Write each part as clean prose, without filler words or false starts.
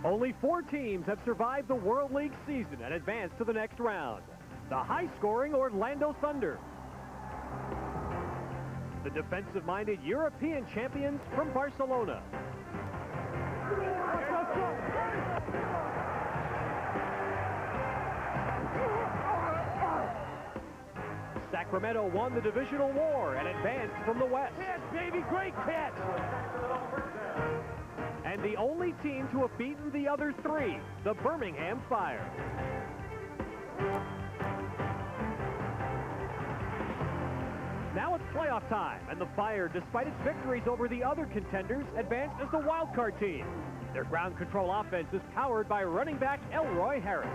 Only 4 teams have survived the World League season and advanced to the next round. The high-scoring Orlando Thunder. The defensive-minded European champions from Barcelona. Sacramento won the divisional war and advanced from the West. Catch, baby, great catch! And the only team to have beaten the other 3, the Birmingham Fire. Now it's playoff time, and the Fire, despite its victories over the other contenders, advanced as the wildcard team. Their ground control offense is powered by running back Elroy Harris.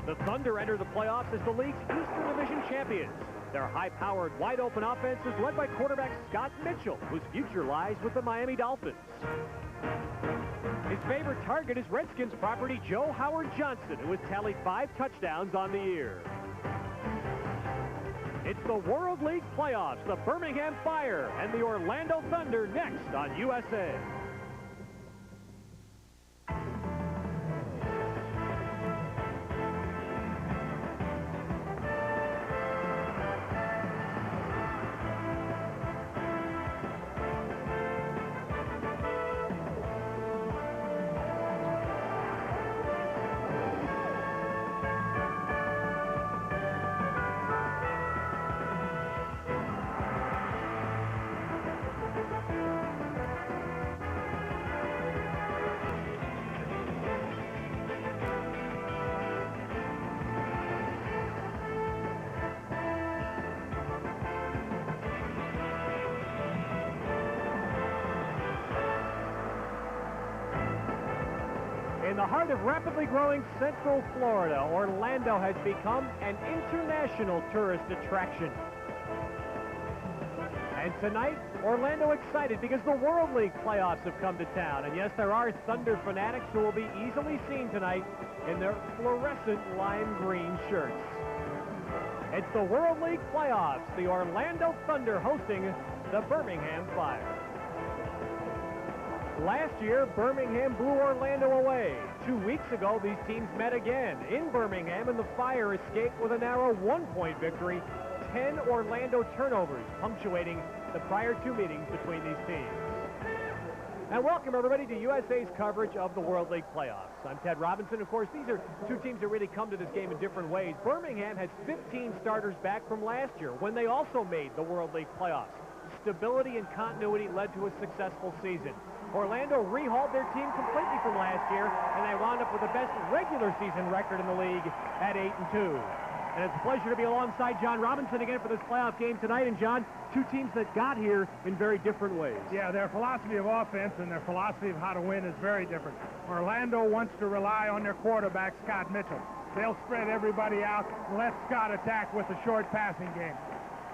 The Thunder enter the playoffs as the league's Eastern Division champions. Their high-powered, wide-open offense is led by quarterback Scott Mitchell, whose future lies with the Miami Dolphins. His favorite target is Redskins property Joe Howard Johnson, who has tallied 5 touchdowns on the year. It's the World League playoffs, the Birmingham Fire and the Orlando Thunder next on USA. In the heart of rapidly growing Central Florida, Orlando has become an international tourist attraction. And tonight, Orlando excited because the World League playoffs have come to town. And yes, there are Thunder fanatics who will be easily seen tonight in their fluorescent lime green shirts. It's the World League playoffs, the Orlando Thunder hosting the Birmingham Fire. Last year, Birmingham blew Orlando away. 2 weeks ago, these teams met again in Birmingham, and the Fire escaped with a narrow 1-point victory. 10 Orlando turnovers, punctuating the prior 2 meetings between these teams. And welcome, everybody, to USA's coverage of the World League playoffs. I'm Ted Robinson. Of course, these are 2 teams that really come to this game in different ways. Birmingham has 15 starters back from last year, when they also made the World League playoffs. Stability and continuity led to a successful season. Orlando rehauled their team completely from last year, and they wound up with the best regular season record in the league at 8-2. And it's a pleasure to be alongside John Robinson again for this playoff game tonight. And John, 2 teams that got here in very different ways. Yeah, their philosophy of offense and their philosophy of how to win is very different. Orlando wants to rely on their quarterback, Scott Mitchell. They'll spread everybody out and let Scott attack with a short passing game.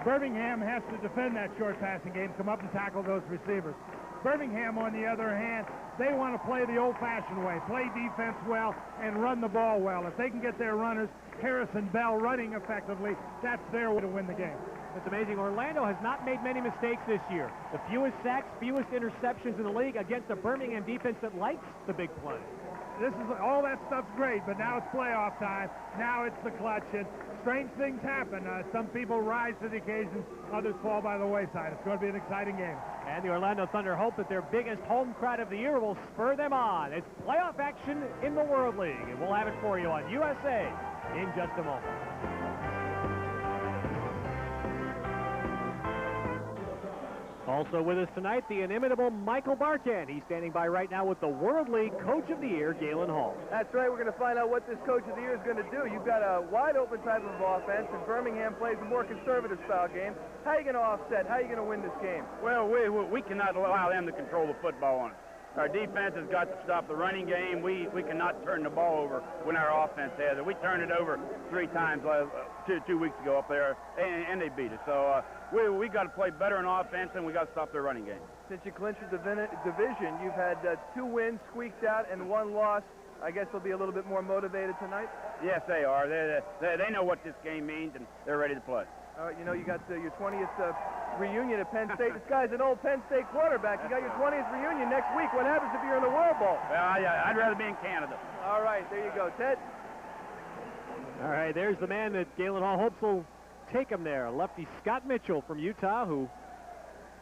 Birmingham has to defend that short passing game, come up and tackle those receivers. Birmingham, on the other hand, they want to play the old-fashioned way, play defense well, and run the ball well. If they can get their runners, Harris and Bell, running effectively, that's their way to win the game. It's amazing. Orlando has not made many mistakes this year. The fewest sacks, fewest interceptions in the league against a Birmingham defense that likes the big play. All that stuff's great, but now it's playoff time. Now it's the clutch, and strange things happen. Some people rise to the occasion, others fall by the wayside. It's going to be an exciting game. And the Orlando Thunder hope that their biggest home crowd of the year will spur them on. It's playoff action in the World League, and we'll have it for you on USA in just a moment. Also with us tonight, the inimitable Michael Barkan. He's standing by right now with the World League Coach of the Year, Galen Hall. That's right. We're going to find out what this Coach of the Year is going to do. You've got a wide-open type of offense, and Birmingham plays a more conservative-style game. How are you going to offset? How are you going to win this game? Well, we cannot allow them to control the football on us. Our defense has got to stop the running game. We cannot turn the ball over when our offense has it. We turned it over 3 times 2 weeks ago up there, and they beat us. So we got to play better in offense, and we got to stop their running game. Since you clinched the division, you've had 2 wins squeaked out and 1 loss. I guess they'll be a little bit more motivated tonight? Yes, they are. They know what this game means, and they're ready to play. You know, you got your 20th reunion at Penn State. This guy's an old Penn State quarterback. You got your 20th reunion next week. What happens if you're in the World Bowl? Well, I'd rather be in Canada. All right, there you go, Ted. All right, there's the man that Galen Hall hopes will take him there. Lefty Scott Mitchell from Utah, who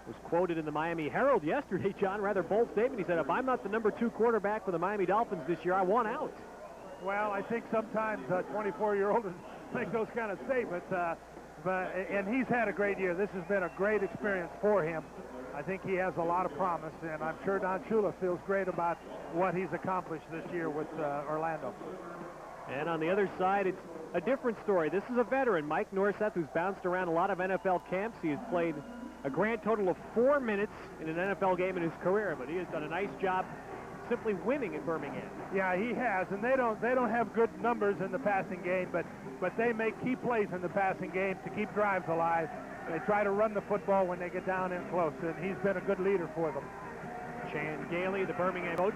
was quoted in the Miami Herald yesterday, John, rather bold statement. He said, if I'm not the #2 quarterback for the Miami Dolphins this year, I want out. Well, I think sometimes 24-year-olds make those kind of statements, and he's had a great year. This has been a great experience for him. I think he has a lot of promise, and I'm sure Don Shula feels great about what he's accomplished this year with Orlando. And on the other side, it's a different story. This is a veteran, Mike Norseth, who's bounced around a lot of NFL camps. He has played a grand total of 4 minutes in an NFL game in his career, but he has done a nice job simply winning in Birmingham. Yeah, he has, and they don't have good numbers in the passing game, but they make key plays in the passing game to keep drives alive. They try to run the football when they get down in close, and he's been a good leader for them. Chan Gailey, the Birmingham coach,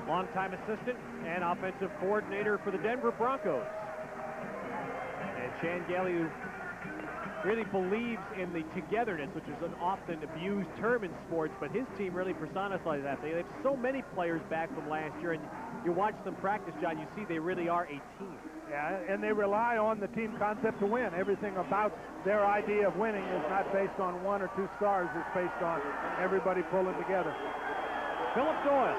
longtime assistant and offensive coordinator for the Denver Broncos. And Chan Gailey, who really believes in the togetherness, which is an often abused term in sports, but his team really personifies that. They have so many players back from last year, and you watch them practice, John, you see they really are a team. Yeah, and they rely on the team concept to win. Everything about their idea of winning is not based on 1 or 2 stars. It's based on everybody pulling together. Philip Doyle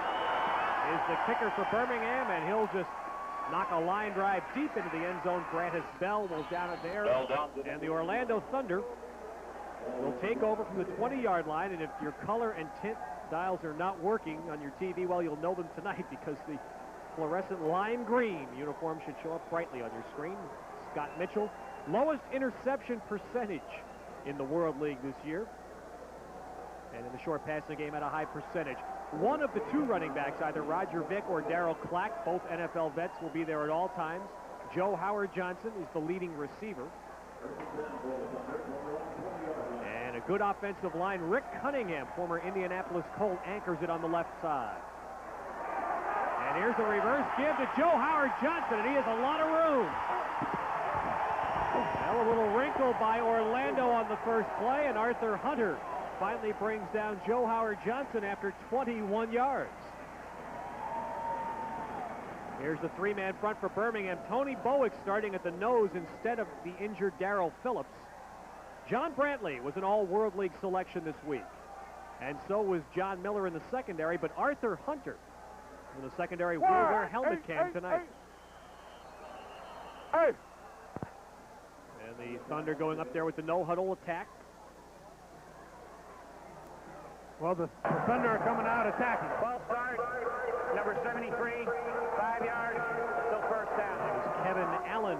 is the kicker for Birmingham, and he'll just knock a line drive deep into the end zone. Grantis Bell will down it there. And the Orlando Thunder will take over from the 20-yard line. And if your color and tint dials are not working on your TV, well, you'll know them tonight because the fluorescent lime green uniform should show up brightly on your screen. Scott Mitchell, lowest interception percentage in the World League this year. And in the short passing game at a high percentage. One of the 2 running backs, either Roger Vick or Darryl Clack, both NFL vets, will be there at all times. Joe Howard Johnson is the leading receiver. And a good offensive line. Rick Cunningham, former Indianapolis Colt, anchors it on the left side. And here's a reverse give to Joe Howard Johnson, and he has a lot of room. Well, a little wrinkle by Orlando on the first play, and Arthur Hunter finally brings down Joe Howard Johnson after 21 yards. Here's the 3-man front for Birmingham. Tony Bowick starting at the nose instead of the injured Darrell Phillips. John Brantley was an All-World League selection this week. And so was John Miller in the secondary, but Arthur Hunter in the secondary will wear helmet cam tonight. And the Thunder going up there with the no-huddle attack. Well, the Thunder are coming out attacking. Ball start, number 73, 5 yards, still first down. It was Kevin Allen,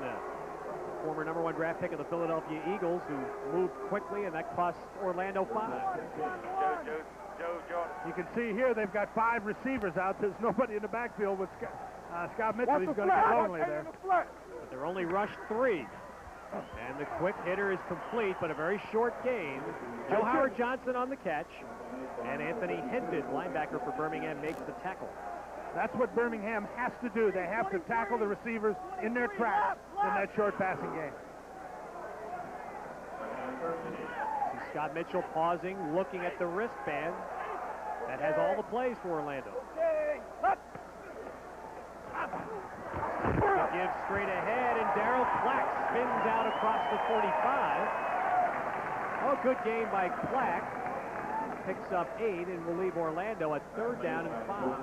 former #1 draft pick of the Philadelphia Eagles, who moved quickly, and that cost Orlando 5. Joe. You can see here they've got 5 receivers out. There's nobody in the backfield with Scott Mitchell. He's going to get lonely there. But they're only rushed 3. And the quick hitter is complete, but a very short gain. Joe Howard Johnson on the catch. And Anthony Hendon, linebacker for Birmingham, makes the tackle. That's what Birmingham has to do. They have to tackle the receivers in their tracks in that short passing game. See Scott Mitchell pausing, looking at the wristband. That has all the plays for Orlando. He gives straight ahead, and Darryl Clack spins out across the 45. Oh, good game by Clack. Picks up 8 and will leave Orlando at 3rd down and 5.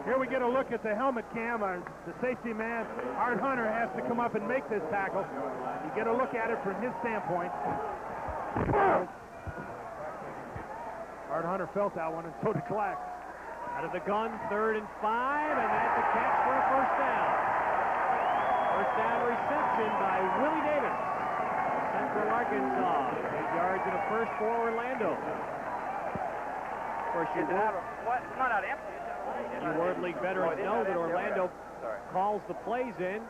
Here we get a look at the helmet cam. The safety man, Art Hunter, has to come up and make this tackle. You get a look at it from his standpoint. Art Hunter felt that one, and so did Clack. Out of the gun, 3rd and 5, and that's a catch for a first down. First down reception by Willie Davis, Central Arkansas. 8 yards and a first for Orlando. Of course, you World League veterans know that Orlando calls the plays in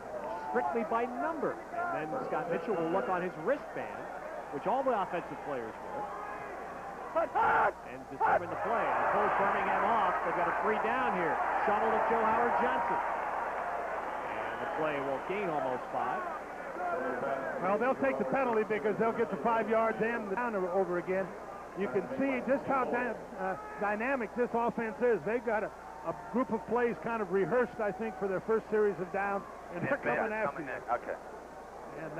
strictly by number. And then Scott Mitchell will look on his wristband, which all the offensive players wear, and determine the play. And pulls Birmingham off. They've got a 3 down here. Shuttle to Joe Howard Johnson. And the play will gain almost 5. Well, they'll take the penalty because they'll get the 5 yards and the down over again. You can see just how dynamic this offense is. They've got a group of plays kind of rehearsed, I think, for their first series of downs, and they're coming after you. Okay. And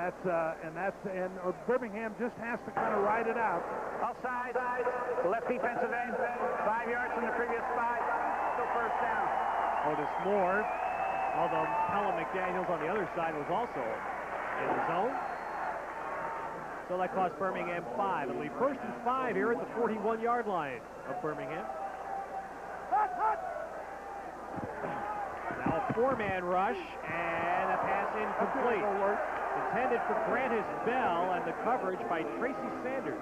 Birmingham just has to kind of ride it out. Offside, left defensive end, 5 yards from the previous spot, still first down. Otis Moore, although Pelham McDaniels on the other side was also in the zone. So that cost Birmingham 5. It'll be 1st and 5 here at the 41-yard line of Birmingham. Now a 4-man rush, and a pass incomplete. Intended for Grantis Bell, and the coverage by Tracy Sanders.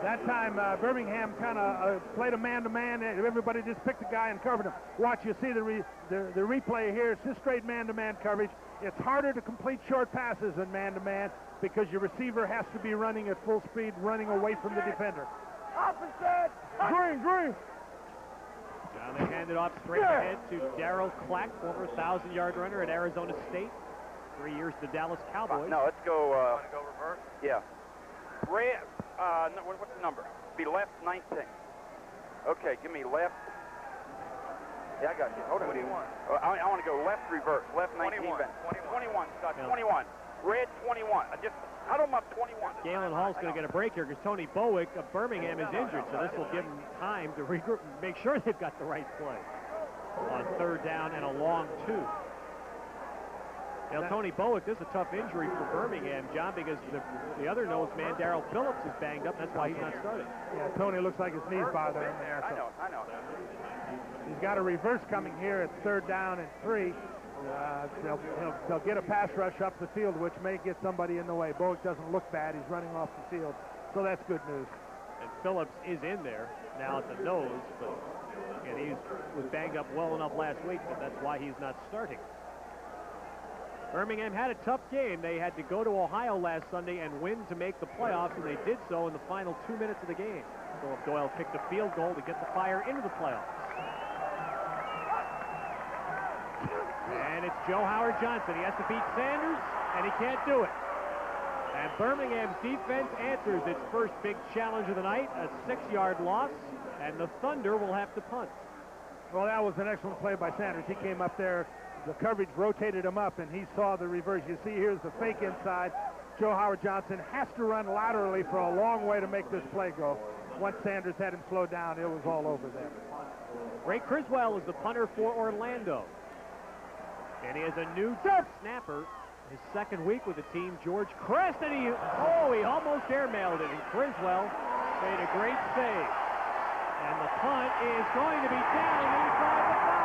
That time, Birmingham kind of played a man-to-man. Everybody just picked a guy and covered him. Watch, you see the replay here. It's just straight man-to-man coverage. It's harder to complete short passes than man-to-man because your receiver has to be running at full speed, running away from the defender. Opposite! Green! Now they hand it off straight ahead to Darrell Clack, former 1,000-yard runner at Arizona State. 3 years to the Dallas Cowboys. No, let's go. Want to go reverse? Yeah. Red. No, what's the number? Be left 19. Okay, give me left. Yeah, I got you. Hold on. What do you want? I want to go left reverse. Left 19. 21. 21, Scott. Yeah. 21. Red 21. I just huddle them up 21. Galen Hall's going to get a break here because Tony Bowick of Birmingham is injured, so this will give him time to regroup and make sure they've got the right play on 3rd down and a long 2. Now, Tony Bowick, this is a tough injury for Birmingham, John, because the other nose man, Darrell Phillips, is banged up. That's why he's not starting. Yeah, Tony looks like his knees bother him there. So. I know. He's got a reverse coming here at 3rd down and 3. They'll get a pass rush up the field, which may get somebody in the way. Bowick doesn't look bad. He's running off the field, so that's good news. And Phillips is in there now at the nose, but again, he was banged up well enough last week, but that's why he's not starting. Birmingham had a tough game. They had to go to Ohio last Sunday and win to make the playoffs, and they did so in the final 2 minutes of the game. Philip Doyle kicked a field goal to get the Fire into the playoffs. And it's Joe Howard Johnson. He has to beat Sanders, and he can't do it. And Birmingham's defense answers its first big challenge of the night, a 6-yard loss, and the Thunder will have to punt. Well, that was an excellent play by Sanders. He came up there. The coverage rotated him up, and he saw the reverse. You see here's the fake inside. Joe Howard Johnson has to run laterally for a long way to make this play go. Once Sanders had him slowed down, it was all over there. Ray Criswell is the punter for Orlando. And he has a new snapper. His 2nd week with the team, George Crest, and he almost airmailed it, and Criswell made a great save. And the punt is going to be down inside the 5.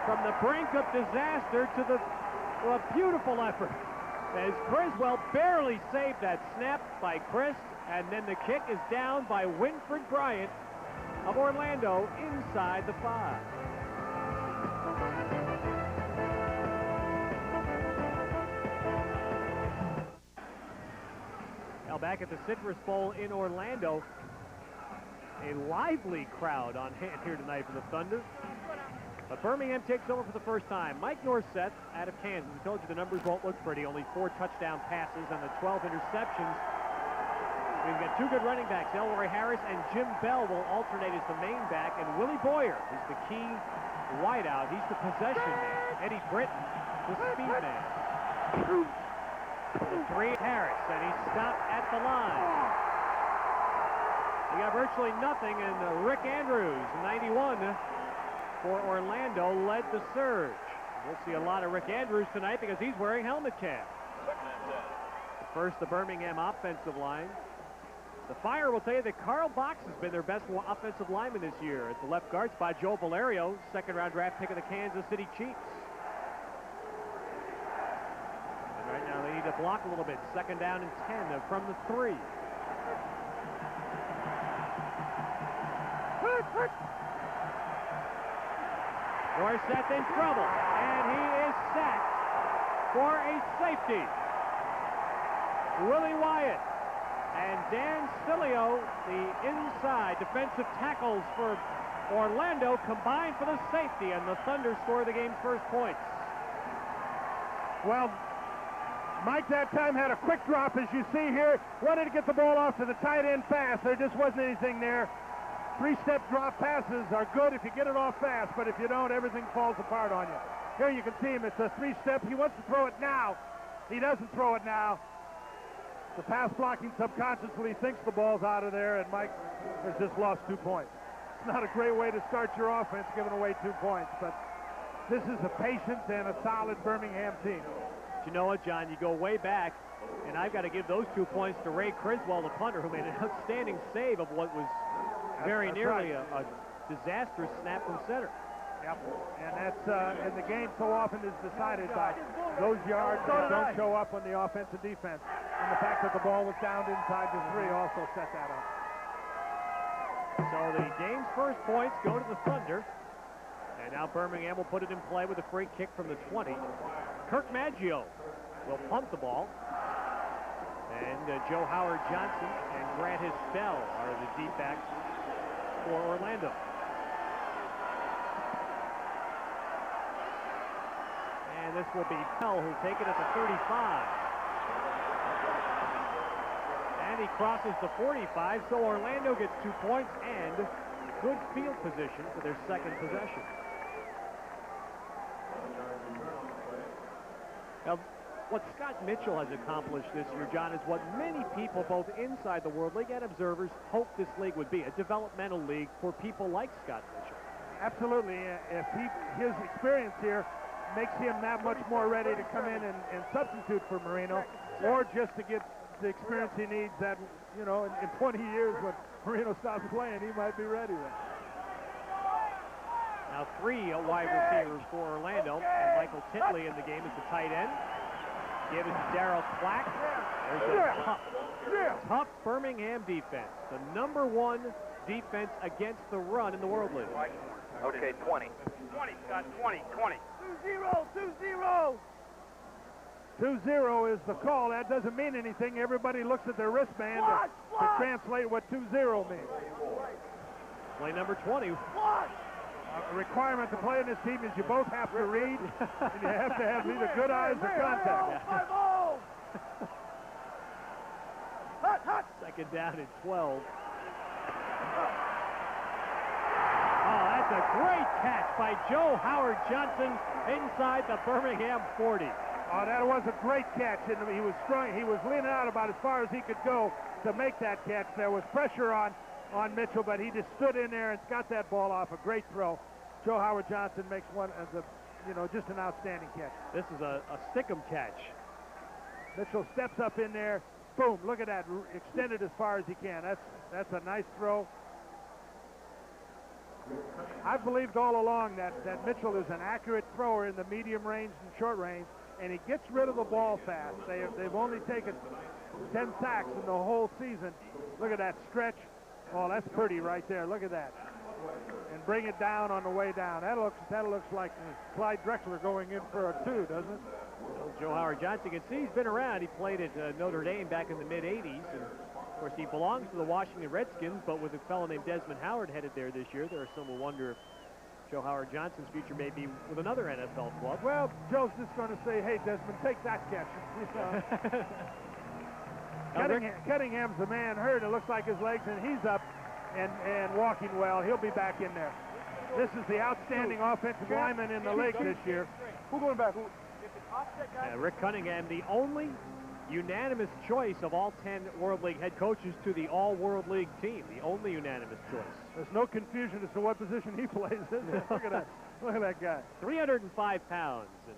From the brink of disaster to a beautiful effort as Criswell barely saved that snap by Crist, and then the kick is down by Winfred Bryant of Orlando inside the 5. Now back at the Citrus Bowl in Orlando, a lively crowd on hand here tonight for the Thunder. But Birmingham takes over for the first time. Mike Norseth out of Kansas. We told you the numbers won't look pretty. Only 4 touchdown passes and the 12 interceptions. We've got 2 good running backs. Elroy Harris and Jim Bell will alternate as the main back. And Willie Boyer is the key wideout. He's the possession man. Eddie Britton, the speed man. The 3, Harris, and he's stopped at the line. We got virtually nothing, and Rick Andrews, 91, for Orlando, led the surge. We'll see a lot of Rick Andrews tonight because he's wearing helmet caps. First, the Birmingham offensive line. The Fire will tell you that Carl Box has been their best offensive lineman this year. At the left guard spot, Joe Valerio, 2nd-round draft pick of the Kansas City Chiefs. And right now they need to block a little bit. 2nd down and 10 from the 3. Norseth in trouble, and he is sacked for a safety. Willie Wyatt and Dan Stilio, the inside defensive tackles for Orlando, combined for the safety, and the Thunder score the game's first points. Well, Mike that time had a quick drop, as you see here. Wanted to get the ball off to the tight end fast. There just wasn't anything there. Three-step drop passes are good if you get it off fast, but if you don't, everything falls apart on you. Here you can see him. It's a three-step. He wants to throw it now. He doesn't throw it now. The pass blocking subconsciously thinks the ball's out of there, and Mike has just lost 2 points. It's not a great way to start your offense, giving away 2 points, but this is a patient and a solid Birmingham team. But you know what, John? You go way back, and I've got to give those 2 points to Ray Criswell, the punter, who made an outstanding save of what was very nearly a disastrous snap from center. Yep, and that's and the game so often is decided by those yards that don't show up on the offense and defense. And the fact that the ball was downed inside the 3 also set that up. So the game's first points go to the Thunder. And now Birmingham will put it in play with a free kick from the 20. Kirk Maggio will punt the ball. And Joe Howard Johnson and Grant Hispell are the deep backs for Orlando. And this will be Bell who'll take it at the 35. And he crosses the 45, so Orlando gets 2 points and good field position for their second possession. Now, what Scott Mitchell has accomplished this year, John, is what many people, both inside the World League and observers, hoped this league would be, a developmental league for people like Scott Mitchell. Absolutely. If his experience here makes him that much more ready to come in and substitute for Marino, or just to get the experience he needs that, you know, in 20 years when Marino stops playing, he might be ready then. Now 3 wide receivers for Orlando, and Michael Titley in the game is the tight end. Give it to Darryl Clack. There's a tough Birmingham defense, the #1 defense against the run in the World League. Okay, 20. 20, Scott, 20, 20. 2-0, 2-0. 2-0 is the call. That doesn't mean anything. Everybody looks at their wristband to translate what 2-0 means. Play number 20. A requirement to play in this team is you both have to read, and you have to have either good eyes or contact. Second down and 12. Oh, that's a great catch by Joe Howard Johnson inside the Birmingham 40. Oh, that was a great catch, and he was strong. He was leaning out about as far as he could go to make that catch. There was pressure on Mitchell, but he just stood in there and got that ball off. A great throw. Joe Howard Johnson makes one as a, just an outstanding catch. This is a stick-'em catch. Mitchell steps up in there. Boom! Look at that. Extended as far as he can. That's a nice throw. I've believed all along that Mitchell is an accurate thrower in the medium range and short range, and he gets rid of the ball fast. They've only taken 10 sacks in the whole season. Look at that stretch. Oh, that's pretty right there. Look at that. And bring it down on the way down. That looks like Clyde Drexler going in for a 2, doesn't it? Well, Joe Howard Johnson, you can see he's been around. He played at Notre Dame back in the mid-'80s. And of course, he belongs to the Washington Redskins, but with a fellow named Desmond Howard headed there this year, there are some who wonder if Joe Howard Johnson's future may be with another NFL club. Well, Joe's just going to say, hey, Desmond, take that catch. Cunningham's the man hurt. It looks like his legs, and he's up and walking well. He'll be back in there. This is the outstanding offensive lineman in the league this year. Who's going back? Rick Cunningham, the only unanimous choice of all 10 World League head coaches to the All-World League team. The only unanimous choice. There's no confusion as to what position he plays, is there? Look at that. Look at that guy. 305 pounds. And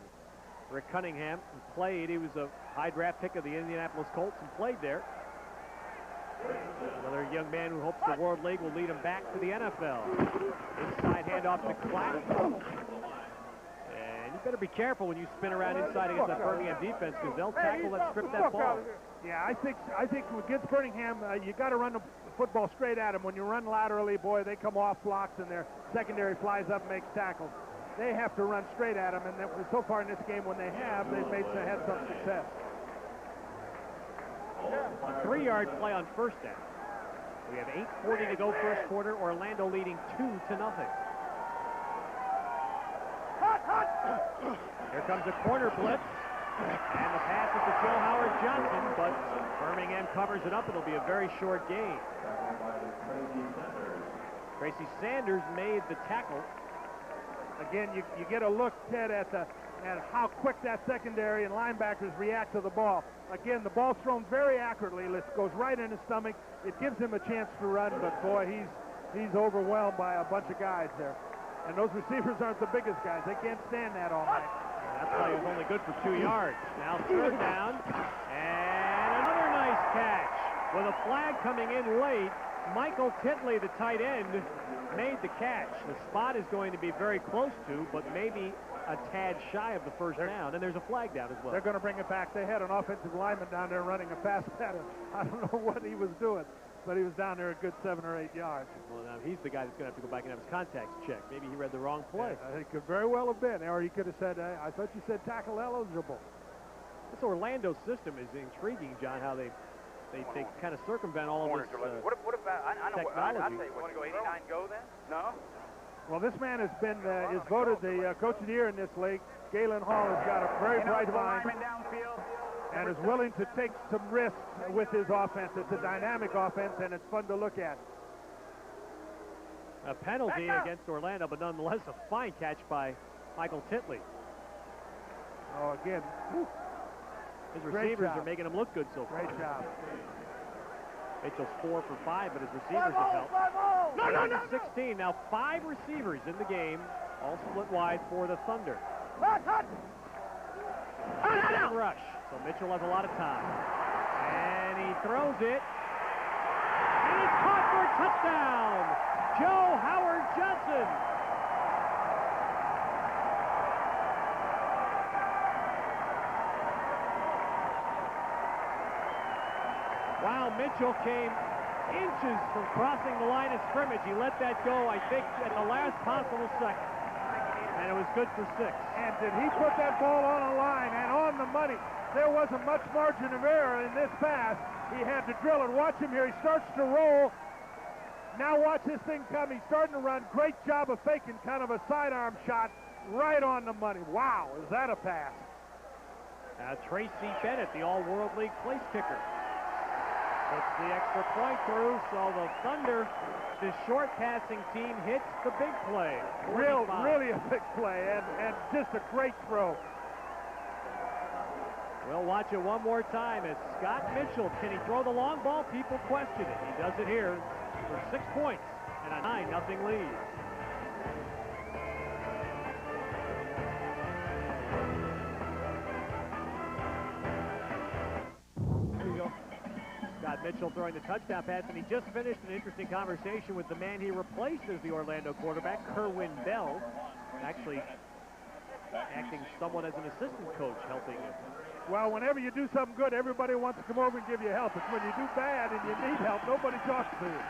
Rick Cunningham played. He was a high draft pick of the Indianapolis Colts and played there. Another young man who hopes the World League will lead him back to the NFL. Inside handoff to Clack. And you better be careful when you spin around inside against that Birmingham defense, because they'll tackle and strip that ball. Yeah, I think against Birmingham, you got to run the football straight at them. When you run laterally, boy, they come off blocks and their secondary flies up and makes tackles. They have to run straight at them, and so far in this game, when they have, they've had some success. A 3-yard play on first down. We have 8:40 to go first quarter. Orlando leading 2-0. Here comes a corner blitz. And the pass is to Joe Howard Johnson, but Birmingham covers it up. It'll be a very short gain. Tracy Sanders made the tackle. Again, you get a look, Ted, at how quick that secondary and linebackers react to the ball. Again, the ball's thrown very accurately. It goes right in his stomach. It gives him a chance to run, but boy, he's overwhelmed by a bunch of guys there. And those receivers aren't the biggest guys. They can't stand that all night. That play was only good for 2 yards. Now third down, and another nice catch. With a flag coming in late, Michael Titley, the tight end, made the catch. The spot is going to be very close to, but maybe a tad shy of the first down, and there's a flag down as well. They're going to bring it back. They had an offensive lineman down there running a pass pattern. I don't know what he was doing, but he was down there a good 7 or 8 yards. Well, now he's the guy that's going to have to go back and have his contacts checked. Maybe he read the wrong play. Yeah, it could very well have been, or he could have said, I thought you said tackle eligible. This Orlando system is intriguing, John, how they kind of circumvent all of this what about, I know, technology. I tell you, want to go 89 go then? No? Well, this man has been is voted the Coach of the Year in this league. Galen Hall has got a very bright mind and is willing to take some risks with his offense. It's a dynamic offense, and it's fun to look at. A penalty against Orlando, but nonetheless a fine catch by Michael Titley. Oh, again, his receivers are making him look good so far. Great job. Mitchell's 4 for 5, but his receivers have helped. No. 16. Now 5 receivers in the game, all split wide for the Thunder. Rush. So Mitchell has a lot of time. And he throws it. And it's caught for a touchdown. Joe Howard Johnson. Wow, Mitchell came inches from crossing the line of scrimmage. He let that go, I think, at the last possible second. And it was good for 6. And did he put that ball on a line and on the money? There wasn't much margin of error in this pass. He had to drill it. Watch him here. He starts to roll. Now watch this thing come. He's starting to run. Great job of faking kind of a sidearm shot right on the money. Wow, is that a pass? Tracy Bennett, the All-World League place kicker, puts the extra point through, so the Thunder, the short passing team, hits the big play. Really a big play, and just a great throw. We'll watch it one more time as Scott Mitchell. Can he throw the long ball? People question it. He does it here for 6 points and a 9-0 lead. There you go. Scott Mitchell throwing the touchdown pass, and he just finished an interesting conversation with the man he replaced as the Orlando quarterback, Kerwin Bell, actually acting somewhat as an assistant coach, helping him. Well, whenever you do something good, everybody wants to come over and give you help. It's when you do bad and you need help, nobody talks to you.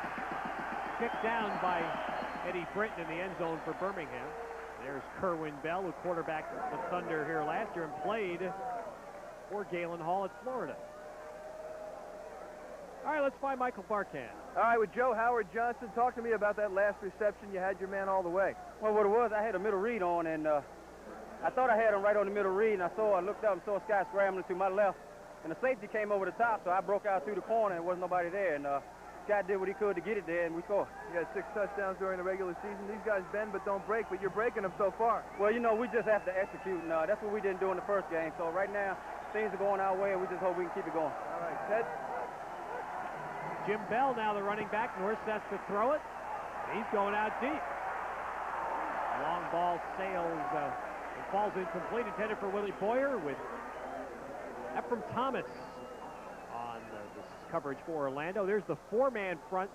Kicked down by Eddie Britton in the end zone for Birmingham. There's Kerwin Bell, who quarterbacked the Thunder here last year and played for Galen Hall at Florida. All right, let's find Michael Barkan. All right, with Joe Howard Johnson, talk to me about that last reception. You had your man all the way. Well, what it was, I had a middle read on, and I thought I had him right on the middle read, and I looked up and saw a guy scrambling to my left, and the safety came over the top, so I broke out through the corner, and there wasn't nobody there, and guy did what he could to get it there, and we scored. You had 6 touchdowns during the regular season. These guys bend but don't break, but you're breaking them so far. Well, you know, we just have to execute, and that's what we didn't do in the first game. So right now, things are going our way, and we just hope we can keep it going. All right, Ted. Jim Bell now the running back. North sets to throw it. He's going out deep. Long ball sails and falls incomplete, intended for Willie Boyer with Ephraim Thomas on this coverage for Orlando. There's the 4-man front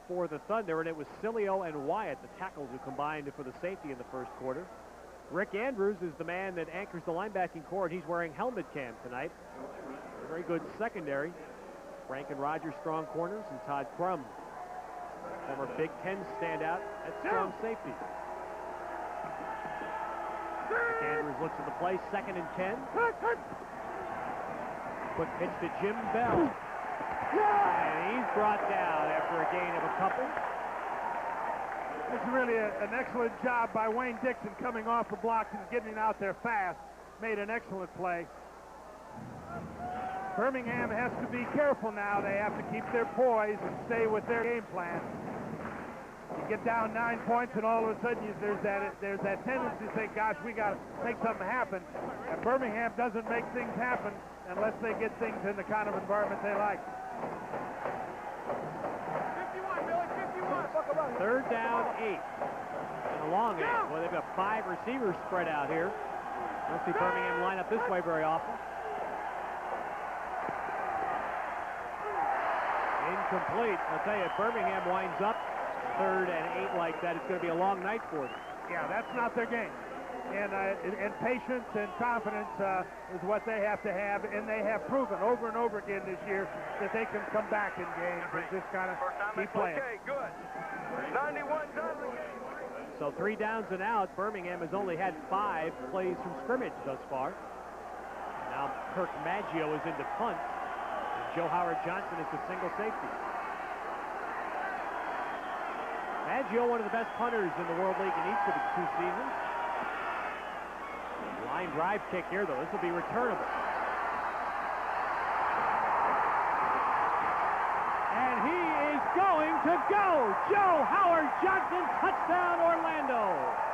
for the Thunder, and it was Cilio and Wyatt, the tackles, who combined for the safety in the first quarter. Rick Andrews is the man that anchors the linebacking core, and he's wearing helmet cam tonight. A very good secondary. Frank and Rogers strong corners, and Todd Crum, former Big Ten standout at strong safety. Rick Andrews looks at the play, 2nd and 10. Quick pitch to Jim Bell. And he's brought down after a gain of a couple. This is really an excellent job by Wayne Dixon coming off the blocks and getting out there fast. Made an excellent play. Birmingham has to be careful now. They have to keep their poise and stay with their game plan. You get down 9 points, and all of a sudden there's that tendency to say, gosh, we got to make something happen. And Birmingham doesn't make things happen unless they get things in the kind of environment they like. 51, Billy, 51. Third down, 8. And a long 8. Well, they've got 5 receivers spread out here. Don't see Birmingham line up this way very often. Incomplete. I'll tell you, if Birmingham winds up 3rd and 8 like that, it's going to be a long night for them. Yeah, that's not their game. And patience and confidence is what they have to have, and they have proven over and over again this year that they can come back in games and just kind of keep playing. Okay, good. 91 done. So 3 downs and out. Birmingham has only had 5 plays from scrimmage thus far. Now Kirk Maggio is into punt. And Joe Howard Johnson is the single safety. Maggio, one of the best punters in the World League in each of its 2 seasons. Line drive kick here, though. This will be returnable. And he is going to go. Joe Howard Johnson, touchdown Orlando.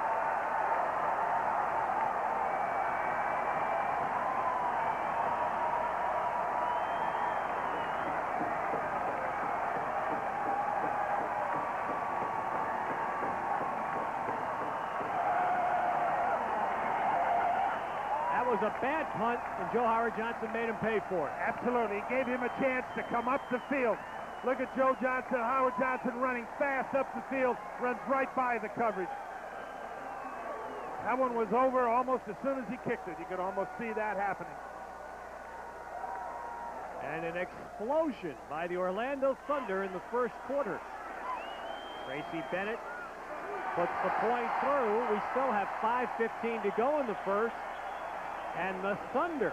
Was a bad punt, and Joe Howard Johnson made him pay for it. Absolutely. He gave him a chance to come up the field. Look at Joe Johnson, Howard Johnson running fast up the field, runs right by the coverage. That one was over almost as soon as he kicked it. You could almost see that happening. And an explosion by the Orlando Thunder in the first quarter. Tracy Bennett puts the point through. We still have 5:15 to go in the first. And the Thunder,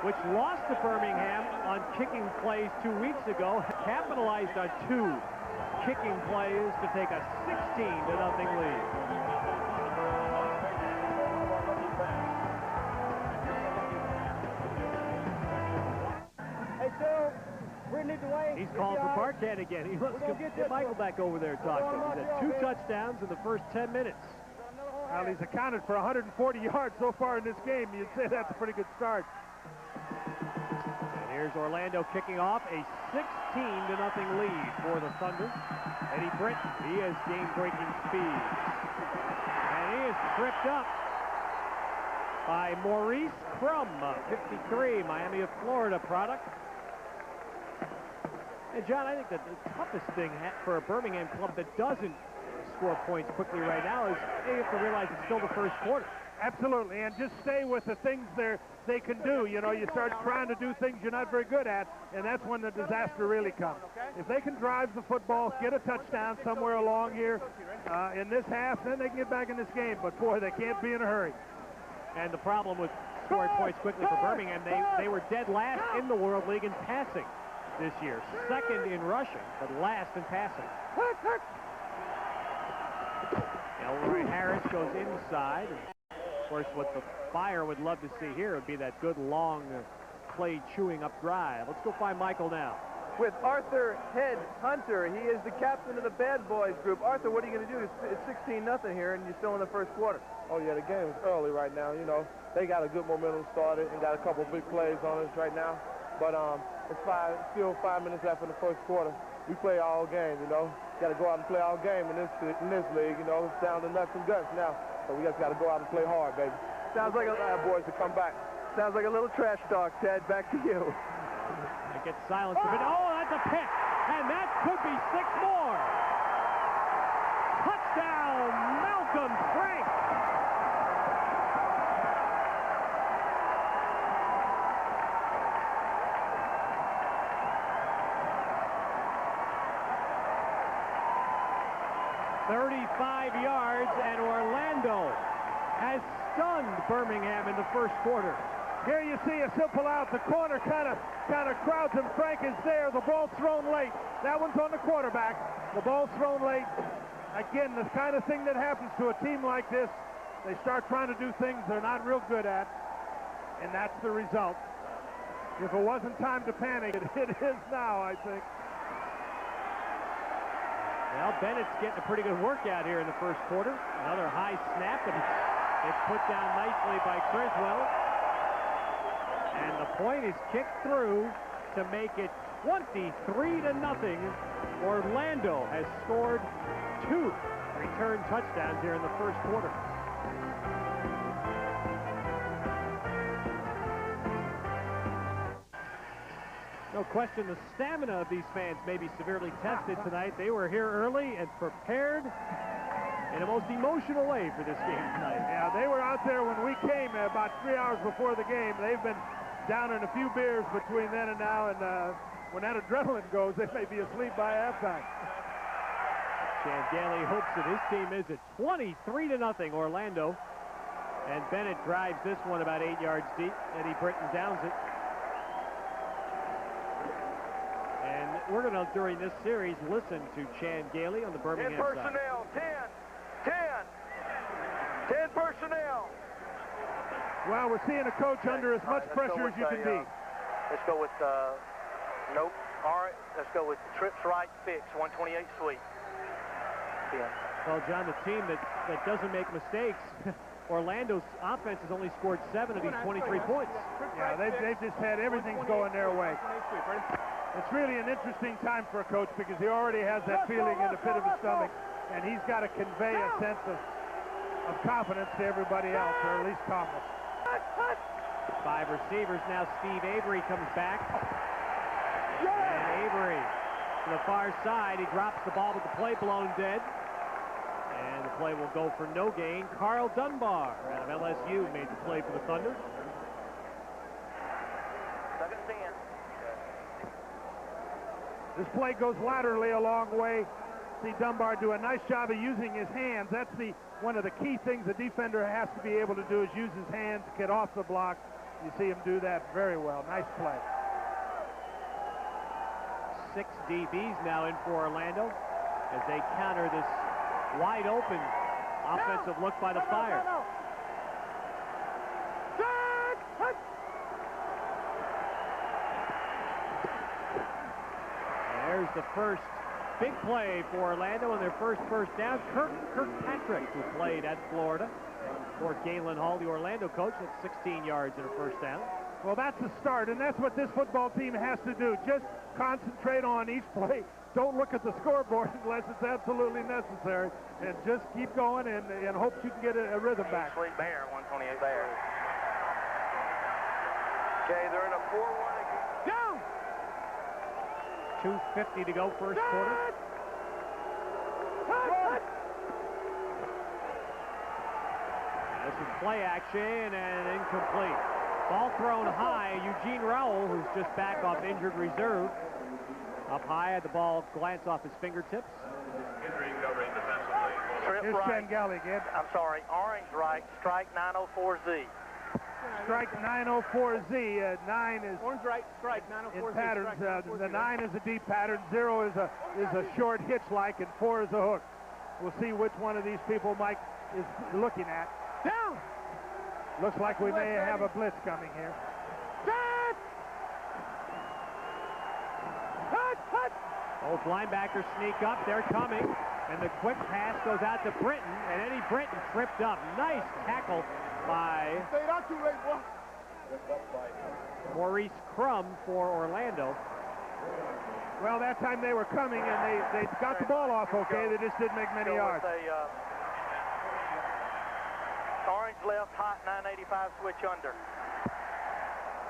which lost to Birmingham on kicking plays 2 weeks ago, capitalized on 2 kicking plays to take a 16-0 lead. Hey, Phil, we need to wait. He's calling for Parkhead again. He wants to get Michael back over there and talk to him. He's had 2 touchdowns in the first 10 minutes. Well, he's accounted for 140 yards so far in this game. You'd say that's a pretty good start. And here's Orlando kicking off a 16-0 lead for the Thunder. Eddie Britt, he has game-breaking speed. And he is tripped up by Maurice Crum, 53, Miami of Florida product. And John, I think that the toughest thing for a Birmingham club that doesn't score points quickly right now is they have to realize it's still the first quarter. Absolutely, and just stay with the things they can do. You know, you start trying to do things you're not very good at, and that's when the disaster really comes. If they can drive the football, get a touchdown somewhere along here in this half, then they can get back in this game. But boy, they can't be in a hurry. And the problem with scoring points quickly for Birmingham, they were dead last in the World League in passing this year. Second in rushing, but last in passing. Elroy Harris goes inside. Of course, what the Fire would love to see here would be that good long play chewing up drive. Let's go find Michael now. With Arthur Head Hunter, he is the captain of the Bad Boys group. Arthur, what are you going to do? It's 16-0 here, and you're still in the first quarter. Oh, yeah, the game is early right now. You know, they got a good momentum started and got a couple big plays on us right now. But it's still 5 minutes left in the first quarter. We play all game, you know. Got to go out and play all game in this league, you know. It's down to nuts and guts now. So we just got to go out and play hard, baby. Sounds like our boys to come back. Sounds like a little trash talk, Ted. Back to you. It gets silenced a bit. Oh, that's a pick. And that could be 6 more. Touchdown, Malcolm Frank. "35 yards, and Orlando has stunned Birmingham in the first quarter." Here you see a simple out. The corner kind of crowds him. Frank is there. The ball's thrown late. That one's on the quarterback. The ball's thrown late. Again, the kind of thing that happens to a team like this. They start trying to do things they're not real good at, and that's the result. If it wasn't time to panic, it is now, I think. Well, Bennett's getting a pretty good workout here in the first quarter. Another high snap, and it's put down nicely by Criswell. And the point is kicked through to make it 23-0. Orlando has scored 2 return touchdowns here in the first quarter. No question, the stamina of these fans may be severely tested tonight. They were here early and prepared in a most emotional way for this game tonight. Yeah, they were out there when we came about 3 hours before the game. They've been down in a few beers between then and now, and when that adrenaline goes, they may be asleep by halftime. Gailey hopes that his team is at 23-0 Orlando. And Bennett drives this one about 8 yards deep. Eddie Britton downs it. And we're going to, during this series, listen to Chan Gailey on the Birmingham side. 10 personnel, 10 personnel. Well, we're seeing a coach under as much pressure as you can be. Let's go with, nope, all right, let's go with trips right, fix, 128 sweep. Yeah. Well, John, the team that doesn't make mistakes, Orlando's offense has only scored 7 of these 23 points. Yeah, they've just had everything's going their way. It's really an interesting time for a coach because he already has that feeling in the pit of his stomach, and he's got to convey a sense of confidence to everybody else, or at least calmness. 5 receivers now. Steve Avery comes back. And Avery to the far side. He drops the ball with the play blown dead. And the play will go for no gain. Carl Dunbar out of LSU made the play for the Thunder. Second 10. This play goes laterally a long way. See Dunbar do a nice job of using his hands. That's one of the key things the defender has to be able to do is use his hands to get off the block. You see him do that very well. Nice play. 6 DBs now in for Orlando as they counter this wide open offensive look by the Fire. There's the first big play for Orlando and their first down. Kirkpatrick, who played at Florida for Galen Hall, the Orlando coach. That's 16 yards and a first down. Well, that's a start, and that's what this football team has to do. Just concentrate on each play. Don't look at the scoreboard unless it's absolutely necessary, and just keep going and hope you can get a rhythm back. Sweet Bear, 128 Bear. Okay, they're in a 4-1 again. Down! 2:50 to go first quarter. This is play action and incomplete. Ball thrown high. Eugene Rowell, who's just back off injured reserve. Up high, had the ball glance off his fingertips. Trip Here's right. Ken Galley again. I'm sorry, orange right, strike 904Z. Strike 904Z. 9 is Orange right, strike 904Z. in patterns. The 9 is a deep pattern. 0 is a short hitch-like, and 4 is a hook. We'll see which one of these people Mike is looking at. Down! Looks like we may have a blitz coming here. Both linebackers sneak up. They're coming. And the quick pass goes out to Britton. And Eddie Britton tripped up. Nice tackle by Maurice Crum for Orlando. Well, that time they were coming, and they got the ball off okay. They just didn't make many yards. Orange left, hot 985 switch under.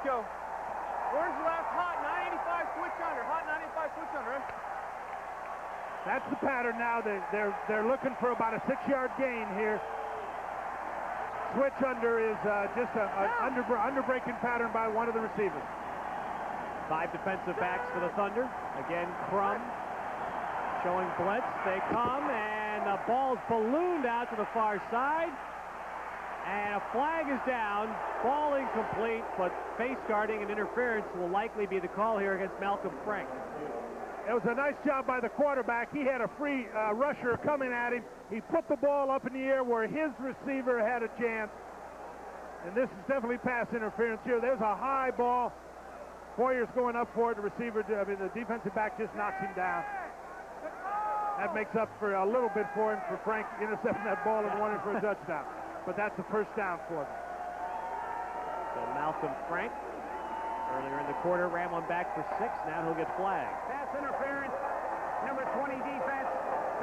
Go. Orange left, hot 985 switch under. Hot 985 switch under. That's the pattern now. They're looking for about a 6-yard gain here. Switch under is just an under-breaking pattern by one of the receivers. 5 defensive backs for the Thunder. Again, Crum showing blitz. They come, and the ball's ballooned out to the far side. And a flag is down. Ball incomplete, but face guarding and interference will likely be the call here against Malcolm Frank. It was a nice job by the quarterback. He had a free rusher coming at him. He put the ball up in the air where his receiver had a chance. And this is definitely pass interference here. There's a high ball. Foyer's going up for it. The defensive back just knocks him down. That makes up for a little bit for him, for Frank intercepting that ball and running for a touchdown. But that's the first down for them. So Malcolm Frank, earlier in the quarter, ran one back for 6. Now he'll get flagged. Pass interference, number 20 defense,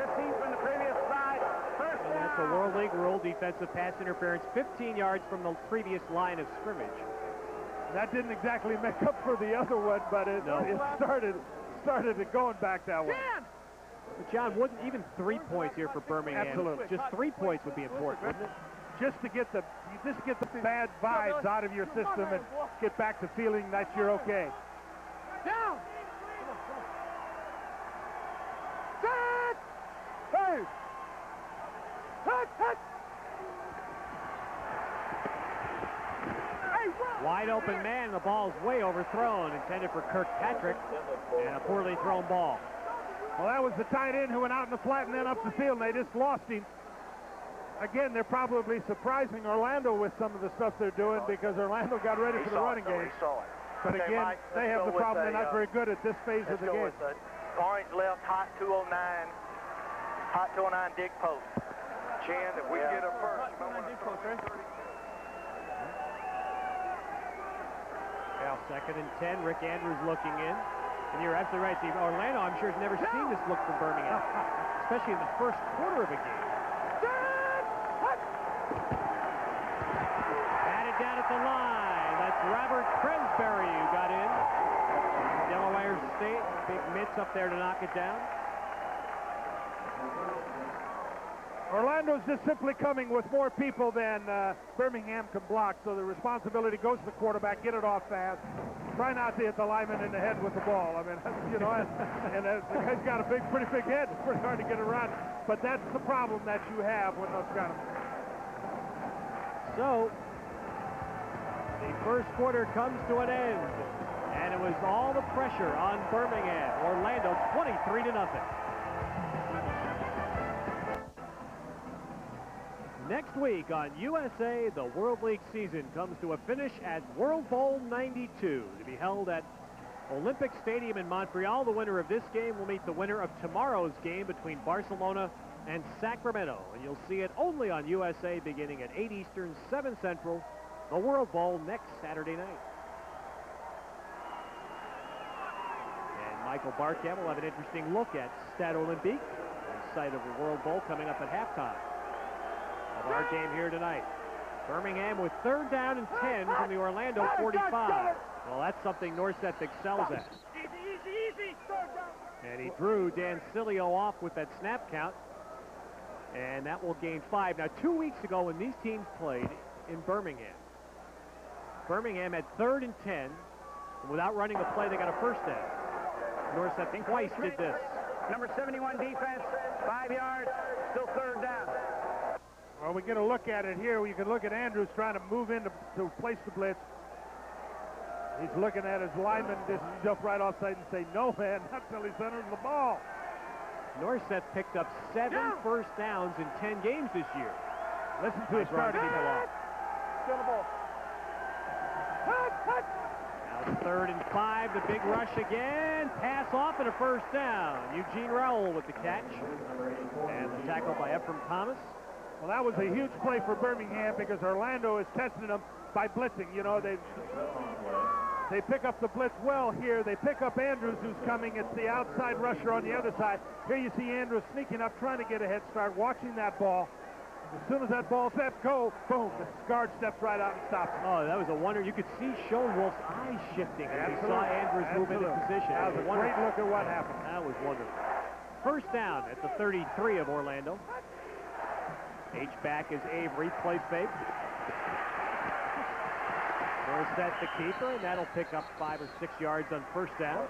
15 from the previous side. First down. And that's a World League rule, defensive pass interference, 15 yards from the previous line of scrimmage. That didn't exactly make up for the other one, but it started it going back that way. But John, wouldn't even 3 points here for Birmingham? Absolutely. Just 3 points would be important, wouldn't it? Just to get the bad vibes out of your system and get back to feeling that you're okay. Down. Hey! Wide open man, the ball's way overthrown, intended for Kirkpatrick, and a poorly thrown ball. Well, that was the tight end who went out in the flat and then up the field, and they just lost him. Again, they're probably surprising Orlando with some of the stuff they're doing because Orlando got ready for the running game. But again, Mike, they have the problem. They're not very good at this phase of the game. Orange left, hot 209. Hot 209, dig post. Chan, if we get a first, you might want to throw Now, 2nd and 10, Rick Andrews looking in. And you're absolutely right, Steve. Orlando, I'm sure, has never seen this look from Birmingham, especially in the first quarter of a game. Batted down at the line. That's Robert Cresbury who got in. Delaware State, big mitts up there to knock it down. Orlando's just simply coming with more people than Birmingham can block, so the responsibility goes to the quarterback, get it off fast. Try not to hit the lineman in the head with the ball. I mean, you know, and the guy's got a pretty big head. It's pretty hard to get around. But that's the problem that you have when those kind of... So, the first quarter comes to an end, and it was all the pressure on Birmingham. Orlando 23-0. Next week on USA, the World League season comes to a finish at World Bowl 92 to be held at Olympic Stadium in Montreal. The winner of this game will meet the winner of tomorrow's game between Barcelona and Sacramento. And you'll see it only on USA beginning at 8 Eastern, 7 Central, the World Bowl next Saturday night. And Michael Barkat will have an interesting look at Stade Olympique, the site of the World Bowl, coming up at halftime of our game here tonight. Birmingham with 3rd down and 10 from the Orlando 45. Well, that's something Norseth excels at. Easy. And he drew Dan Cilio off with that snap count. And that will gain 5. Now, 2 weeks ago when these teams played in Birmingham, Birmingham had 3rd and 10. And without running a play, they got a first down. Norseth twice did this. Number 71 defense, 5 yards, still 3rd down. Well, we get a look at it here. You can look at Andrews trying to move in to place the blitz. He's looking at his lineman just jump right offside and say, no, man, not till he centers the ball. Norseth picked up 7 first downs in 10 games this year. Listen to his start. People off. Still the ball. Now it's 3rd and 5, the big rush again. Pass off and a first down. Eugene Rowell with the catch. And the tackle by Ephraim Thomas. Well, that was a huge play for Birmingham because Orlando is testing them by blitzing. You know, they pick up the blitz well here. They pick up Andrews, who's coming. It's the outside rusher on the other side. Here you see Andrews sneaking up, trying to get a head start, watching that ball. As soon as that ball steps, go, boom, the guard steps right out and stops him. Oh, that was a wonder. You could see Schoenwolf's eyes shifting as he saw Andrews move into position. That was a great look at what happened. That was wonderful. First down at the 33 of Orlando. H-back is Avery, play fake. Norseth the keeper, and that'll pick up 5 or 6 yards on first down.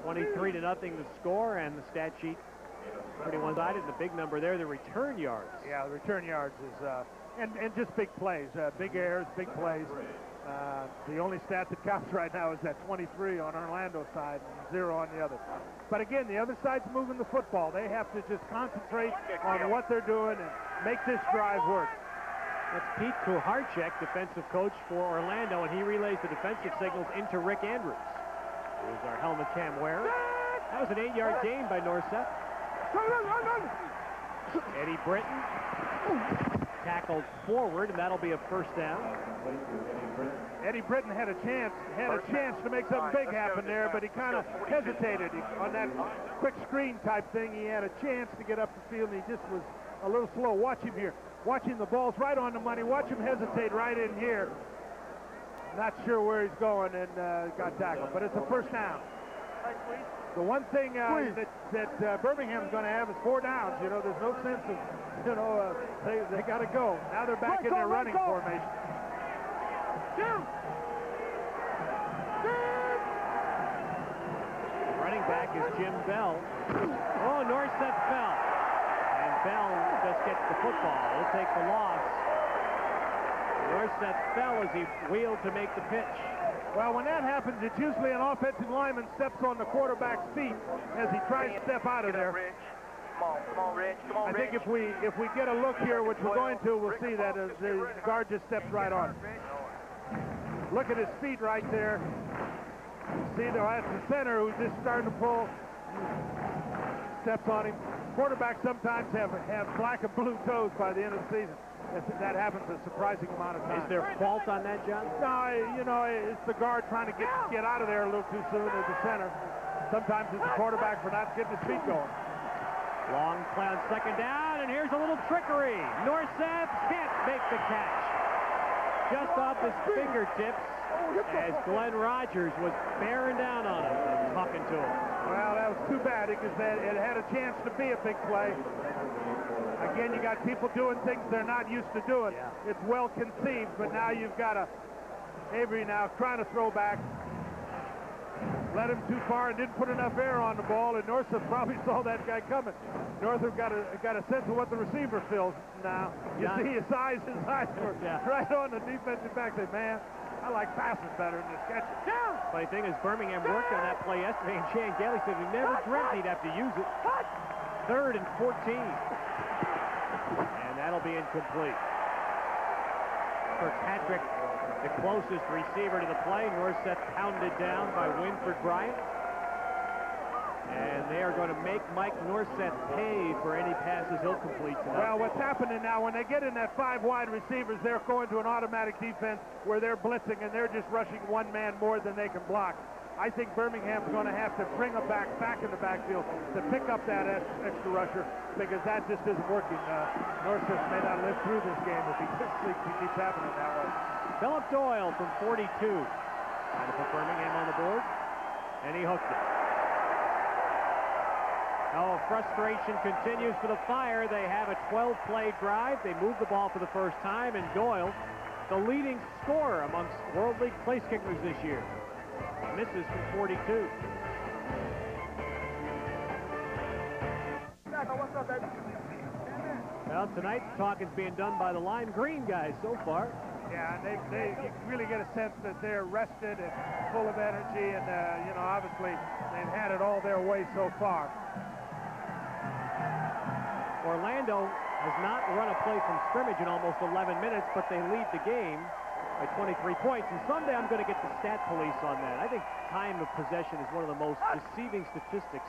23-0 the score, and the stat sheet pretty one-sided. The big number there, the return yards. Yeah, the return yards is, and just big plays, big errors, big plays. The only stat that counts right now is that 23 on Orlando's side and 0 on the other. But again, the other side's moving the football. They have to just concentrate on what they're doing and make this drive work. That's Pete Kuharczyk, defensive coach for Orlando, and he relays the defensive signals into Rick Andrews, who is our helmet cam wearer. That was an 8-yard gain by Norseth. Eddie Britton tackled forward, and that'll be a first down. Eddie Britton had a chance to make something big happen there, but he kind of hesitated on that quick screen type thing. He had a chance to get up the field, and he just was a little slow. Watch him here. Watching the ball's right on the money. Watch him hesitate right in here. Not sure where he's going, and got tackled, but it's a first down. The one thing that Birmingham's going to have is 4 downs. You know, there's no sense of, they got to go. Now they're back in their running formation. Running back is Jim Bell. Oh, Norseth fell. And Bell just gets the football. He'll take the loss. Norseth fell as he wheeled to make the pitch. Well, when that happens, it's usually an offensive lineman steps on the quarterback's feet as he tries to step out of there. Come on, Rich. Come on, I think if we get a look here, which we're going to, we'll see that the guard just steps right on. Look at his feet right there. See, that's the center who's just starting to pull. Steps on him. Quarterbacks sometimes have black and blue toes by the end of the season. That happens a surprising amount of times. Is there fault on that, John? No, it's the guard trying to get out of there a little too soon as the center. Sometimes it's the quarterback for not getting his feet going. Long play on second down, and here's a little trickery. Norseth can't make the catch. Just off his fingertips as Glenn Rogers was bearing down on him and talking to him. Well, that was too bad because it had a chance to be a big play. Again, you got people doing things they're not used to doing. Yeah. It's well conceived, but now you've got Avery now trying to throw back. Led him too far and didn't put enough air on the ball, and Norseth probably saw that guy coming. Northrop got a sense of what the receiver feels now. You see his eyes were right on the defensive back. Say, man, I like passing better than this catch. Funny thing is, Birmingham worked on that play yesterday, and Shane Gailey said he never dreamt he'd have to use it. 3rd and 14. And that'll be incomplete. Kirkpatrick, the closest receiver to the play. Norseth pounded down by Winford Bryant. And they are going to make Mike Norseth pay for any passes he'll complete tonight. Well, what's happening now, when they get in that 5 wide receivers, they're going to an automatic defense where they're blitzing and they're just rushing one man more than they can block. I think Birmingham's going to have to bring a back in the backfield to pick up that extra rusher because that just isn't working. Norseth may not live through this game if he keeps happening that way. Philip Doyle from 42. Trying to put Birmingham on the board. And he hooked it. Oh, frustration continues for the Fire. They have a 12-play drive. They move the ball for the first time, and Doyle, the leading scorer amongst World League place kickers this year, misses from 42. Well, tonight the talking's being done by the lime green guys so far. Yeah, and you really get a sense that they're rested and full of energy, and obviously they've had it all their way so far. Orlando has not run a play from scrimmage in almost 11 minutes, but they lead the game by 23 points. And someday I'm going to get the stat police on that. I think time of possession is one of the most deceiving statistics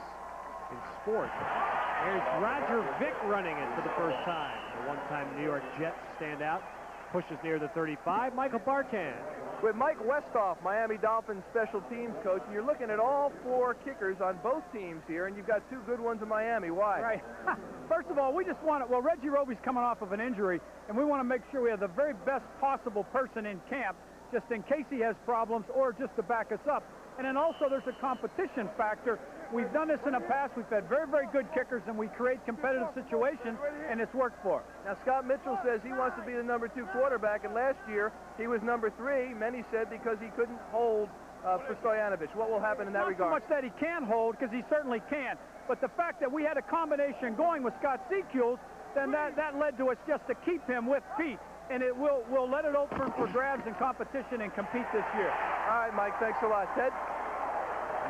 in sports. There's Roger Vick running it for the first time. The one-time New York Jets standout. Pushes near the 35. Michael Barkan. With Mike Westhoff, Miami Dolphins special teams coach, and you're looking at all 4 kickers on both teams here, and you've got 2 good ones in Miami. Why? Right. First of all, we just want to, well, Reggie Roby's coming off of an injury, and we want to make sure we have the very best possible person in camp, just in case he has problems or just to back us up. And then also there's a competition factor. We've done this in the past. We've had very, very good kickers, and we create competitive situations, and it's worked for us. Now, Scott Mitchell says he wants to be the number 2 quarterback, and last year he was number 3, many said because he couldn't hold for Stoyanovich. What will happen in that regard? Not so much that he can hold, because he certainly can, but the fact that we had a combination going with Scott Secules, then that led to us just to keep him with Pete. And we'll let it open for grabs and competition and compete this year. All right, Mike, thanks a lot. Ted?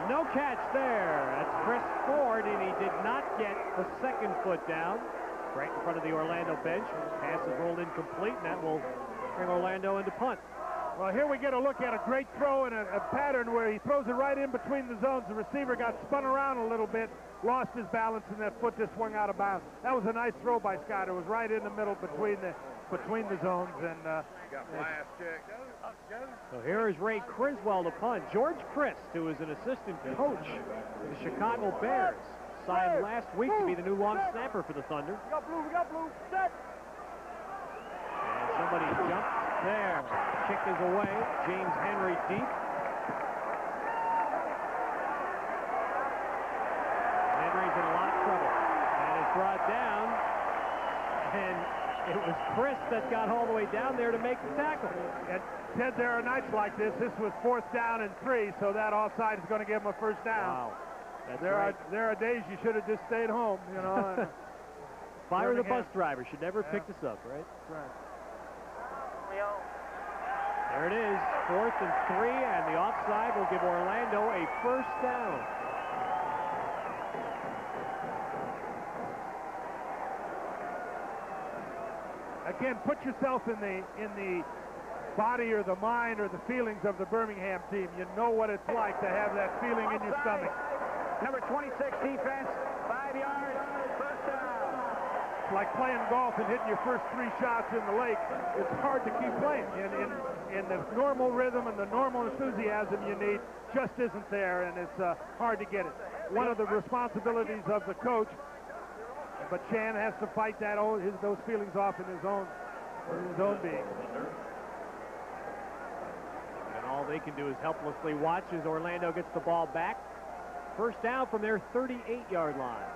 No catch there. That's Chris Ford, and he did not get the second foot down. Right in front of the Orlando bench. Pass is rolled incomplete, and that will bring Orlando into punt. Well, here we get a look at a great throw and a pattern where he throws it right in between the zones. The receiver got spun around a little bit, lost his balance, and that foot just swung out of bounds. That was a nice throw by Scott. It was right in the middle between the zones. And so here is Ray Criswell to punt. George Christ, who is an assistant coach for the Chicago Bears, signed last week to be the new long snapper for the Thunder. We got blue, set. And somebody jumped there. Kick is away. James Henry deep. Henry's in a lot of trouble. And it's brought down. And it was Chris that got all the way down there to make the tackle. And Ted, there are nights like this. This was 4th down and 3, so that offside is going to give him a first down. Wow. That's there right. are days you should have just stayed home, you know. Fire the bus driver. Should never pick this up, right? Right. There it is, 4th and 3, and the offside will give Orlando a first down. Again, put yourself in the body or the mind or the feelings of the Birmingham team. You know what it's like to have that feeling in your stomach. Number 26 defense, 5 yards, first down. It's like playing golf and hitting your first 3 shots in the lake. It's hard to keep playing. In the normal rhythm and the normal enthusiasm you need just isn't there, and it's hard to get it. One of the responsibilities of the coach, but Chan has to fight those feelings off in his own being. And all they can do is helplessly watch as Orlando gets the ball back. First down from their 38-yard line.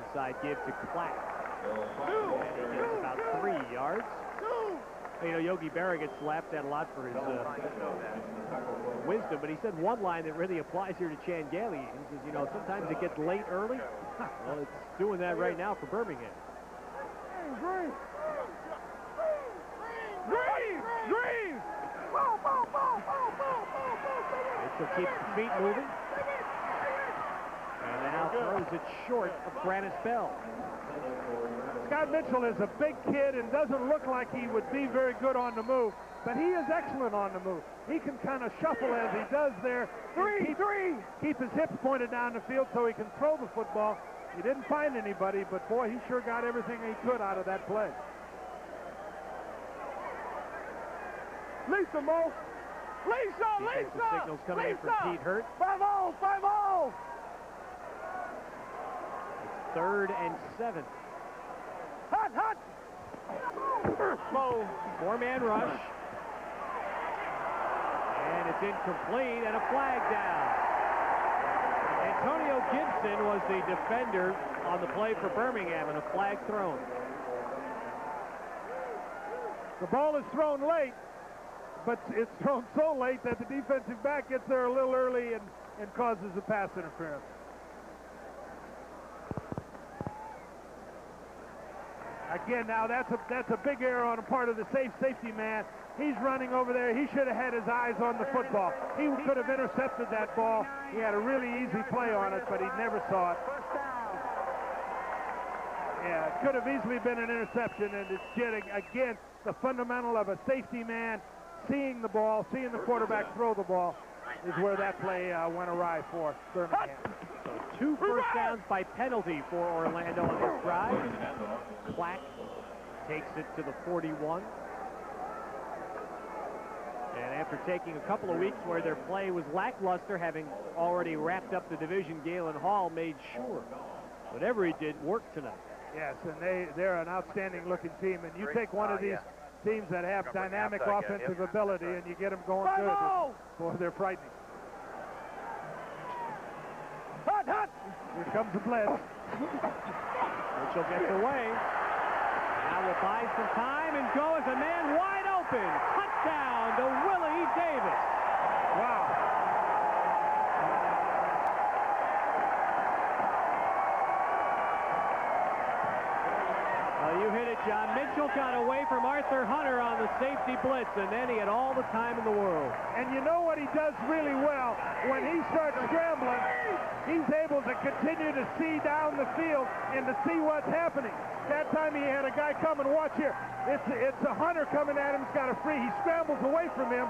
Inside give to Clack. And he gets about 3 yards. You know, Yogi Berra gets laughed at a lot for his wisdom, but he said one line that really applies here to Chan Gailey. He says, you know, sometimes it gets late early. Well, it's doing that right now for Birmingham. Green! Mitchell keeps the feet moving. And now throws it short of Brannis Bell. Scott Mitchell is a big kid and doesn't look like he would be very good on the move, but he is excellent on the move. He can kind of shuffle as he does there. Keep his hips pointed down the field so he can throw the football. He didn't find anybody, but boy, he sure got everything he could out of that play. Lisa, Mo. The signals coming in from Pete Hurt. 5-0, 5-0. It's 3rd and 7. Hot. Mo, 4-man rush. And it's incomplete and a flag down. Antonio Gibson was the defender on the play for Birmingham and a flag thrown. The ball is thrown late, but it's thrown so late that the defensive back gets there a little early and causes a pass interference. Again, now that's a big error on the part of the safety man. He's running over there. He should have had his eyes on the football. He could have intercepted that ball. He had a really easy play on it, but he never saw it. Yeah, it could have easily been an interception, and it's getting, again, the fundamental of a safety man seeing the ball, seeing the quarterback throw the ball is where that play went awry for Birmingham. So 2 first downs by penalty for Orlando on this drive. Clack takes it to the 41. And after taking a couple of weeks where their play was lackluster, having already wrapped up the division, Galen Hall made sure whatever he did worked tonight. Yes, and they're an outstanding-looking team. And you take one of these teams that have dynamic offensive ability and you get them going good. Boy, they're frightening. Hot! Here comes the blitz. Mitchell gets away. Now will buy some time and go as a man wide open. Touchdown to Willie Davis. Wow. Well, you hit it, John. Mitchell got away from Arthur Hunter on the safety blitz, and then he had all the time in the world. And you know what he does really well? When he starts scrambling, he's able to continue to see down the field and to see what's happening. That time he had a guy coming. Watch here. It's a hunter coming at him. He's got a free. He scrambles away from him.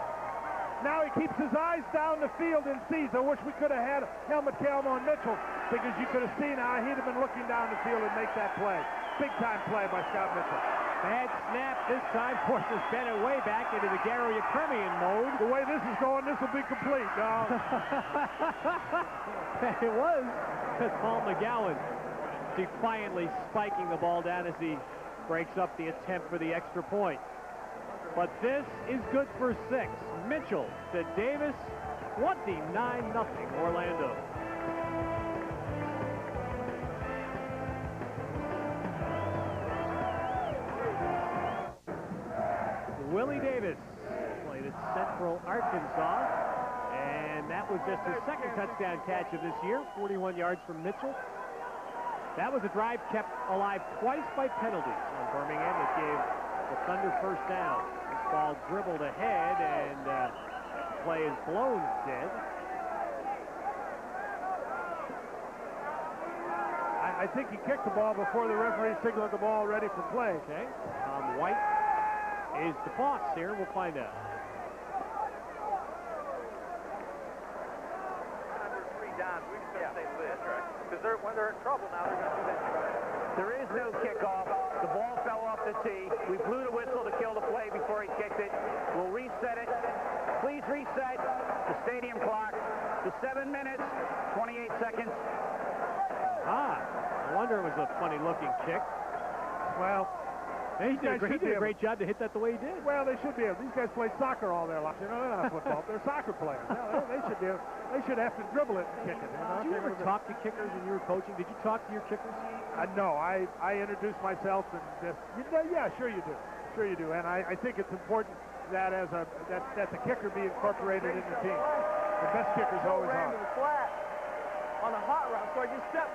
Now he keeps his eyes down the field and sees. I wish we could have had helmet cam on Mitchell, because you could have seen how he'd have been looking down the field and make that play. Big-time play by Scott Mitchell. Bad snap this time forces Bennett way back into the Gary Yerkemian mode. The way this is going, this will be complete. No. It was. Paul McGowan defiantly spiking the ball down as he breaks up the attempt for the extra point. But this is good for 6. Mitchell to Davis, 29-0 Orlando. Willie Davis played at Central Arkansas, and that was just his second touchdown catch of this year, 41 yards from Mitchell. That was a drive kept alive twice by penalties on Birmingham that gave the Thunder first down. This ball dribbled ahead, and play is blown dead. I think he kicked the ball before the referee signaled the ball ready for play. Okay. White is the boss here. We'll find out. Under 3 downs, we just got to stay lit. That's right. Because when they're in trouble now, they're going to do that. There is no kickoff. The ball fell off the tee. We blew the whistle to kill the play before he kicked it. We'll reset it. Please reset the stadium clock to 7 minutes, 28 seconds. I wonder it was a funny-looking kick. Well, he did a great job to hit that the way he did. Well, they should be able. These guys played soccer all their lives. You know, they're not football. They're soccer players. Yeah, they should be able, they should have to dribble it and kick it. Did you ever talk to kickers when you were coaching? Did you talk to your kickers? No, I introduced myself and just, yeah, sure you do. Sure you do. And I think it's important that that the kicker be incorporated in the team. The best kickers always are. On a hot route, so I just stepped.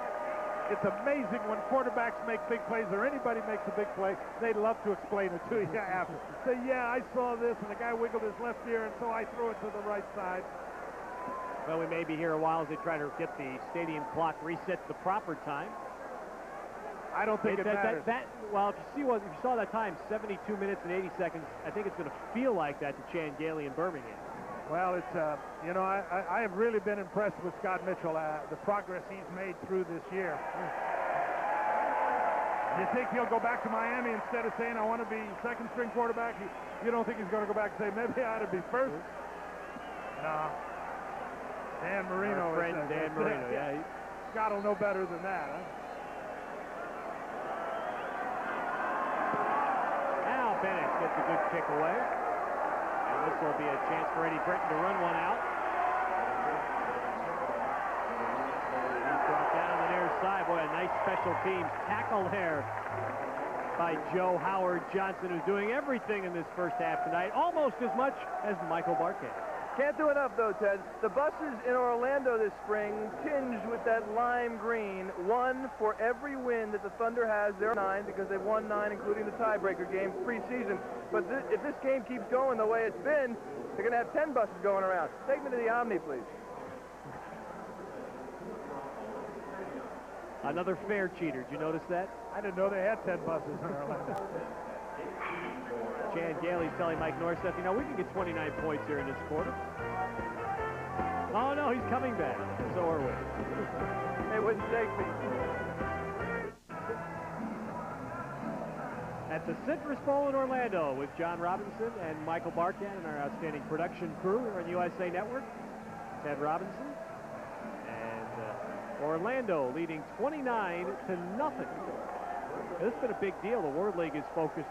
It's amazing when quarterbacks make big plays or anybody makes a big play, they love to explain it to you after. Say, yeah, I saw this, and the guy wiggled his left ear, and so I threw it to the right side. Well, we may be here a while as they try to get the stadium clock reset to the proper time. I don't think it matters. Well, if you saw that time, 72 minutes and 80 seconds, I think it's going to feel like that to Chan Gailey in Birmingham. Well, it's, you know, I have really been impressed with Scott Mitchell, the progress he's made through this year. You think he'll go back to Miami instead of saying, I want to be second-string quarterback? You don't think he's going to go back and say, maybe I ought to be first? No. Dan Marino. Our friend Dan Marino, yeah. Scott will know better than that, huh? Now Bennett gets a good kick away. This will be a chance for Eddie Britton to run one out. He's brought down on the near side. Boy, a nice special teams tackle there by Joe Howard Johnson, who's doing everything in this first half tonight, almost as much as Michael Barquet. Can't do enough, though, Ted. The buses in Orlando this spring tinged with that lime green. One for every win that the Thunder has. They're 9 because they've won 9, including the tiebreaker game preseason. But if this game keeps going the way it's been, they're going to have 10 buses going around. Take me to the Omni, please. Another fair cheater. Did you notice that? I didn't know they had 10 buses in Orlando. Chan Gailey's telling Mike Norseth, you know, we can get 29 points here in this quarter. Oh, no, he's coming back. So are we. They wouldn't take me. At the Citrus Bowl in Orlando with John Robinson and Michael Barkan and our outstanding production crew here on USA Network. Ted Robinson. And Orlando leading 29-0. This has been a big deal. The World League is focused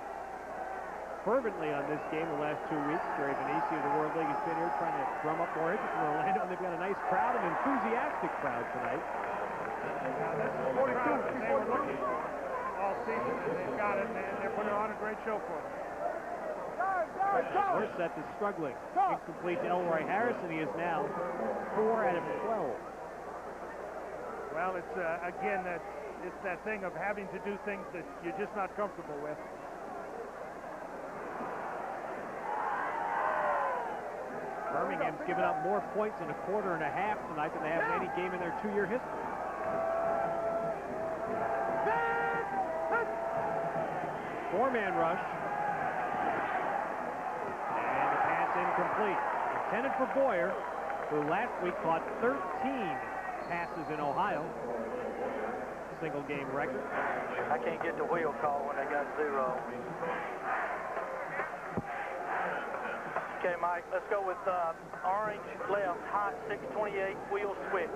fervently on this game the last 2 weeks. Gary Venezia of the World League has been here trying to drum up more interest in Orlando, and they've got a nice crowd, an enthusiastic crowd tonight. That's 42. They were looking all season, and they've got it, and they're putting on a great show for them. Norseth is struggling. Incomplete to Elroy Harris, and he is now 4 out of 12. Well, it's, again, it's that thing of having to do things that you're just not comfortable with. Birmingham's given up more points in a quarter and a half tonight than they have in any game in their 2-year history. Four-man rush. And the pass incomplete. Intended for Boyer, who last week caught 13 passes in Ohio. Single game record. I can't get the wheel call when they got 0. Okay, Mike, let's go with orange left, hot 628 wheel switch.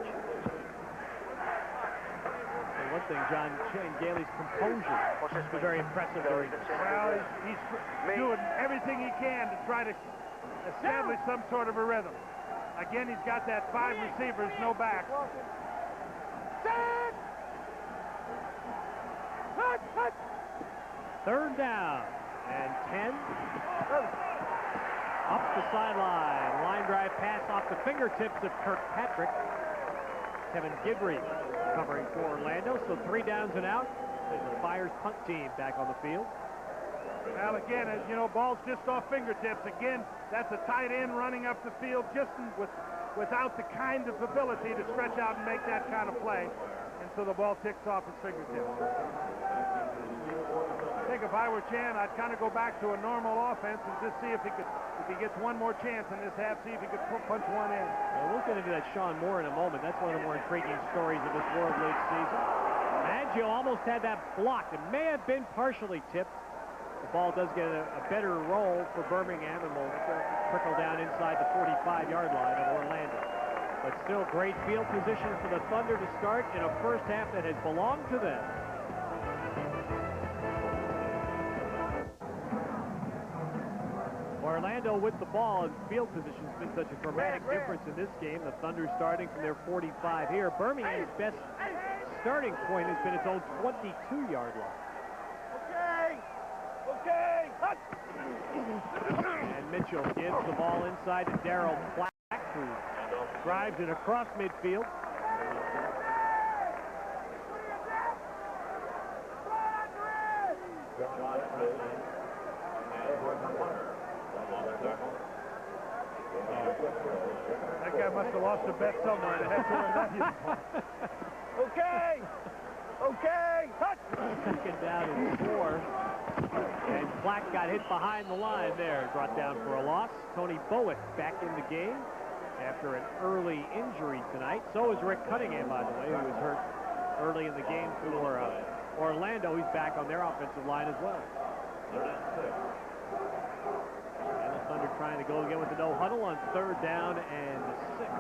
And one thing, John Gailey's composure was very impressive during this. Well, he's doing everything he can to try to establish some sort of a rhythm. Again, he's got that 5 receivers, no back. Third down and 10. Up the sideline. Line drive pass off the fingertips of Kirkpatrick. Kevin Gibbrey covering for Orlando. So 3 downs and out. And the Fire's punt team back on the field. Well, again, as you know, ball's just off fingertips. Again, that's a tight end running up the field just without the kind of ability to stretch out and make that kind of play. And so the ball ticks off his fingertips. I think if I were Chan, I'd kind of go back to a normal offense and just see if he gets one more chance in this half, see if he could punch one in. Well, we'll get into that Sean Moore in a moment. That's one of the more intriguing stories of this World League season. Maggio almost had that blocked. It may have been partially tipped. The ball does get a better roll for Birmingham and will trickle down inside the 45-yard line of Orlando. But still great field position for the Thunder to start in a first half that has belonged to them. Orlando with the ball and field position has been such a dramatic difference in this game. The Thunder starting from their 45 here. Birmingham's best starting point has been its own 22-yard line. Okay. And Mitchell gives the ball inside to Darrell Black, who drives it across midfield. That guy must have lost a bet somewhere. They had to wear that uniform. Okay. Second down and 4. And Black got hit behind the line there, brought down for a loss. Tony Bowick back in the game after an early injury tonight. So is Rick Cunningham, by the way, who was hurt early in the game for Orlando. He's back on their offensive line as well. And the Thunder trying to go again with the no huddle on 3rd down and 6.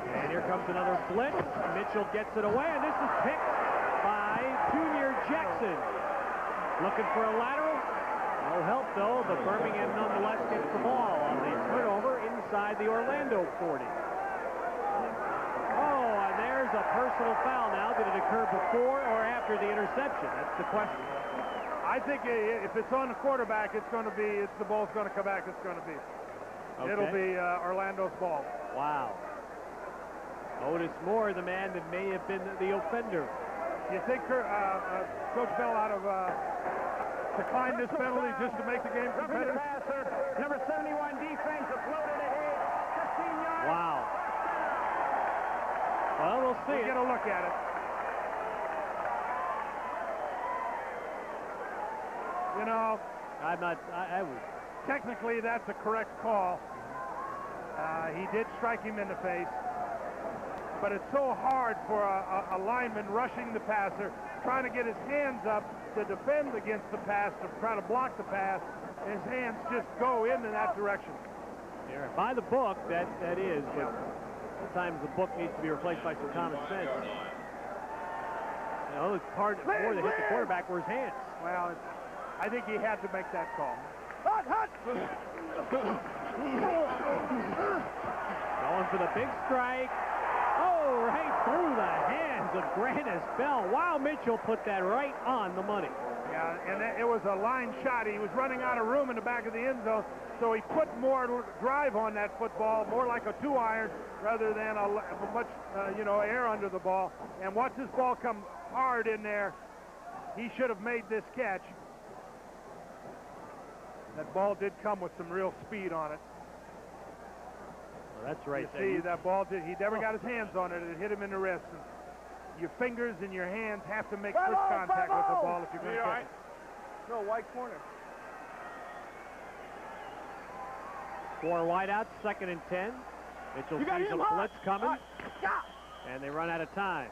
And here comes another blitz. Mitchell gets it away, and this is picked by Junior Jackson. Looking for a lateral. No help, though. The Birmingham nonetheless gets the ball on the turnover inside the Orlando 40. Oh, and there's a personal foul now. Did it occur before or after the interception? That's the question. I think if it's on the quarterback, it's going to be, the ball's going to come back, it's going to be. Okay. It'll be Orlando's ball. Wow. Otis Moore, the man that may have been the offender. You think Coach Bell ought to decline this penalty just to make the game competitive? Passer, number 71 defense, floated ahead, 15 yards. Wow. Well, we'll see. We'll get a look at it. You know, I was. Technically, that's a correct call. He did strike him in the face. But it's so hard for a lineman rushing the passer, trying to get his hands up to defend against the pass, to try to block the pass. His hands just go into that direction. Yeah, by the book, that is, but sometimes the book needs to be replaced by some common sense. You know, it's part before they hit the quarterback were his hands. Well, I think he had to make that call. Going for the big strike. Oh, right through the hands of Grannis Bell. Wow, Mitchell put that right on the money. Yeah, and it was a line shot. He was running out of room in the back of the end zone, so he put more drive on that football, more like a 2-iron rather than much, air under the ball. And watch this ball come hard in there. He should have made this catch. That ball did come with some real speed on it. Well, that's right. You see, that ball he never got his hands on it. It hit him in the wrist. And your fingers and your hands have to make first contact with the ball if you're going to catch it. No, white corner. 4 wideouts, 2nd and 10. Mitchell sees a blitz coming, and they run out of time.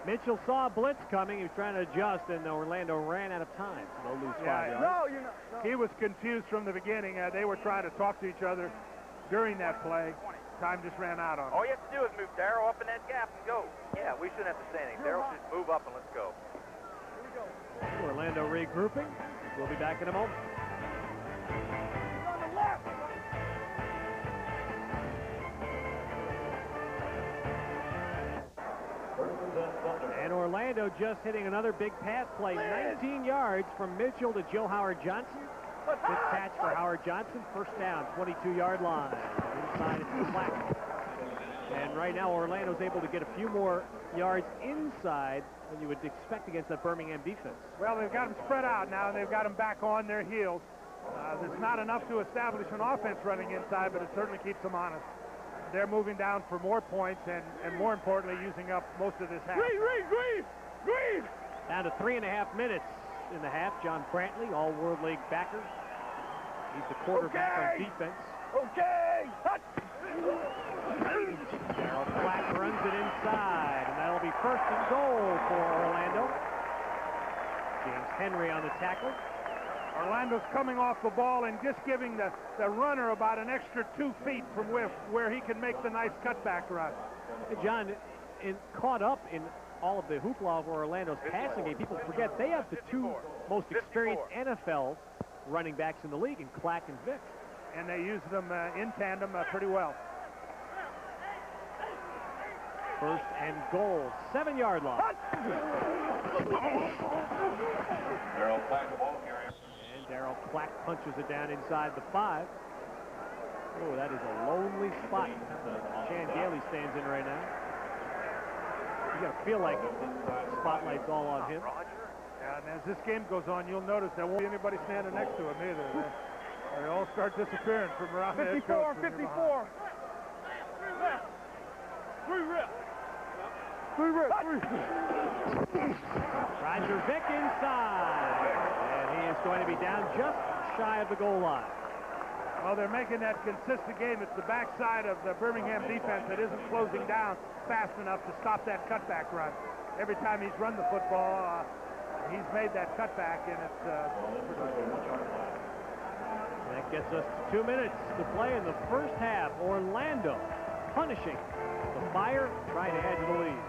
Mitchell saw a blitz coming. He was trying to adjust, and Orlando ran out of time. So they'll lose 5 yards. No, you're not. No. He was confused from the beginning. They were trying to talk to each other during that play. Time just ran out on him. All you have to do is move Darryl up in that gap and go. Yeah, we shouldn't have to say anything. Darryl should move up and let's go. Orlando regrouping. We'll be back in a moment. On the left. And Orlando just hitting another big pass play. 19 yards from Mitchell to Joe Howard Johnson. Good catch for Howard Johnson. First down, 22-yard line. Inside it's the flat. And right now Orlando's able to get a few more yards inside than you would expect against that Birmingham defense. Well, they've got them spread out now, and they've got them back on their heels. There's not enough to establish an offense running inside, but it certainly keeps them honest. They're moving down for more points and more importantly, using up most of this half. Green! Down to 3.5 minutes in the half. John Brantley, all-World League backer. He's the quarterback on defense. Okay! Darryl Flack runs it inside, and that'll be 1st and goal for Orlando. James Henry on the tackle. Orlando's coming off the ball and just giving the runner about an extra 2 feet from where he can make the nice cutback run. Hey, John, caught up in all of the hoopla for Orlando's passing game, people forget they have the 2 most experienced NFL running backs in the league, in Clack and Vick. And they use them in tandem pretty well. 1st and goal, 7-yard line. Darryl Clack, the ball carrier. And Darryl Clack punches it down inside the 5. Oh, that is a lonely spot that Chan Gailey stands in right now. You got to feel like the spotlight's all on him. Yeah, and as this game goes on, you'll notice there won't be anybody standing next to him either. They all start disappearing from around the head coach. 54. 3 rip. Roger Vick inside. And he is going to be down just shy of the goal line. Well, they're making that consistent game. It's the backside of the Birmingham defense that isn't closing down fast enough to stop that cutback run. Every time he's run the football, he's made that cutback, and it's that gets us to 2 minutes to play in the first half. Orlando punishing the Fire, trying to add to the lead.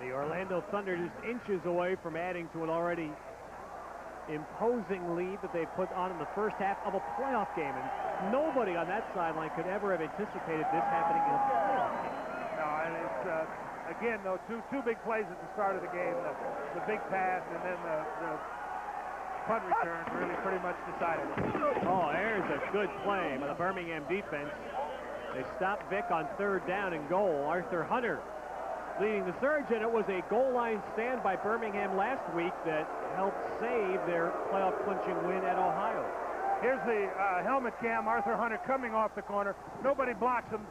The Orlando Thunder just inches away from adding to an already imposing lead that they put on in the first half of a playoff game. And nobody on that sideline could ever have anticipated this happening in a playoff game. No, and it's, again, though, two big plays at the start of the game. The big pass and then the punt return really pretty much decided it. Oh, there's a good play by the Birmingham defense. They stopped Vick on 3rd down and goal. Arthur Hunter leading the surge, and it was a goal line stand by Birmingham last week that helped save their playoff clinching win at Ohio. Here's the helmet cam. Arthur Hunter coming off the corner. Nobody blocks him.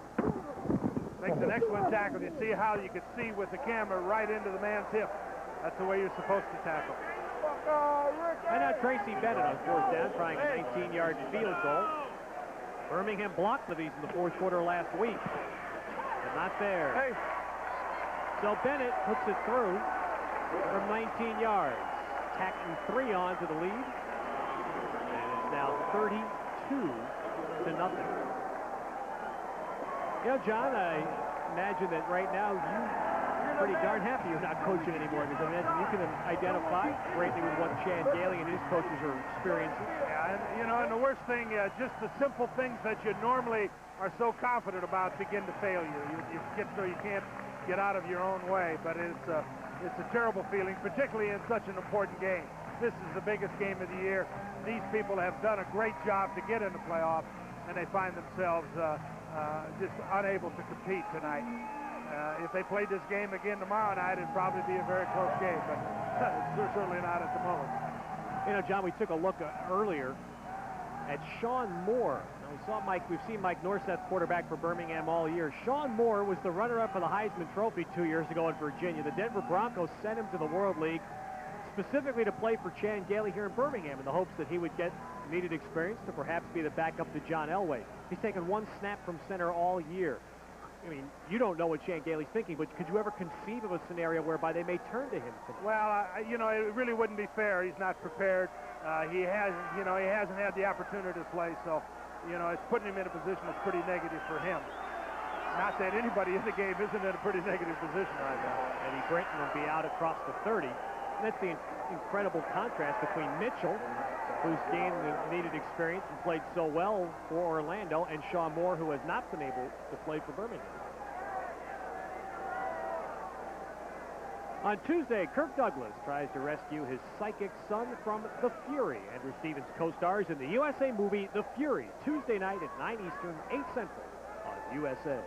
Makes an excellent tackle. You see how you could see with the camera right into the man's hip. That's the way you're supposed to tackle. And now Tracy Bennett on 4th down, trying a 19-yard field goal. Birmingham blocked the these in the 4th quarter last week, but not there. Hey. So Bennett puts it through from 19 yards, tacking 3 on to the lead, and it's now 32-0. You know, John, I imagine that right now you're pretty darn happy you're not coaching anymore, because I imagine you can identify greatly with what Chan Gailey and his coaches are experiencing. Yeah, and, you know, and the worst thing, just the simple things that you normally are so confident about begin to fail you. You get so you can't get out of your own way, but it's a terrible feeling, particularly in such an important game. This is the biggest game of the year. These people have done a great job to get in the playoffs, and they find themselves just unable to compete tonight. if they played this game again tomorrow night, it'd probably be a very close game, but it's certainly not at the moment. You know, John, we took a look earlier at Sean Moore. Now, we've seen Mike Norseth, quarterback for Birmingham all year. Sean Moore was the runner-up for the Heisman Trophy 2 years ago in Virginia. The Denver Broncos sent him to the World League specifically to play for Chan Gailey here in Birmingham in the hopes that he would get needed experience to perhaps be the backup to John Elway. He's taken one snap from center all year. I mean, you don't know what Chan Gailey's thinking, but could you ever conceive of a scenario whereby they may turn to him tonight? Well, you know, it really wouldn't be fair. He's not prepared. He hasn't had the opportunity to play, so, you know, it's putting him in a position that's pretty negative for him. Not that anybody in the game isn't in a pretty negative position right now. Eddie Britton will be out across the 30. And that's the incredible contrast between Mitchell, who's gained the needed experience and played so well for Orlando, and Sean Moore, who has not been able to play for Birmingham. On Tuesday, Kirk Douglas tries to rescue his psychic son from the Fury. Andrew Stevens co-stars in the USA movie The Fury, Tuesday night at 9 Eastern, 8 Central on USA.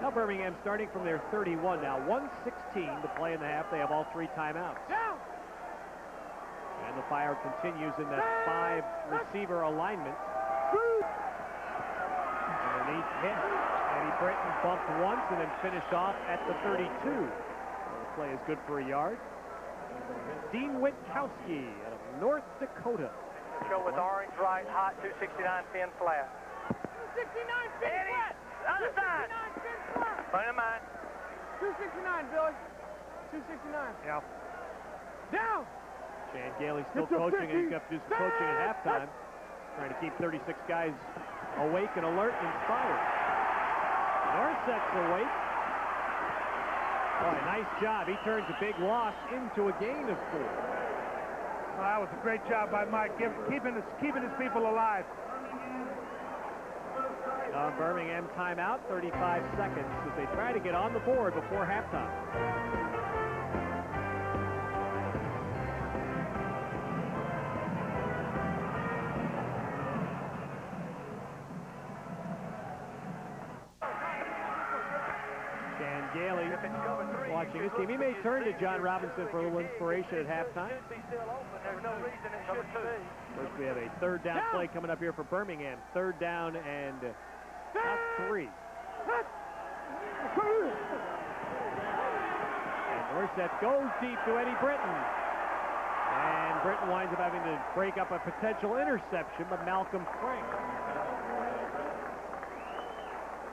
Now Birmingham starting from their 31 now. 1:16 to play in the half. They have all 3 timeouts. Down. And the Fire continues in that 5-receiver alignment. Underneath hit. Eddie Britton bumped once and then finished off at the 32. The play is good for a yard. Dean Witkowski out of North Dakota. Go with orange right, hot, 269 pin flat. 269 pin flat. Other side. 269 pin flat. Put him on. 269, Billy. 269. Yeah. Down. Chan Gailey still coaching, and he's got to do some coaching at halftime. Trying to keep 36 guys awake and alert and inspired. Norseth's awake. Boy, nice job. He turns a big loss into a gain of 4. Well, that was a great job by Mike, keeping his people alive. Birmingham timeout, 35 seconds as they try to get on the board before halftime. Chan Gailey watching his team. He may turn to John Robinson for a little inspiration at halftime. First, we have a third down play coming up here for Birmingham. Third down and about 3. And Norseth goes deep to Eddie Britton. And Britton winds up having to break up a potential interception by Malcolm Frank.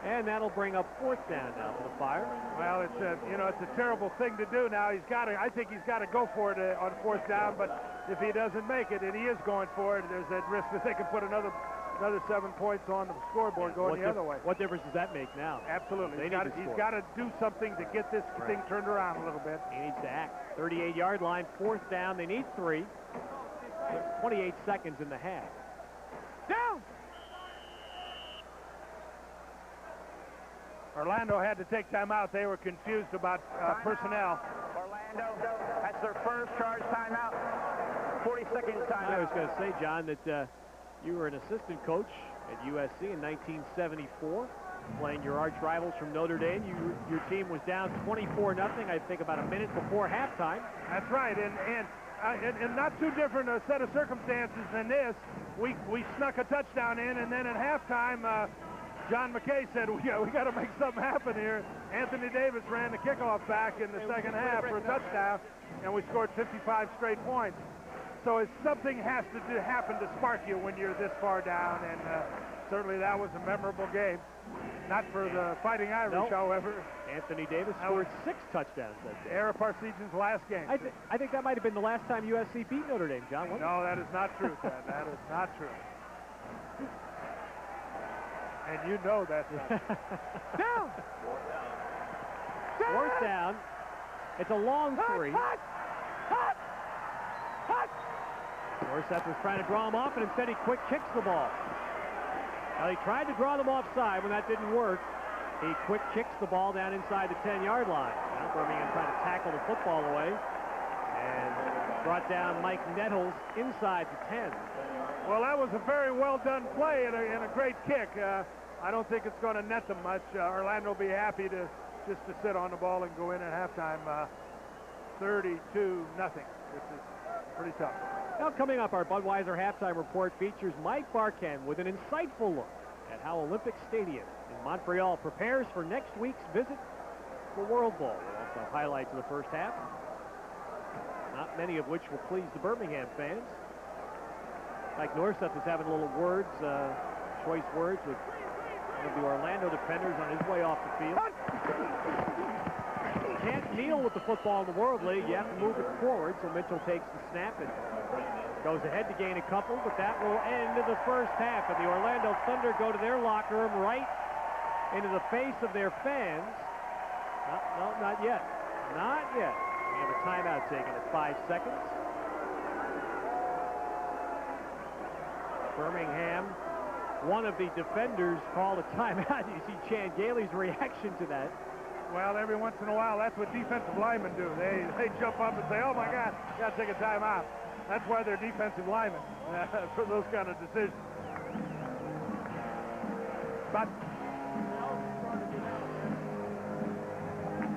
And that'll bring up 4th down now for the Fire. Well, it's a terrible thing to do now. I think he's got to go for it on 4th down, but if he doesn't make it, and he is going for it, there's that risk that they can put another 7 points on the scoreboard going the other way. What difference does that make now? Absolutely. He's got to do something to get this thing turned around a little bit. He needs to act. 38-yard line, 4th down. They need 3. 28 seconds in the half. Down. Orlando had to take time out. They were confused about personnel. Orlando, that's their first charge timeout. 40-second timeout. I was going to say, John, that you were an assistant coach at USC in 1974, playing your arch rivals from Notre Dame. Your team was down 24-0, I think about a minute before halftime. That's right, and not too different a set of circumstances than this. We snuck a touchdown in, and then at halftime, John McKay said, we got to make something happen here. Anthony Davis ran the kickoff back in the second half for a touchdown, and we scored 55 straight points. So something has to happen to spark you when you're this far down, and certainly that was a memorable game. Not for the Fighting Irish, however. Anthony Davis scored 6 touchdowns that day. Ara Parseghian's last game. I think that might have been the last time USC beat Notre Dame, John. No, that is not true, Ted. That is not true. And you know that's not true. Down. 4th down. It's a long 3. Norseth was trying to draw him off, and instead he quick kicks the ball. Now, he tried to draw them offside. When that didn't work, he quick kicks the ball down inside the 10-yard line. Now Birmingham trying to tackle the football away and brought down Mike Nettles inside the 10. Well, that was a very well-done play and a great kick. I don't think it's going to net them much. Orlando will be happy to just to sit on the ball and go in at halftime. 32-0. This is pretty tough. Now coming up, our Budweiser halftime report features Mike Barkan with an insightful look at how Olympic Stadium in Montreal prepares for next week's visit to the World Bowl. We'll also have highlights of the first half, not many of which will please the Birmingham fans. Mike Norseth is having a little choice words with one of the Orlando defenders on his way off the field. Can't kneel with the football in the World League. You have to move it forward, so Mitchell takes the snap and goes ahead to gain a couple, but that will end the first half. And the Orlando Thunder go to their locker room right into the face of their fans. No, not yet. Not yet. We have a timeout taken at 5 seconds. Birmingham, one of the defenders called a timeout. You see Chan Gailey's reaction to that. Well, every once in a while, that's what defensive linemen do. They jump up and say, oh, my God, got to take a timeout. That's why they're defensive linemen, for those kind of decisions. But,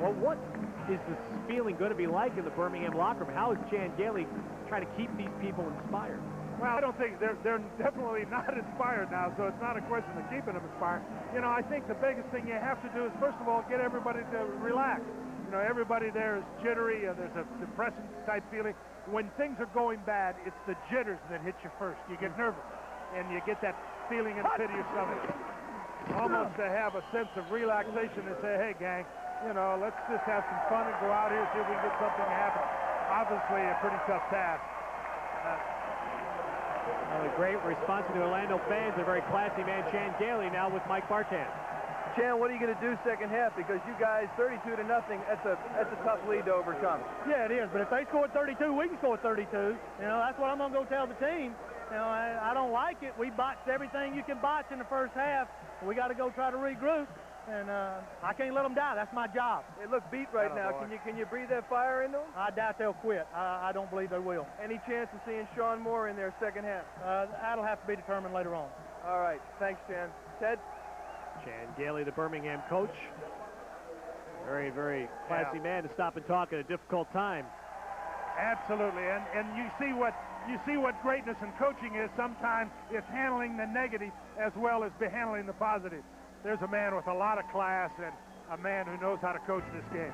well, what is this feeling going to be like in the Birmingham locker room? How is Chan Gailey trying to keep these people inspired? well, I don't think they're definitely not inspired now, so it's not a question of keeping them inspired. You know, I think the biggest thing you have to do is, first of all, get everybody to relax. You know, everybody there is jittery. There's a depressing type feeling. When things are going bad, it's the jitters that hit you first. You get nervous, and you get that feeling in the pit of your stomach. Almost to have a sense of relaxation and say, hey, gang, you know, let's just have some fun and go out here and see if we can get something to happen. Obviously, a pretty tough task. A great response from the Orlando fans. A very classy man, Chan Gailey, now with Mike Barkan. Chan, what are you going to do second half? Because you guys, 32-0, that's a tough lead to overcome. Yeah, it is. But if they score 32, we can score 32. You know, that's what I'm going to go tell the team. You know, I don't like it. We botched everything you can botch in the first half. We got to go try to regroup. And I can't let them die. That's my job. They look beat right now. Can you breathe that fire into them? I doubt they'll quit. I don't believe they will. Any chance of seeing Sean Moore in there second half? That'll have to be determined later on. All right. Thanks, Chan. Ted? Chan Gailey, the Birmingham coach. Very, very classy man to stop and talk at a difficult time. Absolutely. And you see what greatness in coaching is. Sometimes it's handling the negative as well as handling the positive. There's a man with a lot of class and a man who knows how to coach this game.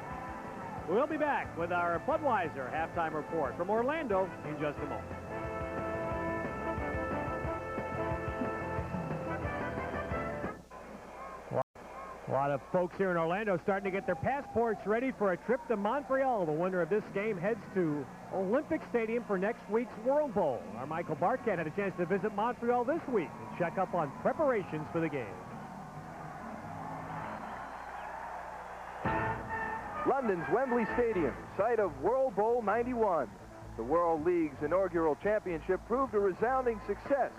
We'll be back with our Budweiser halftime report from Orlando in just a moment. A lot of folks here in Orlando starting to get their passports ready for a trip to Montreal. The winner of this game heads to Olympic Stadium for next week's World Bowl. Our Michael Barkan had a chance to visit Montreal this week and check up on preparations for the game. London's Wembley Stadium, site of World Bowl 91. The World League's inaugural championship proved a resounding success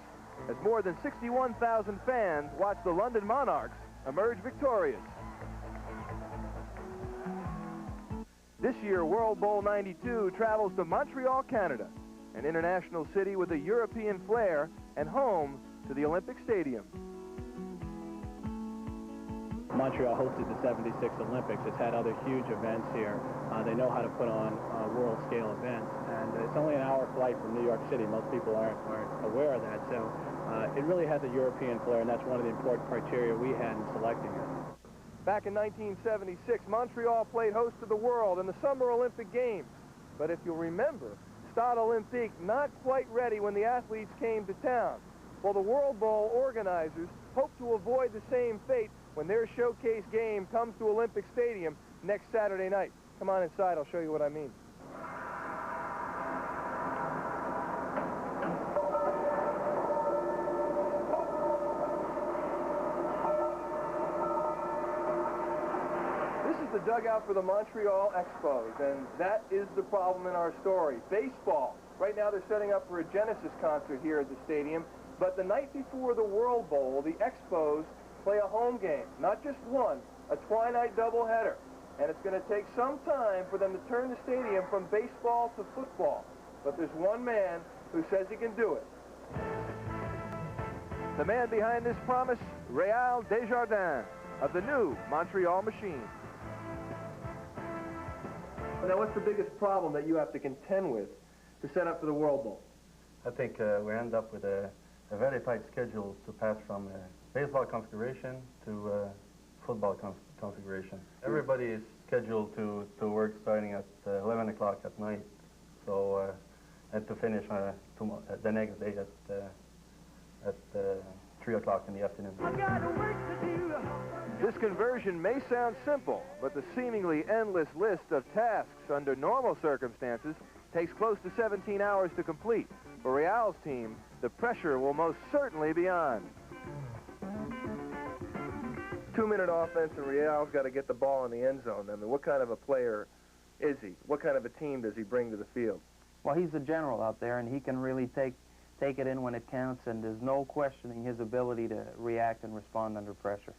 as more than 61,000 fans watched the London Monarchs emerge victorious. This year, World Bowl 92 travels to Montreal, Canada, an international city with a European flair and home to the Olympic Stadium. Montreal hosted the '76 Olympics. It's had other huge events here. They know how to put on world-scale events, and it's only an hour flight from New York City. Most people aren't aware of that, so it really has a European flair, and that's one of the important criteria we had in selecting it. Back in 1976, Montreal played host to the world in the Summer Olympic Games. But if you'll remember, Stade Olympique not quite ready when the athletes came to town. Well, the World Bowl organizers hope to avoid the same fate when their showcase game comes to Olympic Stadium next Saturday night. Come on inside, I'll show you what I mean. This is the dugout for the Montreal Expos, and that is the problem in our story. Baseball. Right now they're setting up for a Genesis concert here at the stadium, but the night before the World Bowl, the Expos play a home game, not just one, a twilight doubleheader. And it's going to take some time for them to turn the stadium from baseball to football. But there's one man who says he can do it. The man behind this promise Real Desjardins of the new Montreal Machine. Now, what's the biggest problem that you have to contend with to set up for the World Bowl? I think we end up with a very tight schedule to pass from baseball configuration to football configuration. Everybody is scheduled to work starting at 11 o'clock at night, so and to finish the next day at 3 o'clock in the afternoon. This conversion may sound simple, but the seemingly endless list of tasks under normal circumstances takes close to 17 hours to complete. For Real's team, the pressure will most certainly be on. 2-minute offense, and Real's got to get the ball in the end zone. I mean, what kind of a player is he? What kind of a team does he bring to the field? Well, he's a general out there, and he can really take it in when it counts, and there's no questioning his ability to react and respond under pressure.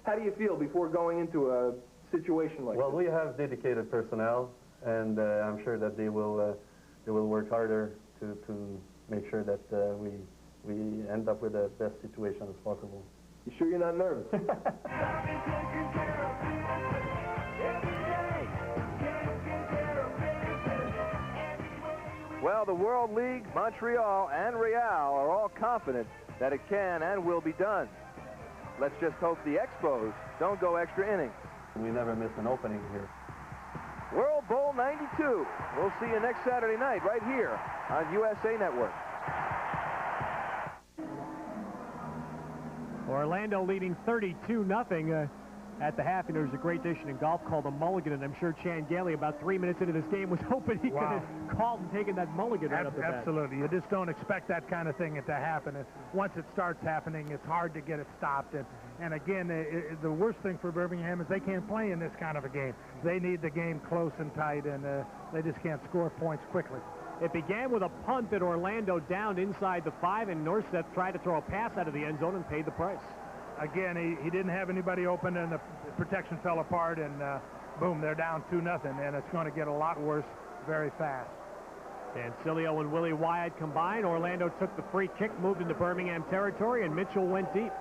How do you feel before going into a situation like this? Well, we have dedicated personnel, and I'm sure that they will work harder to make sure that we end up with the best situation as possible. You sure you're not nervous? Well, the World League, Montreal, and Real are all confident that it can and will be done. Let's just hope the Expos don't go extra innings. We never miss an opening here. World Bowl 92. We'll see you next Saturday night right here on USA Network. Orlando leading 32-0 at the half, and there was a great dish in golf called a mulligan, and I'm sure Chan Gailey, about 3 minutes into this game, was hoping he could have called and taken that mulligan right up the bat. Absolutely. You just don't expect that kind of thing to happen. Once it starts happening, it's hard to get it stopped. And again, the worst thing for Birmingham is they can't play in this kind of a game. They need the game close and tight, and they just can't score points quickly. It began with a punt that Orlando downed inside the 5, and Norseth tried to throw a pass out of the end zone and paid the price. Again, he didn't have anybody open, and the protection fell apart, and boom, they're down 2-0, and it's going to get a lot worse very fast. Dancilio and Willie Wyatt combined. Orlando took the free kick, moved into Birmingham territory, and Mitchell went deep.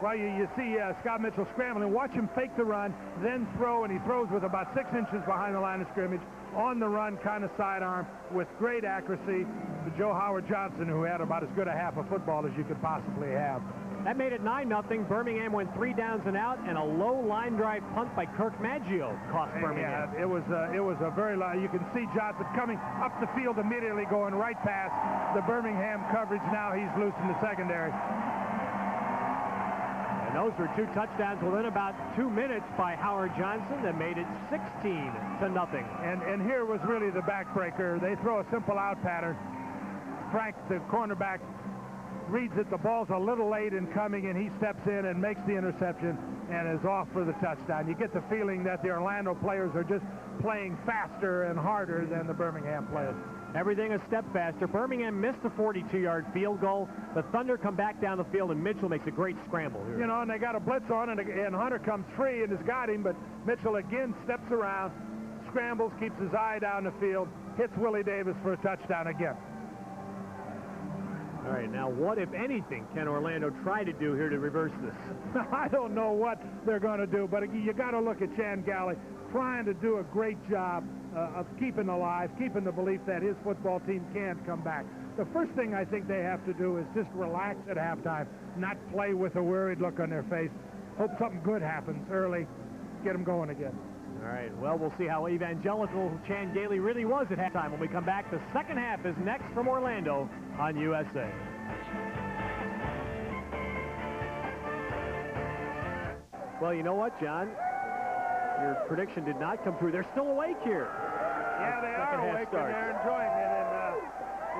Well, you see Scott Mitchell scrambling. Watch him fake the run, then throw, and he throws with about 6 inches behind the line of scrimmage, on the run, kind of sidearm, with great accuracy to Joe Howard Johnson, who had about as good a half of football as you could possibly have. That made it 9-0. Birmingham went 3 downs and out, and a low line drive punt by Kirk Maggio cost Birmingham. Yeah, it was a very low. You can see Johnson coming up the field immediately, going right past the Birmingham coverage. Now he's loose in the secondary. And those were 2 touchdowns within about 2 minutes by Howard Johnson that made it 16-0. And here was really the backbreaker. They throw a simple out pattern. Frank, the cornerback, reads it. The ball's a little late in coming, and he steps in and makes the interception and is off for the touchdown. You get the feeling that the Orlando players are just playing faster and harder than the Birmingham players. Everything a step faster. Birmingham missed a 42-yard field goal. The Thunder come back down the field, and Mitchell makes a great scramble here. You know, and they got a blitz on, and Hunter comes free and has got him, but Mitchell again steps around, scrambles, keeps his eye down the field, hits Willie Davis for a touchdown again. All right, now what, if anything, can Orlando try to do here to reverse this? I don't know what they're going to do, but you got to look at Chan Gailey trying to do a great job of keeping alive, keeping the belief that his football team can come back. The first thing I think they have to do is just relax at halftime, not play with a worried look on their face. Hope something good happens early, get them going again. All right, well, we'll see how evangelical Chan Gailey really was at halftime when we come back. The second half is next from Orlando on USA. Well, you know what, John? Your prediction did not come true. They're still awake here. Yeah, they are awake, and they're enjoying it. And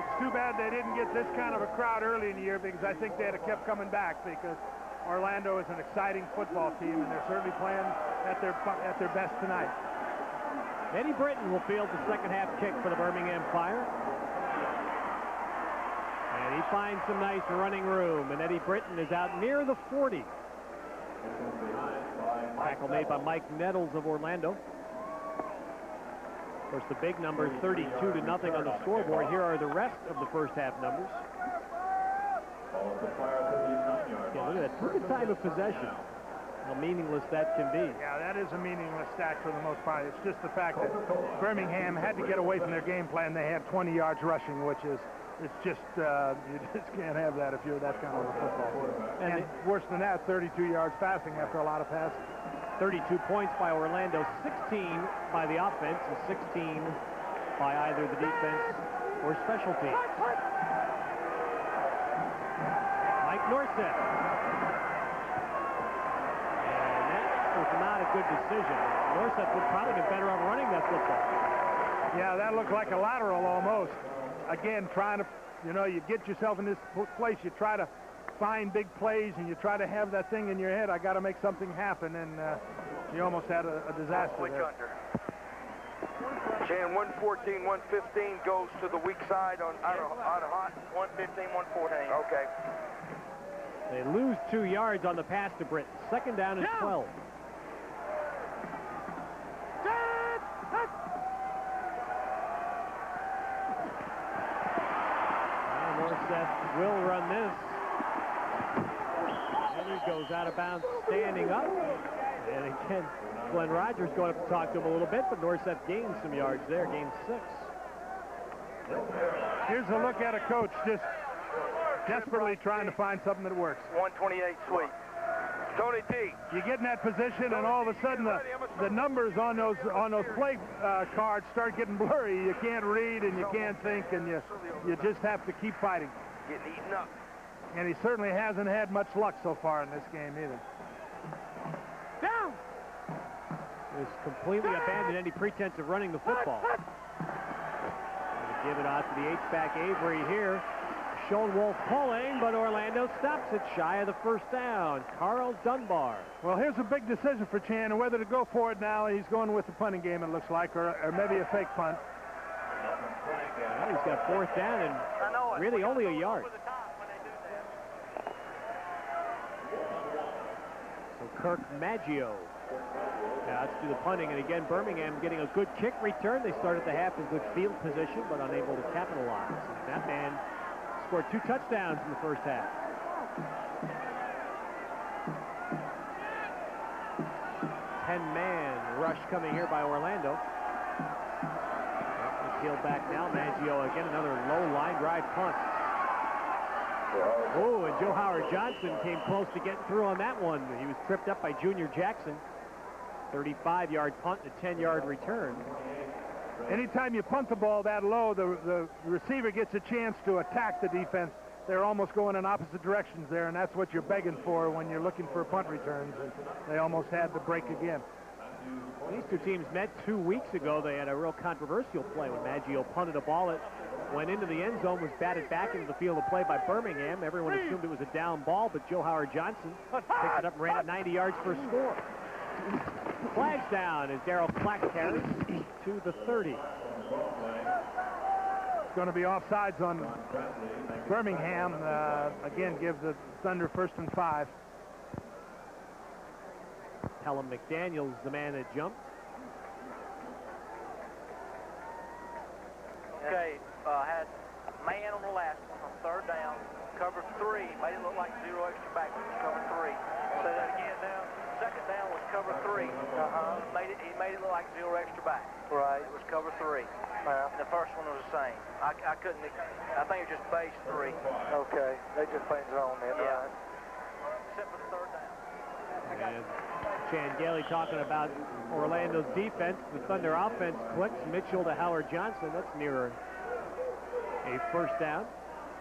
it's too bad they didn't get this kind of a crowd early in the year, because I think they'd have kept coming back, because Orlando is an exciting football team, and they're certainly playing at their best tonight. Eddie Britton will field the second half kick for the Birmingham Fire. And he finds some nice running room, and Eddie Britton is out near the 40. Tackle made by Mike Nettles of Orlando. Of course, the big number is 32-0 on the scoreboard. Here are the rest of the first half numbers. Yeah, look at that. Look at time of possession. How meaningless that can be. Yeah, that is a meaningless stat for the most part. It's just the fact that Birmingham had to get away from their game plan. They had 20 yards rushing, which is, it's just, you just can't have that if you're that kind of a football team. And worse than that, 32 yards passing after a lot of passing. 32 points by Orlando, 16 by the offense, and 16 by either the defense or special teams. Mike Norseth. And that was not a good decision. Norseth would probably get better on running that football. Yeah, that looked like a lateral almost. Again, trying to, you know, you get yourself in this place, you try to find big plays, and you try to have that thing in your head, I got to make something happen, and you almost had a disaster there. Jan 114, 115 goes to the weak side on out of hot. 115, 114. Okay. They lose 2 yards on the pass to Britton. Second down and 12. And Norseth will run this. And he goes out of bounds standing up. And again, Glenn Rogers going up to talk to him a little bit, but Norseth gained some yards there, gained 6. Here's a look at a coach just desperately trying to find something that works. 128 sweep. Tony T. You get in that position, and all of a sudden the numbers on those play cards start getting blurry. You can't read and you can't think, and you just have to keep fighting. Getting eaten up. And he certainly hasn't had much luck so far in this game either. Down! Has completely abandoned any pretense of running the football. Give it out to the H-back Avery here. Schoenwolf pulling, but Orlando stops it shy of the first down. Carl Dunbar. Well, here's a big decision for Chan, whether to go for it now. He's going with the punting game, it looks like, or maybe a fake punt. Well, he's got 4th down and really only a yard. So Kirk Maggio now to do the punting, and again Birmingham getting a good kick return. They start at the half in good field position, but unable to capitalize. And that man scored 2 touchdowns in the first half. Ten-man rush coming here by Orlando. Peeled back now. Maggio again, another low line drive punt. Oh, and Joe Howard Johnson came close to getting through on that one. He was tripped up by Junior Jackson. 35-yard punt and a 10-yard return. Anytime you punt the ball that low, the receiver gets a chance to attack the defense. They're almost going in opposite directions there, and that's what you're begging for when you're looking for punt returns. And they almost had the break again. These two teams met 2 weeks ago. They had a real controversial play when Maggio punted a ball that went into the end zone, was batted back into the field of play by Birmingham. Everyone assumed it was a down ball, but Joe Howard Johnson picked it up and ran it 90 yards for a score. Flags down as Darrell Clack carries to the 30. It's going to be offsides on Birmingham. Again, give the Thunder 1st and 5. Pelham McDaniel's the man that jumped. Okay, had a man on the last one on 3rd down, covered 3, made it look like 0 extra back, covered 3. Say that again now. 2nd down was cover 3. He made it look like 0 extra back. Right. It was cover 3. And the first one was the same. I couldn't. I think it was just base 3. Okay. They just played zone then. Yeah. Right. Except for the 3rd down. And Chan Gailey talking about Orlando's defense. The Thunder offense clicks Mitchell to Howard Johnson. That's nearer a 1st down.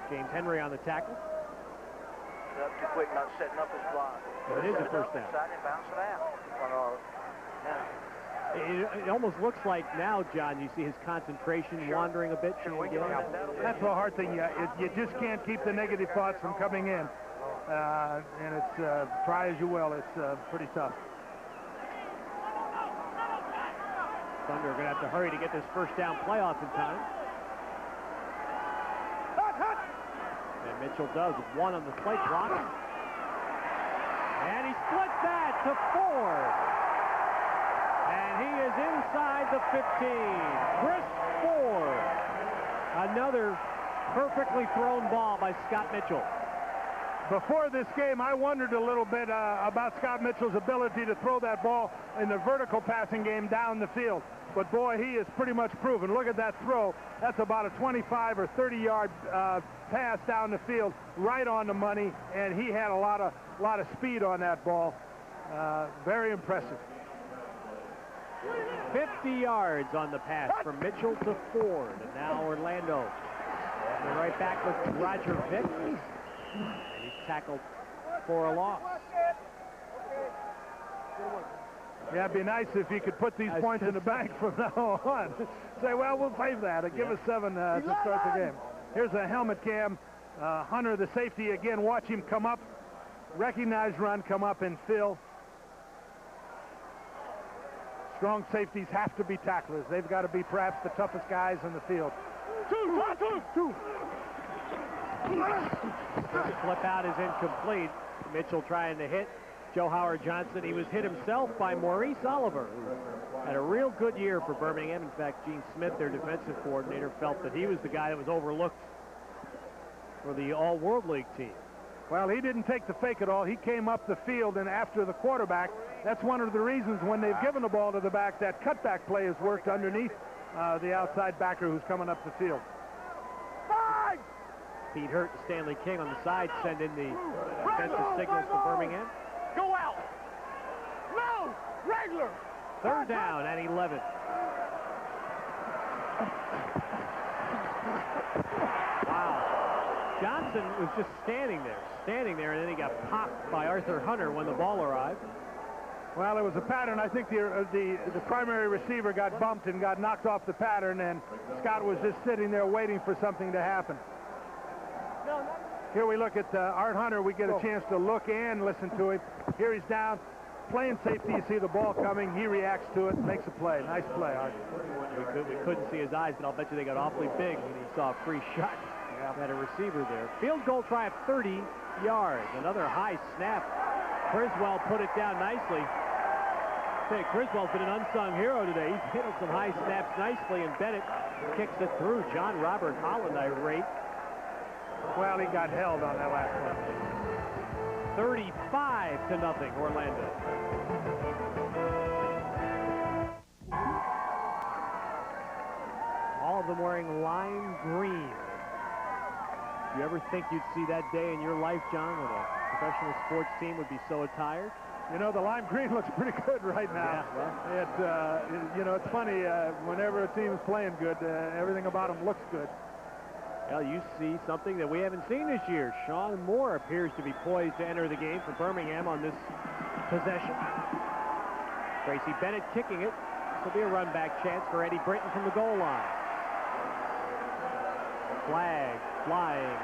James Henry on the tackle. Up too quick, not setting up his block. But it is a 1st down. Bounce it out. It almost looks like now, John, you see his concentration wandering a bit. That's the hard thing. You just can't keep the negative thoughts from coming in. And it's, try as you will, it's pretty tough. Thunder are going to have to hurry to get this 1st down playoff in time. And Mitchell does with 1 on the slate block. And he splits that to Ford. And he is inside the 15. Chris Ford. Another perfectly thrown ball by Scott Mitchell. Before this game, I wondered a little bit about Scott Mitchell's ability to throw that ball in the vertical passing game down the field. But boy, he is pretty much proven. Look at that throw. That's about a 25 or 30-yard pass down the field, right on the money, and he had a lot of speed on that ball. Very impressive. 50 yards on the pass from Mitchell to Ford, and now Orlando. They're right back with Roger Vick. He's tackled for a loss. Yeah, it'd be nice if you could put these points in the bank from now on. Say, well, we'll save that and give us 7 to start the game. Here's a helmet cam. Hunter, the safety, again, watch him come up. Recognized run, come up and fill. Strong safeties have to be tacklers. They've got to be perhaps the toughest guys in the field. Two. The flip out is incomplete. Mitchell trying to hit Joe Howard Johnson. He was hit himself by Maurice Oliver, who had a real good year for Birmingham. In fact, Gene Smith, their defensive coordinator, felt that he was the guy that was overlooked for the All-World League team. Well, he didn't take the fake at all. He came up the field and after the quarterback. That's one of the reasons when they've given the ball to the back, that cutback play has worked underneath the outside backer who's coming up the field. Pete Hurt and Stanley King on the side send in the defensive signals for Birmingham. Go out. No, regular. Third down and 11. Wow. Johnson was just standing there, and then he got popped by Arthur Hunter when the ball arrived. Well, it was a pattern. I think the primary receiver got bumped and got knocked off the pattern, and Scott was just sitting there waiting for something to happen. Here we look at Art Hunter. We get a chance to look and listen to him. Here he's down. Playing safety, you see the ball coming. He reacts to it, makes a play. Nice play, Art. We couldn't see his eyes, but I'll bet you they got awfully big when he saw a free shot. Had a receiver there. Field goal try of 30 yards. Another high snap. Criswell put it down nicely. Hey, Criswell's been an unsung hero today. He's hit some high snaps nicely, and Bennett kicks it through. John Robert Holland, irate. Well, he got held on that last one. 35-0, Orlando. All of them wearing lime green. Do you ever think you'd see that day in your life, John, when a professional sports team would be so attired? You know, the lime green looks pretty good right now. Yeah, you know, it's funny. Whenever a team is playing good, everything about them looks good. Well, you see something that we haven't seen this year. Sean Moore appears to be poised to enter the game for Birmingham on this possession. Tracy Bennett kicking it. This will be a run-back chance for Eddie Britton from the goal line. Flag flying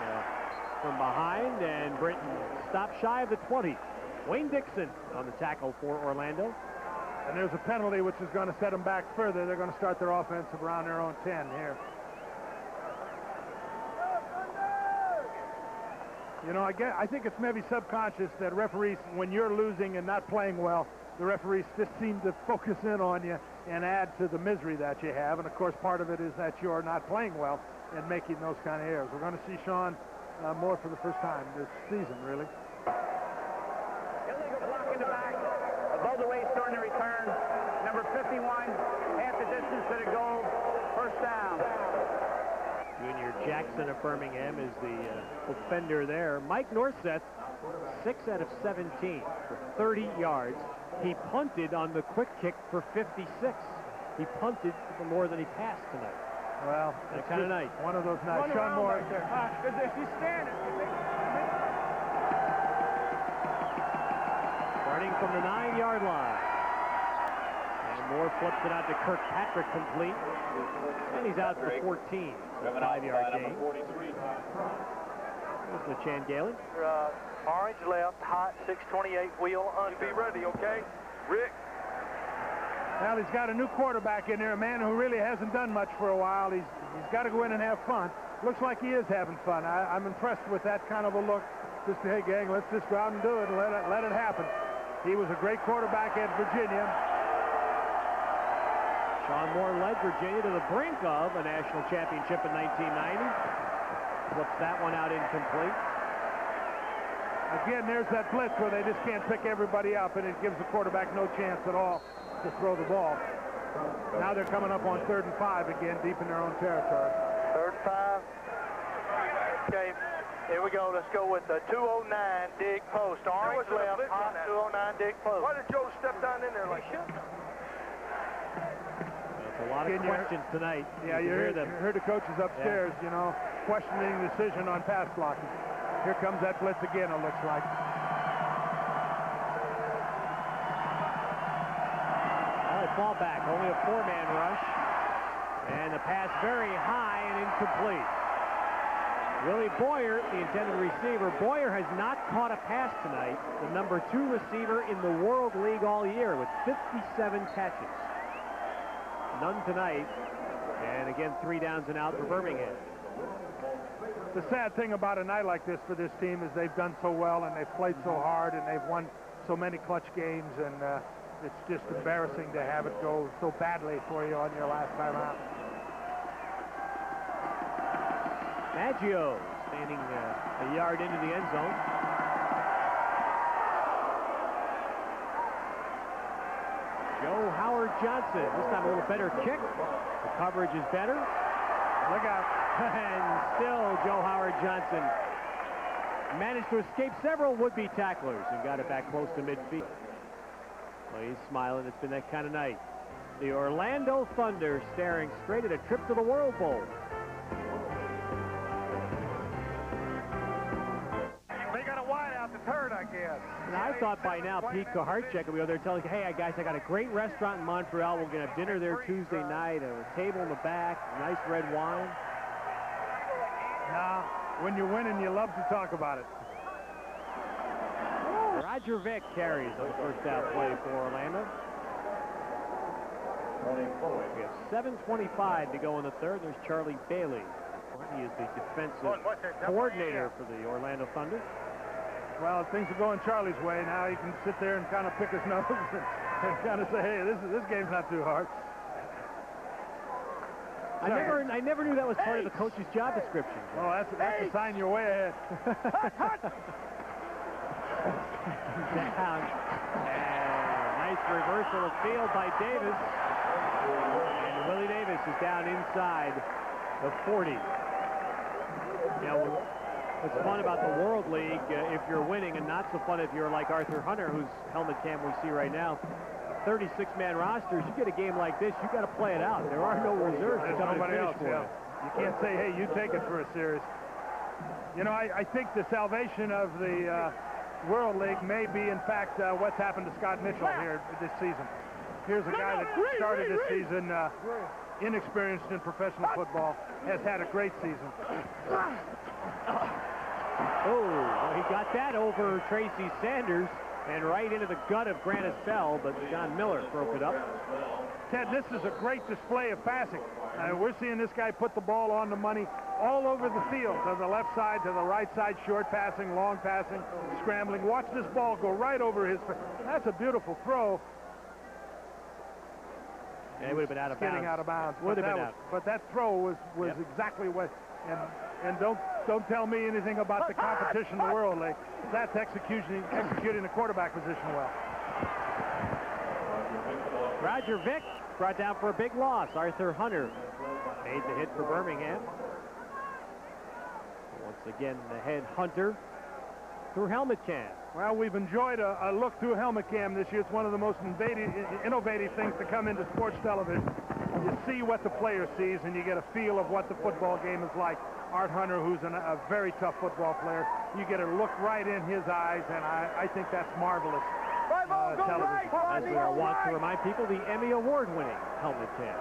from behind, and Britton stopped shy of the 20. Wayne Dixon on the tackle for Orlando. And there's a penalty which is going to set them back further. They're going to start their offense around their own 10 here. You know, I think it's maybe subconscious that referees, when you're losing and not playing well, the referees just seem to focus in on you and add to the misery that you have. And, of course, part of it is that you're not playing well and making those kind of errors. We're going to see Sean Moore for the first time this season, really. Illegal block in the back. Above the waist during the return. Number 51, half the distance to the goal. First down. Junior Jackson of Birmingham is the defender there. Mike Norseth, 6 out of 17 for 30 yards. He punted on the quick kick for 56. He punted for more than he passed tonight. Well, that's kind of nice. One of those nights. Sean Moore. Right there. He's standing. Starting from the 9-yard line. And Moore flips it out to Kirkpatrick complete. And he's out for 14. 5-yard gain. There's the Chan Galen. Orange left, hot 628 wheel under. Be ready, okay? Rick. Well, he's got a new quarterback in there, a man who really hasn't done much for a while. He's got to go in and have fun. Looks like he is having fun. I'm impressed with that kind of a look. Just, hey, gang, let's just go out and do it and let it happen. He was a great quarterback at Virginia. Sean Moore led Virginia to the brink of a national championship in 1990. Flips that one out incomplete. Again, there's that blitz where they just can't pick everybody up, and it gives the quarterback no chance at all to throw the ball. Now they're coming up on 3rd and 5 again, deep in their own territory. 3rd and 5. Okay, here we go. Let's go with the 209 dig post. Orange left, hot 209 dig post. Why did Joe step down in there like that? That's a lot of questions tonight. Yeah, you heard the coaches upstairs, you know, questioning the decision on pass blocking. Here comes that blitz again, it looks like. Well, they fall back. Only a 4-man rush. And the pass very high and incomplete. Willie Boyer, the intended receiver. Boyer has not caught a pass tonight. The number 2 receiver in the World League all year with 57 catches. None tonight. And again, 3 downs and out for Birmingham. The sad thing about a night like this for this team is they've done so well and they've played so hard and they've won so many clutch games, and it's just embarrassing to have it go so badly for you on your last time out. Maggio standing a yard into the end zone. Joe Howard Johnson, this time a little better kick. The coverage is better. Look out. And still Joe Howard Johnson managed to escape several would-be tacklers and got it back close to midfield. Well, he's smiling. It's been that kind of night. The Orlando Thunder staring straight at a trip to the World Bowl. They got a wide out the turn, I guess. And I thought by now Pete Koharchek would be over there telling you, hey, guys, I got a great restaurant in Montreal. We're going to have dinner there Tuesday night. A table in the back, nice red wine. Nah, when you're winning, you love to talk about it. Roger Vick carries on the first down play for Orlando. We have 7:25 to go in the third. There's Charlie Bailey. He is the defensive coordinator for the Orlando Thunder. Well, if things are going Charlie's way now, he can sit there and kind of pick his nose and kind of say, hey, this game's not too hard. I never knew that was part of the coach's job description. Oh, that's a sign you're way ahead. Down. And nice reversal of field by Davis. And Willie Davis is down inside the 40. Now, what's fun about the World League, if you're winning, and not so fun if you're like Arthur Hunter, whose helmet cam we see right now, 36-man rosters, you get a game like this, you got to play it out. There are no reserves. There's nobody else. Yeah. You can't say, hey, you take it for a series. You know, I think the salvation of the World League may be, in fact, what's happened to Scott Mitchell here this season. Here's a guy that started this season inexperienced in professional football, has had a great season. Oh, he got that over Tracy Sanders and right into the gut of Grant Bell, but John Miller broke it up. Ted, this is a great display of passing. We're seeing this guy put the ball on the money all over the field, to the left side, to the right side, short passing, long passing, scrambling. Watch this ball go right over his face. That's a beautiful throw. Yeah, it would have been out of bounds. Getting out of bounds. Would have been out. But that throw was exactly what. And don't tell me anything about the competition in the World League. That's executing the quarterback position well. Roger Vick brought down for a big loss. Arthur Hunter made the hit for Birmingham. Once again, the head Hunter through helmet cam. Well, we've enjoyed a look through helmet cam this year. It's one of the most innovative things to come into sports television. You see what the player sees, and you get a feel of what the football game is like. Art Hunter, who's a very tough football player, you get a look right in his eyes, and I think that's marvelous television. As we are wont to remind people, the Emmy Award-winning helmet cam.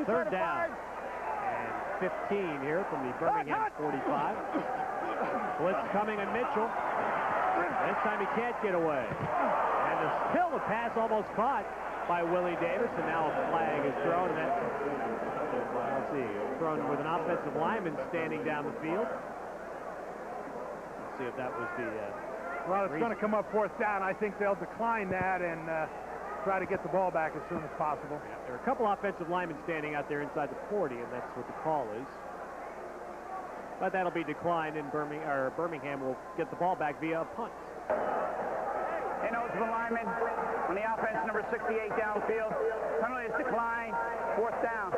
Third down. And 15 here from the Birmingham 45. Blitz coming on Mitchell. This time he can't get away. And still the pass almost caught by Willie Davis, and now a flag is thrown. And that, let's see, thrown with an offensive lineman standing down the field. Let's see if that was the well, it's going to come up fourth down. I think they'll decline that and try to get the ball back as soon as possible. Yeah, there are a couple offensive linemen standing out there inside the 40, and that's what the call is. But that'll be declined, and Birmingham will get the ball back via a punt. Ineligible lineman on the offense, number 68 downfield. Penalty is declined. 4th down.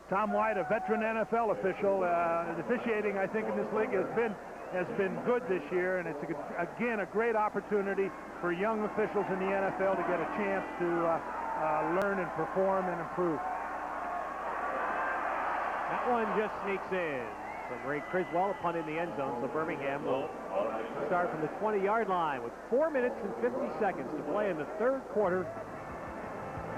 Tom White, a veteran NFL official. The officiating, I think, in this league has been good this year, and it's, again, a great opportunity for young officials in the NFL to get a chance to learn and perform and improve. That one just sneaks in. From Ray Criswell, a punt in the end zone, so Birmingham will start from the 20-yard line with 4 minutes and 50 seconds to play in the third quarter.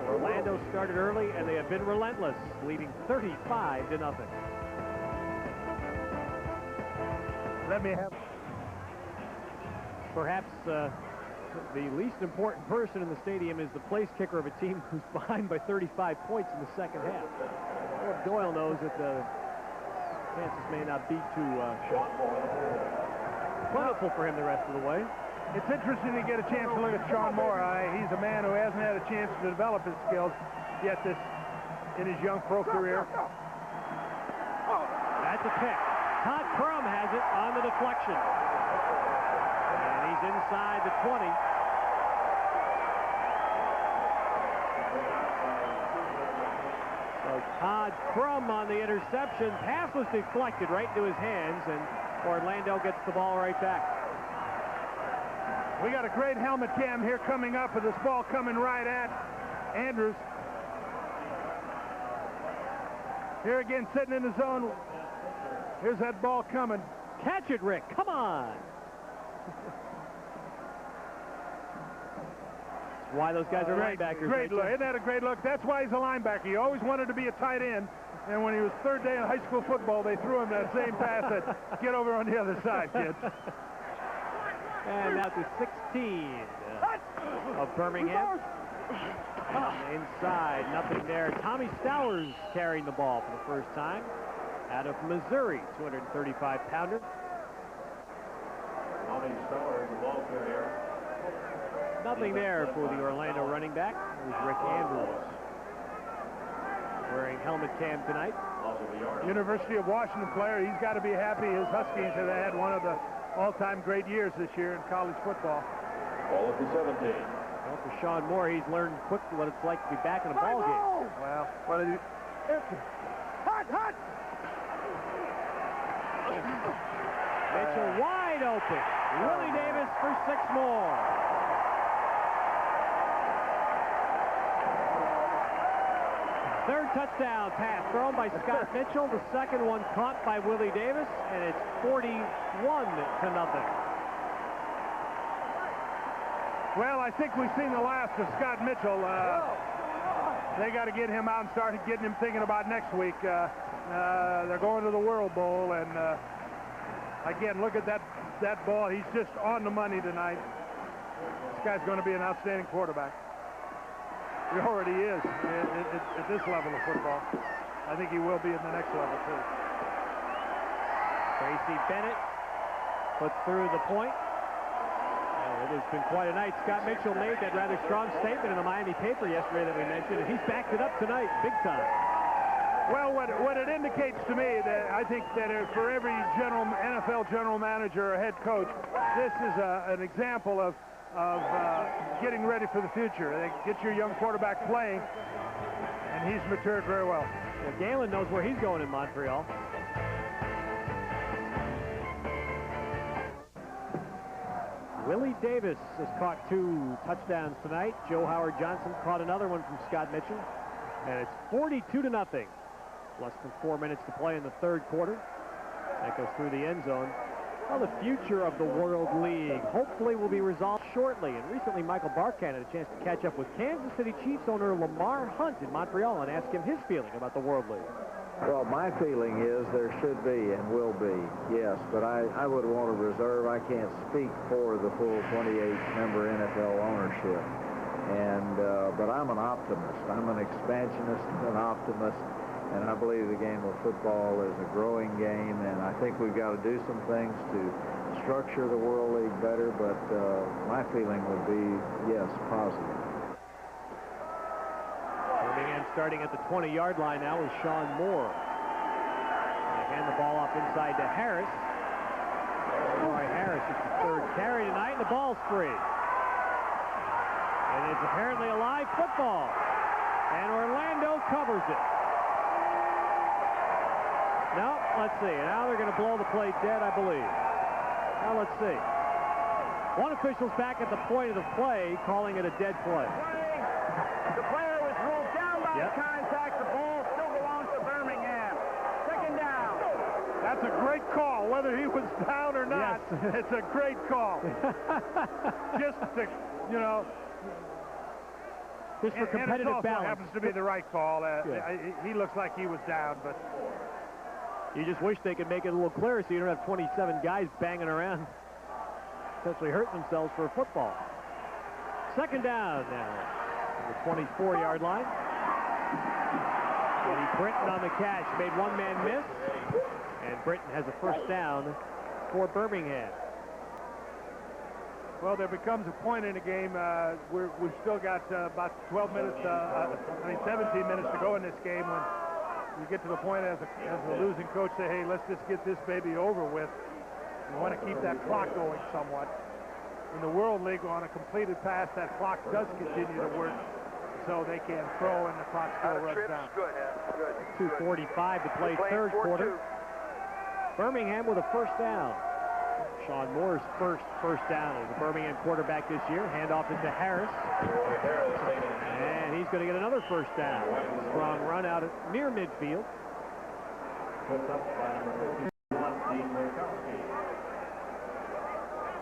Orlando started early, and they have been relentless, leading 35-0. Let me have... Perhaps the least important person in the stadium is the place kicker of a team who's behind by 35 points in the second half. Well, Doyle knows that the chances may not be too plentiful for him the rest of the way. It's interesting to get a chance to look at Sean Moore. He's a man who hasn't had a chance to develop his skills yet in his young pro career. That's a pick. Todd Crum has it on the deflection. And he's inside the 20. So Todd Crum on the interception. Pass was deflected right into his hands, and Orlando gets the ball right back. We got a great helmet cam here coming up with this ball coming right at Andrews. Here again, sitting in the zone. Here's that ball coming. Catch it, Rick. Come on. That's why those guys are linebackers. Great look. Isn't that a great look? That's why he's a linebacker. He always wanted to be a tight end. And when he was third day in high school football, they threw him that same pass that get over on the other side, kids. And now to 16 of Birmingham. Inside, nothing there. Tommy Stowers carrying the ball for the first time out of Missouri, 235-pounder. Tommy Stowers, the ball carrier. Nothing there for the Orlando running back. There's Rick Andrews wearing helmet cam tonight. University of Washington player. He's got to be happy. His Huskies have had one of the all-time great years this year in college football. Ball at the 17. Well, for Sean Moore, he's learned quickly what it's like to be back in a ball game. Well, what did he... Hot! Mitchell wide open. Willie Davis for 6 more. Third touchdown pass thrown by Scott Mitchell. The second one caught by Willie Davis, and it's 41-0. Well, I think we've seen the last of Scott Mitchell. They got to get him out and start getting him thinking about next week. They're going to the World Bowl, and again, look at that ball. He's just on the money tonight. This guy's going to be an outstanding quarterback. He already is at this level of football. I think he will be at the next level, too. Tracy Bennett puts through the point. Well, it has been quite a night. Scott Mitchell made that rather strong statement in the Miami paper yesterday that we mentioned, and he's backed it up tonight, big time. Well, what it indicates to me, that I think that for every NFL general manager or head coach, this is an example of getting ready for the future. They get your young quarterback playing, and he's matured very well. Yeah, Galen knows where he's going in Montreal. Willie Davis has caught 2 touchdowns tonight. Joe Howard Johnson caught another one from Scott Mitchell. And it's 42-0. Less than 4 minutes to play in the third quarter. That goes through the end zone. Well, the future of the World League hopefully will be resolved shortly. And recently, Michael Barkan had a chance to catch up with Kansas City Chiefs owner Lamar Hunt in Montreal and ask him his feeling about the World League. Well, my feeling is there should be and will be, yes. But I would want to reserve. I can't speak for the full 28-member NFL ownership. But I'm an optimist. I'm an expansionist, an optimist. And I believe the game of football is a growing game, and I think we've got to do some things to structure the World League better, but my feeling would be, yes, positive. Birmingham starting at the 20-yard line now is Sean Moore. They hand the the ball off inside to Harris. Roy Harris is the third carry tonight, and the ball's free. And it's apparently a live football. And Orlando covers it. No, let's see. Now they're going to blow the play dead, I believe. Now let's see. One official's back at the point of the play, calling it a dead play. The player was ruled down by contact. The ball still belongs to Birmingham. Second down. That's a great call, whether he was down or not. Yes. It's a great call. Just to, you know. Just for competitive and it also balance. Happens to be the right call. He looks like he was down, but you just wish they could make it a little clearer so you don't have 27 guys banging around, potentially hurt themselves for a football. Second down now, the 24-yard line. Eddie Britton on the catch, made one man miss, and Britton has a first down for Birmingham. Well, there becomes a point in the game. We've still got about 12 minutes, 17 minutes to go in this game when you get to the point as a losing coach say, hey, let's just get this baby over with. You want to keep that clock going somewhat. In the World League, on a completed pass, that clock does continue to work, so they can throw and the clock still runs down. Good, yeah. Good. 2:45 to play third quarter. Birmingham with a first down. Sean Moore's first down as a Birmingham quarterback this year. Handoff is to Harris. And he's going to get another first down. Strong run out near midfield.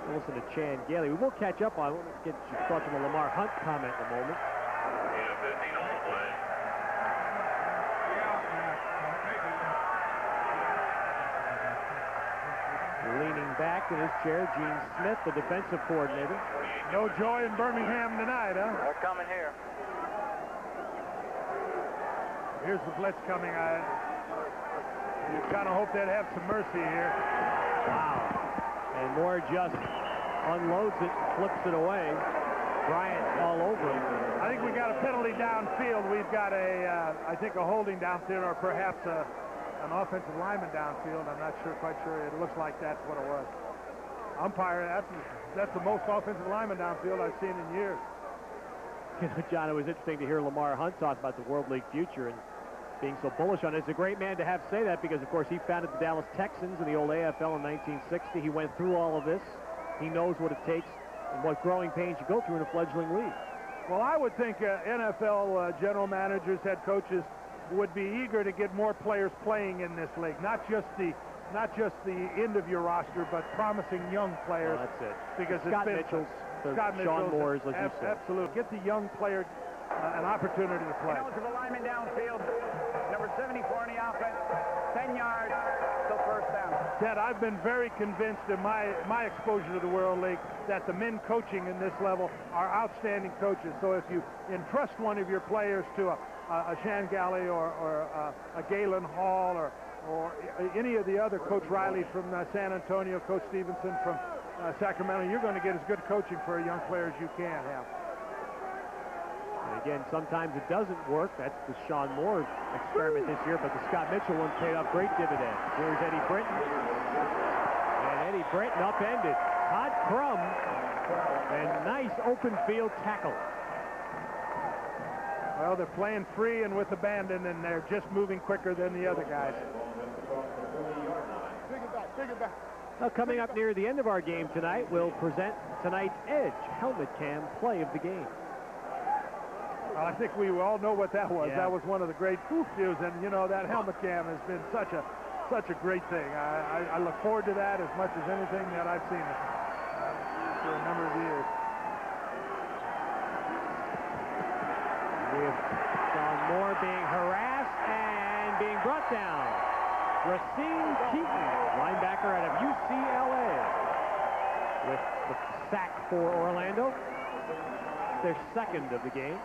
Listen to Chan Gailey. We will catch up on it. We'll get your thoughts on the Lamar Hunt comment in a moment. Leaning back in his chair, Gene Smith, the defensive coordinator. No joy in Birmingham tonight, huh? They're coming here. Here's the blitz coming. You kind of hope they'd have some mercy here. Wow. And Moore just unloads it, flips it away. Bryant all over him. I think we got a penalty downfield. We've got I think a holding downfield, or perhaps an offensive lineman downfield. I'm not quite sure. It looks like that's what it was. Umpire, that's the most offensive lineman downfield I've seen in years. You know, John, it was interesting to hear Lamar Hunt talk about the World League future and being so bullish on it. It's a great man to have say that because, of course, he founded the Dallas Texans in the old AFL in 1960. He went through all of this. He knows what it takes and what growing pains you go through in a fledgling league. Well, I would think NFL general managers, head coaches would be eager to get more players playing in this league, not just the end of your roster, but promising young players. Well, that's it. Because Scott Mitchell's, Sean Moore's, like you said. Absolutely. Get the young player an opportunity to play. Eligible lineman downfield, number 74 in the offense, 10 yards, still first down. Ted, I've been very convinced in my exposure to the World League that the men coaching in this level are outstanding coaches. So if you entrust one of your players to a Shangali or a Galen Hall or any of the other, Coach Riley from San Antonio, Coach Stevenson from Sacramento, you're going to get as good coaching for a young player as you can have. And again, sometimes it doesn't work. That's the Sean Moore experiment this year, but the Scott Mitchell one paid off great dividends. Here's Eddie Britton. And Eddie Britton upended. Todd Crum. And nice open field tackle. Well, they're playing free and with abandon, and they're just moving quicker than the other guys. Now, coming up near the end of our game tonight, we'll present tonight's Edge helmet cam play of the game. I think we all know what that was. Yeah. That was one of the great views, and you know that helmet cam has been such a great thing. I look forward to that as much as anything that I've seen it for a number of years. We have Sean Moore being harassed and being brought down. Racine Keaton, linebacker out of UCLA, with the sack for Orlando. Their second of the game.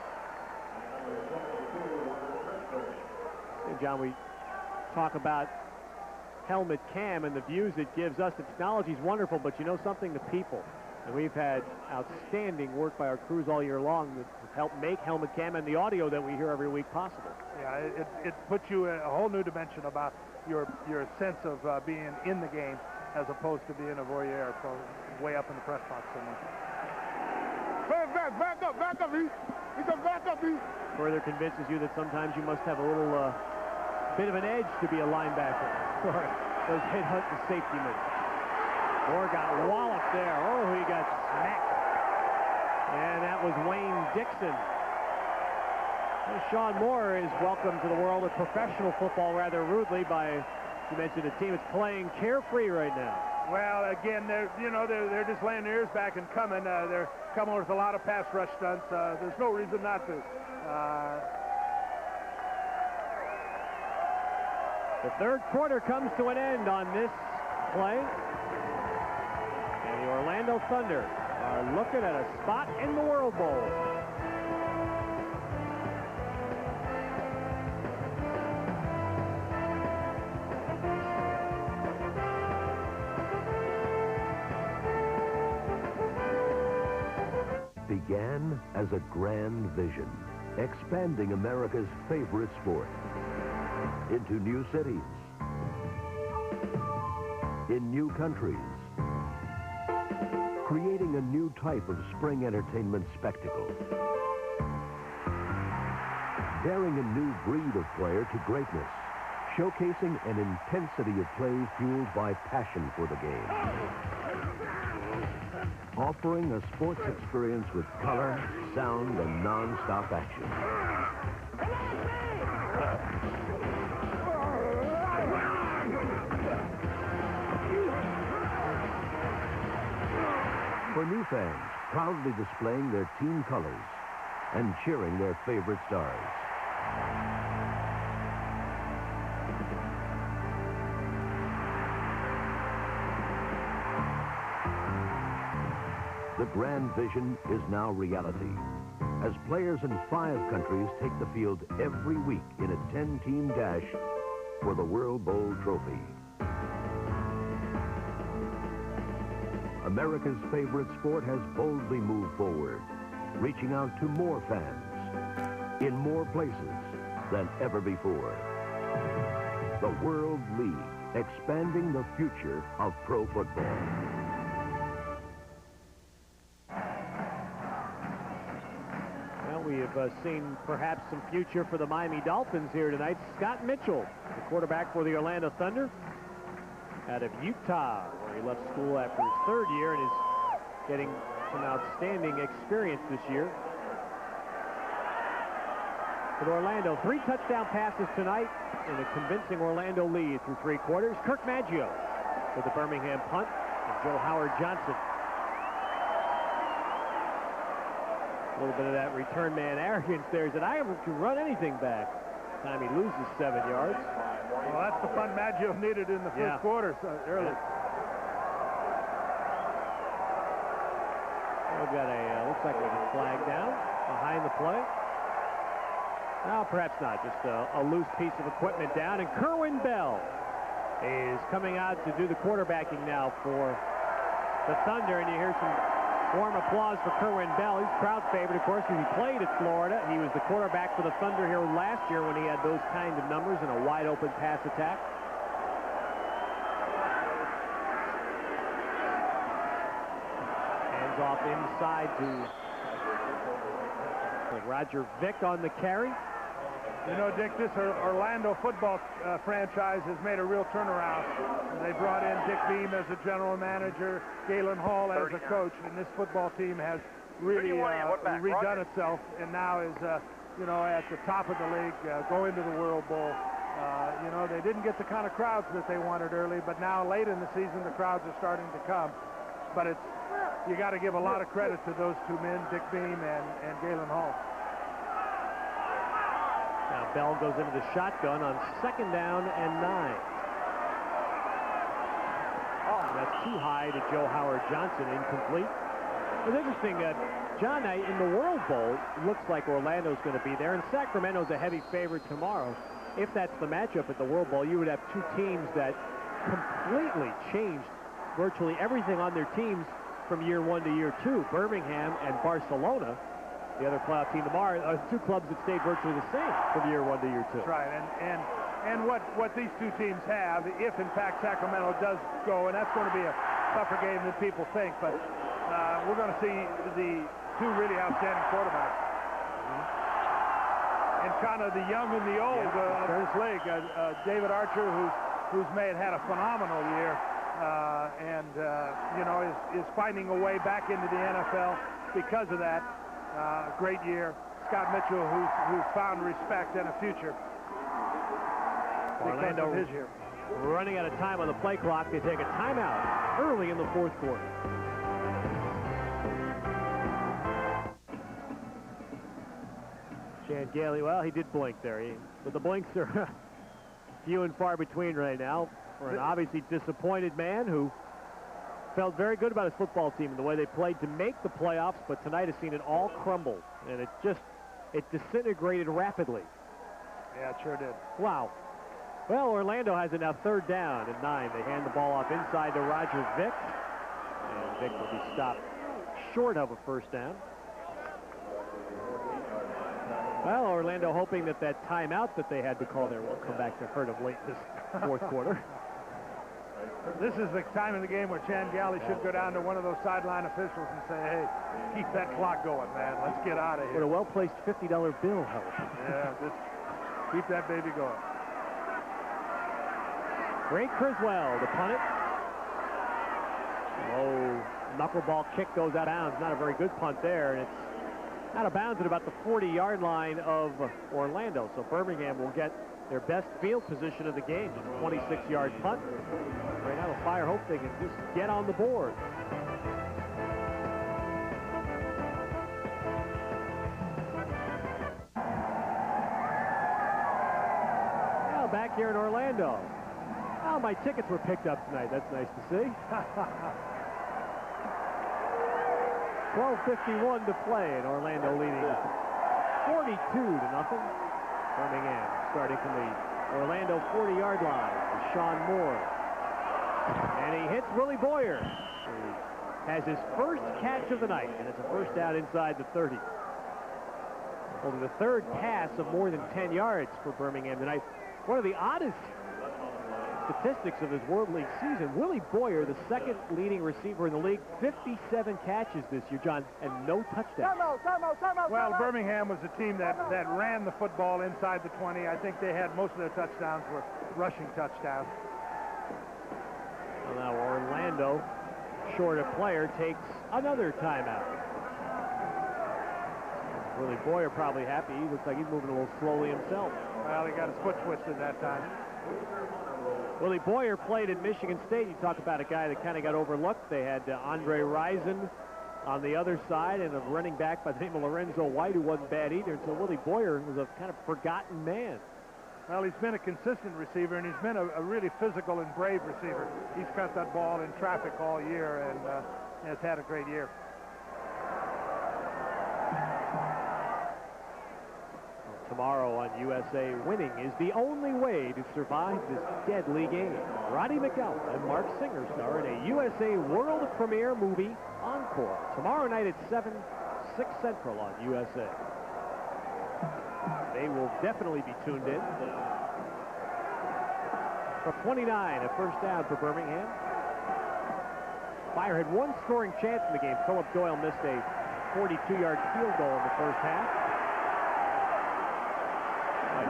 And John, we talk about helmet cam and the views it gives us. The technology is wonderful, but you know something, the people. And we've had outstanding work by our crews all year long to help make helmet cam and the audio that we hear every week possible. Yeah, it puts you in a whole new dimension about your sense of being in the game as opposed to being a voyeur from way up in the press box somewhere. Back up, E. He said back up, E. Further convinces you that sometimes you must have a little bit of an edge to be a linebacker. Or those headhunting safety men. Moore got walloped there. Oh, he got smacked. And that was Wayne Dixon. Well, Sean Moore is welcomed to the world of professional football rather rudely by, you mentioned, a team that's playing carefree right now. Well, again, they're just laying their ears back and coming. They're coming with a lot of pass rush stunts. There's no reason not to. The third quarter comes to an end on this play. And the Orlando Thunder are looking at a spot in the World Bowl. Began as a grand vision, expanding America's favorite sport into new cities, in new countries, creating a new type of spring entertainment spectacle, bearing a new breed of player to greatness, showcasing an intensity of play fueled by passion for the game, offering a sports experience with color, sound, and non-stop action. For new fans, proudly displaying their team colors and cheering their favorite stars. The grand vision is now reality, as players in 5 countries take the field every week in a 10-team dash for the World Bowl trophy. America's favorite sport has boldly moved forward, reaching out to more fans in more places than ever before. The World League, expanding the future of pro football. We have seen perhaps some future for the Miami Dolphins here tonight. Scott Mitchell, the quarterback for the Orlando Thunder, out of Utah, where he left school after his 3rd year and is getting some outstanding experience this year. With Orlando, 3 touchdown passes tonight in a convincing Orlando lead through 3 quarters. Kirk Maggio with the Birmingham punt, and Joe Howard Johnson. A little bit of that return man arrogance there. He said, I can run anything back. Time he loses 7 yards. Well, that's the punt Maggio needed in the first quarter early. We've got a, looks like there's a flag down behind the play. No, perhaps not. Just a loose piece of equipment down. And Kerwin Bell is coming out to do the quarterbacking now for the Thunder. And you hear some warm applause for Kerwin Bell. He's crowd favorite, of course, because he played at Florida. He was the quarterback for the Thunder here last year when he had those kind of numbers and a wide-open pass attack. Hands off inside to Roger Vick on the carry. You know, Dick, this Orlando football franchise has made a real turnaround. They brought in Dick Beam as a general manager, Galen Hall as a coach, and this football team has really redone itself, and now is, you know, at the top of the league, going to the World Bowl. You know, they didn't get the kind of crowds that they wanted early, but now late in the season, the crowds are starting to come. But it's, you got to give a lot of credit to those 2 men, Dick Beam and Galen Hall. Now Bell goes into the shotgun on 2nd down and 9. Oh, that's too high to Joe Howard Johnson, incomplete. It's interesting, John, in the World Bowl, it looks like Orlando's going to be there, and Sacramento's a heavy favorite tomorrow. If that's the matchup at the World Bowl, you would have 2 teams that completely changed virtually everything on their teams from year 1 to year 2. Birmingham and Barcelona, the other playoff team tomorrow, are 2 clubs that stayed virtually the same from year 1 to year 2. That's right, and And what these two teams have, if in fact Sacramento does go, and that's going to be a tougher game than people think, but we're going to see the two really outstanding quarterbacks. And kind of the young and the old of this league. David Archer, who's had a phenomenal year, and you know, is finding a way back into the NFL because of that. Great year. Scott Mitchell, who's found respect and a future. Orlando his year. Running out of time on the play clock. They take a timeout early in the fourth quarter. Chan Gailey, well, he did blink there. But the blinks are few and far between right now for an obviously disappointed man who felt very good about his football team and the way they played to make the playoffs, but tonight has seen it all crumble, and it disintegrated rapidly. Yeah, it sure did. Wow. Well, Orlando has it now 3rd down and 9. They hand the ball off inside to Roger Vick, and Vick will be stopped short of a first down. Well, Orlando hoping that timeout that they had to call there will come back to hurt them late this fourth quarter. This is the time of the game where Chan Gailey should go down to one of those sideline officials and say, hey, keep that clock going, man. Let's get out of here. Would a well-placed $50 bill help? Yeah, just keep that baby going. Ray Criswell to punt it. Oh, knuckleball kick goes out of bounds. Not a very good punt there, and it's out of bounds at about the 40-yard line of Orlando. So Birmingham will get their best field position of the game. Just a 26-yard punt. Right now the Fire hope they can just get on the board. Now back here in Orlando. Oh, my tickets were picked up tonight. That's nice to see. 12:51 to play, and Orlando leading 42-0. Birmingham starting from the Orlando 40-yard line. Sean Moore. And he hits Willie Boyer, who has his first catch of the night, and it's a first down inside the 30. Only the 3rd pass of more than 10 yards for Birmingham tonight. One of the oddest statistics of his World League season. Willie Boyer, the 2nd leading receiver in the league, 57 catches this year, John, and no touchdowns. Well, Birmingham was a team that ran the football inside the 20. I think they had most of their touchdowns were rushing touchdowns. Well, now Orlando, short a player, takes another timeout. Willie Boyer probably happy. He looks like he's moving a little slowly himself. Well, he got his foot twisted that time. Willie Boyer played at Michigan State. You talk about a guy that kind of got overlooked. They had Andre Rison on the other side and a running back by the name of Lorenzo White, who wasn't bad either. So Willie Boyer was a kind of forgotten man. Well, he's been a consistent receiver, and he's been a really physical and brave receiver. He's cut that ball in traffic all year and has had a great year. Tomorrow on USA, winning is the only way to survive this deadly game. Roddy McDowell and Mark Singer star in a USA world premiere movie, Encore. Tomorrow night at 7, 6 Central on USA. They will definitely be tuned in. From 29, a first down for Birmingham. Fire had one scoring chance in the game. Philip Doyle missed a 42-yard field goal in the first half.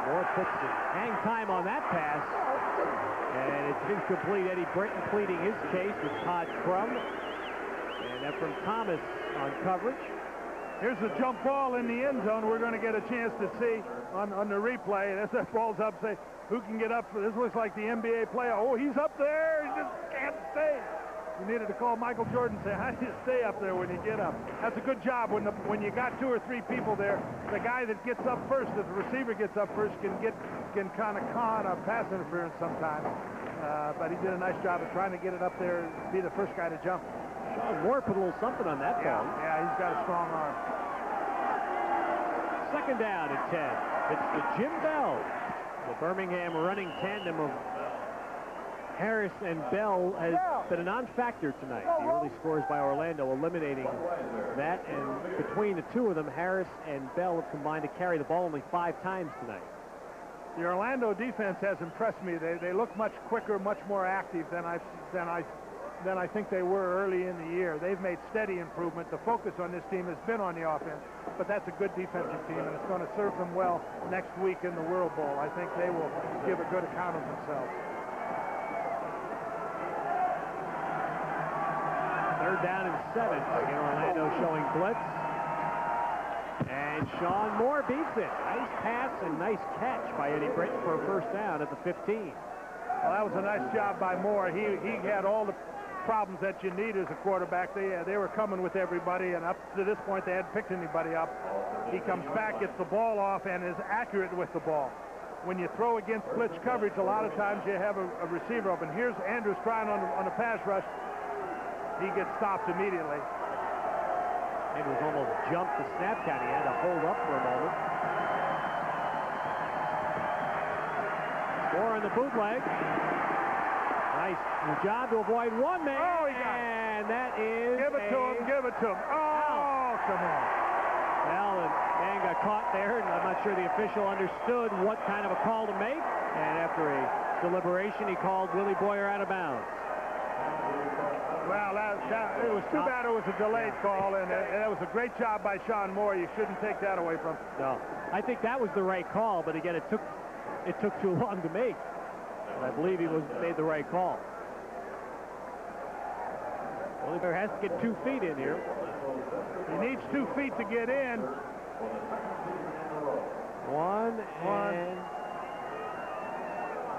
Moore puts the hang time on that pass, and it's incomplete. Eddie Britton pleading his case with Todd Crum, and Ephraim Thomas on coverage. Here's the jump ball in the end zone. We're going to get a chance to see on the replay. As that ball's up, say who can get up for this? Looks like the NBA player. Oh, he's up there. He just can't stay. You needed to call Michael Jordan and say, how do you stay up there when you get up? That's a good job when you got 2 or 3 people there. The guy that gets up first, if the receiver gets up first, can kind of con a pass interference sometimes. But he did a nice job of trying to get it up there, be the first guy to jump. Sean Moore put a little something on that ball. Yeah, he's got a strong arm. 2nd down at 10. It's the Jim Bell. The Birmingham running tandem of Harris and Bell has been a non-factor tonight. The early scores by Orlando eliminating that, and between the two of them, Harris and Bell have combined to carry the ball only 5 times tonight. The Orlando defense has impressed me. They look much quicker, much more active than I think they were early in the year. They've made steady improvement. The focus on this team has been on the offense, but that's a good defensive team, and it's going to serve them well next week in the World Bowl. I think they will give a good account of themselves. Third down and 7. Again, Orlando showing blitz. And Sean Moore beats it. Nice pass and nice catch by Eddie Britton for a first down at the 15. Well, that was a nice job by Moore. He had all the problems that you need as a quarterback. They were coming with everybody, and up to this point, they hadn't picked anybody up. He comes back, gets the ball off, and is accurate with the ball. When you throw against blitz coverage, a lot of times you have a receiver open. Here's Andrews trying on a pass rush. He gets stopped immediately. Andrews almost jumped the snap count. He had to hold up for a moment. Score on the bootleg. Nice job to avoid one man. Oh, he got it. And that is Give it to him. Give it to him. Oh, come on. Well, the man got caught there, and I'm not sure the official understood what kind of a call to make. And after a deliberation, he called Willie Boyer out of bounds. Well, it was too bad it was a delayed call, and it was a great job by Sean Moore. You shouldn't take that away from him. No, I think that was the right call, but again, it took too long to make. And I believe he made the right call. Willie Boyer has to get 2 feet in here. He needs 2 feet to get in. One.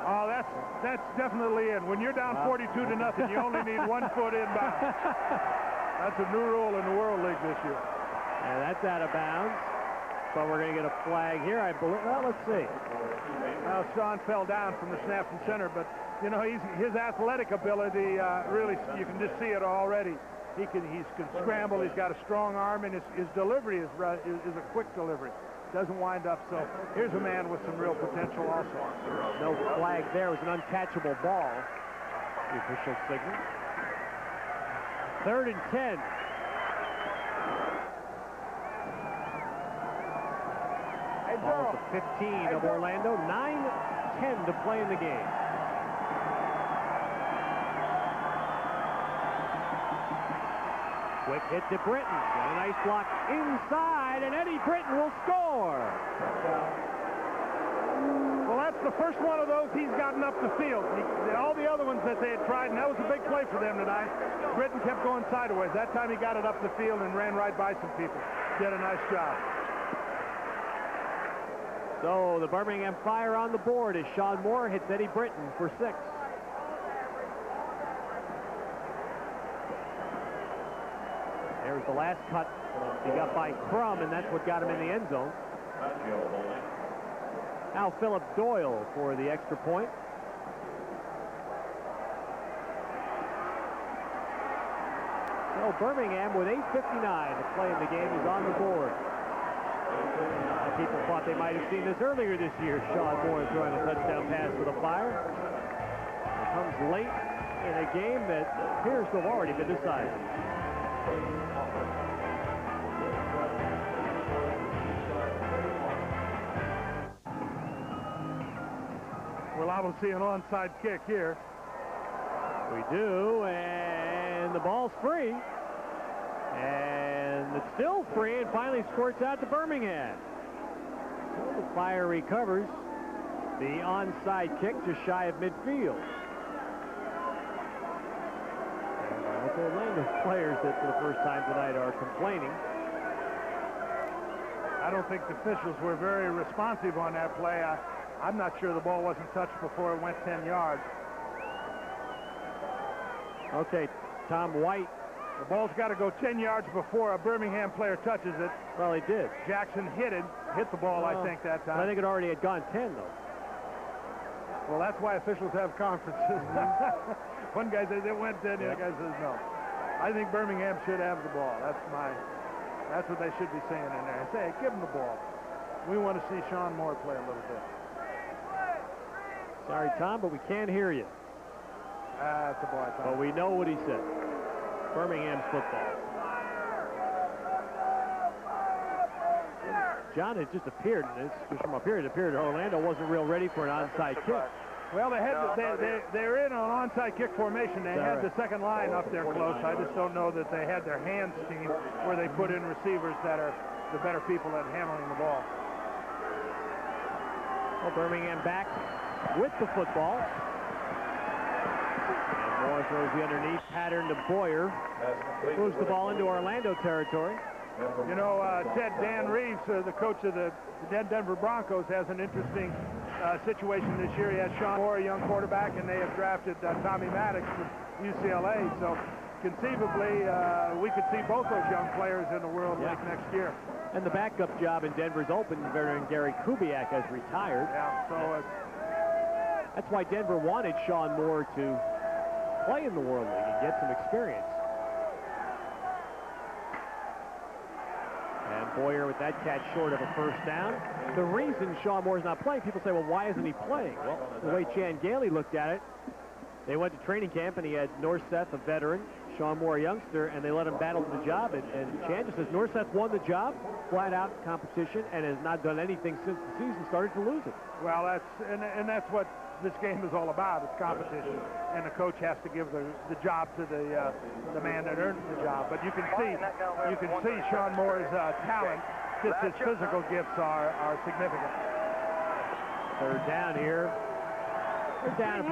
Oh, that's definitely in. When you're down 42-0, you only need 1 foot inbound. That's a new rule in the World League this year. And that's out of bounds. But we're going to get a flag here, I believe. Well, let's see. Well, Sean fell down from the snap from center, but you know his athletic ability really, you can just see it already. He can scramble. He's got a strong arm, and his delivery is a quick delivery. Doesn't wind up. So here's a man with some real potential also. No flag there. It was an uncatchable ball. The official signal. 3rd and 10. Ball at the 15 of Orlando. 9:10 to play in the game. Quick hit to Britton. Got a nice block inside, and Eddie Britton will score. Well, that's the first one of those he's gotten up the field. All the other ones that they had tried, and that was a big play for them tonight. Britton kept going sideways. That time he got it up the field and ran right by some people. Did a nice job. So the Birmingham Fire on the board as Sean Moore hits Eddie Britton for 6. There's the last cut he got by Crum, and that's what got him in the end zone. Now Philip Doyle for the extra point. So Birmingham with 8:59 to play in the game is on the board. People thought they might have seen this earlier this year. Sean Moore throwing a touchdown pass to the Fire. It comes late in a game that appears to have already been decided. We'll obviously see an onside kick here. We do, and the ball's free. And it's still free and finally squirts out to Birmingham. So the Fire recovers the onside kick just shy of midfield. And it's Orlando players that for the first time tonight are complaining. I don't think the officials were very responsive on that play. I'm not sure the ball wasn't touched before it went 10 yards. Okay, Tom White. The ball's got to go 10 yards before a Birmingham player touches it. Well, he did. Jackson hit the ball, I think, that time. I think it already had gone 10, though. Well, that's why officials have conferences. One guy says it went 10, the other guy says no. I think Birmingham should have the ball. That's what they should be saying in there. Say, hey, give him the ball. We want to see Sean Moore play a little bit. Sorry, Tom, but we can't hear you. That's a ball, Tom. But we know what he said. Birmingham's football. John, it just appeared, and it's just from up here, it appeared Orlando wasn't real ready for an onside kick. Well, they're in an onside kick formation. They had the second line up there close. I just don't know that they had their hands steamed where they put in receivers that are the better people at handling the ball. Well, Birmingham back with the football. And Moore throws the underneath pattern to Boyer. Moves the ball into Orlando territory. You know, Dan Reeves, the coach of the Denver Broncos, has an interesting situation this year. He has Sean Moore, a young quarterback, and they have drafted Tommy Maddox from UCLA. So conceivably, we could see both those young players in the World League next year. And the backup job in Denver's open. Veteran Gary Kubiak has retired. Yeah, so that's why Denver wanted Sean Moore to play in the World League and get some experience. And Boyer with that catch short of a first down. The reason Sean Moore's not playing, people say, well, why isn't he playing? Well, the way Chan Gailey looked at it, they went to training camp and he had Norseth, a veteran, Sean Moore, a youngster, and they let him battle for the job. And Chan just says Norseth won the job, flat out competition, and has not done anything since the season started to lose it. Well, that's what this game is all about. It's competition, and the coach has to give the job to the man that earned the job. But you can see Sean Moore's talent, just his physical gifts are significant. Third down here. They're down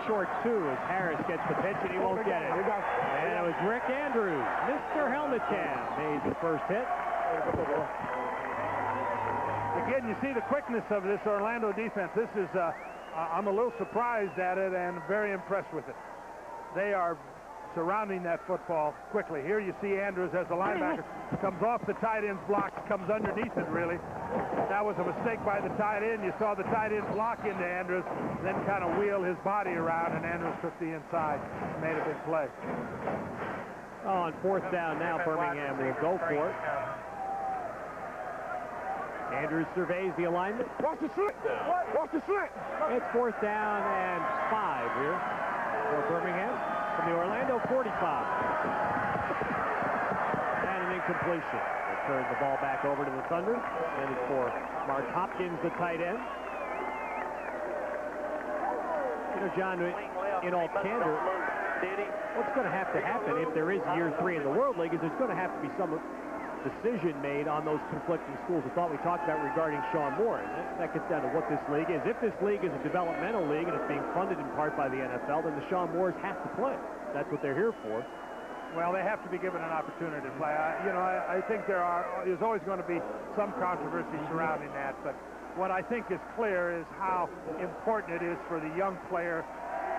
short 2 as Harris gets the pitch and he won't get it. And it was Rick Andrews, Mr. Helmet Cam, made the first hit. Again, you see the quickness of this Orlando defense. This is, I'm a little surprised at it and very impressed with it. They are surrounding that football quickly. Here you see Andrews as the linebacker comes off the tight end's block, comes underneath it really. That was a mistake by the tight end. You saw the tight end block into Andrews, then kind of wheel his body around, and Andrews took the inside, made a big play. On fourth down now, Birmingham will go for it. Andrews surveys the alignment. Watch the slant! Watch the slant! It's fourth down and 5 here for Birmingham from the Orlando 45. And an incompletion. They turn the ball back over to the Thunder. And it's for Mark Hopkins, the tight end. You know, John, in all candor, what's going to happen if there is year 3 in the World League is there's going to have to be some decision made on those conflicting schools of thought we talked about regarding Sean Moore. And that gets down to what this league is. If this league is a developmental league and it's being funded in part by the NFL, then the Sean Moores have to play. That's what they're here for. Well, they have to be given an opportunity to play. I think there's always going to be some controversy surrounding that, but what I think is clear is how important it is for the young player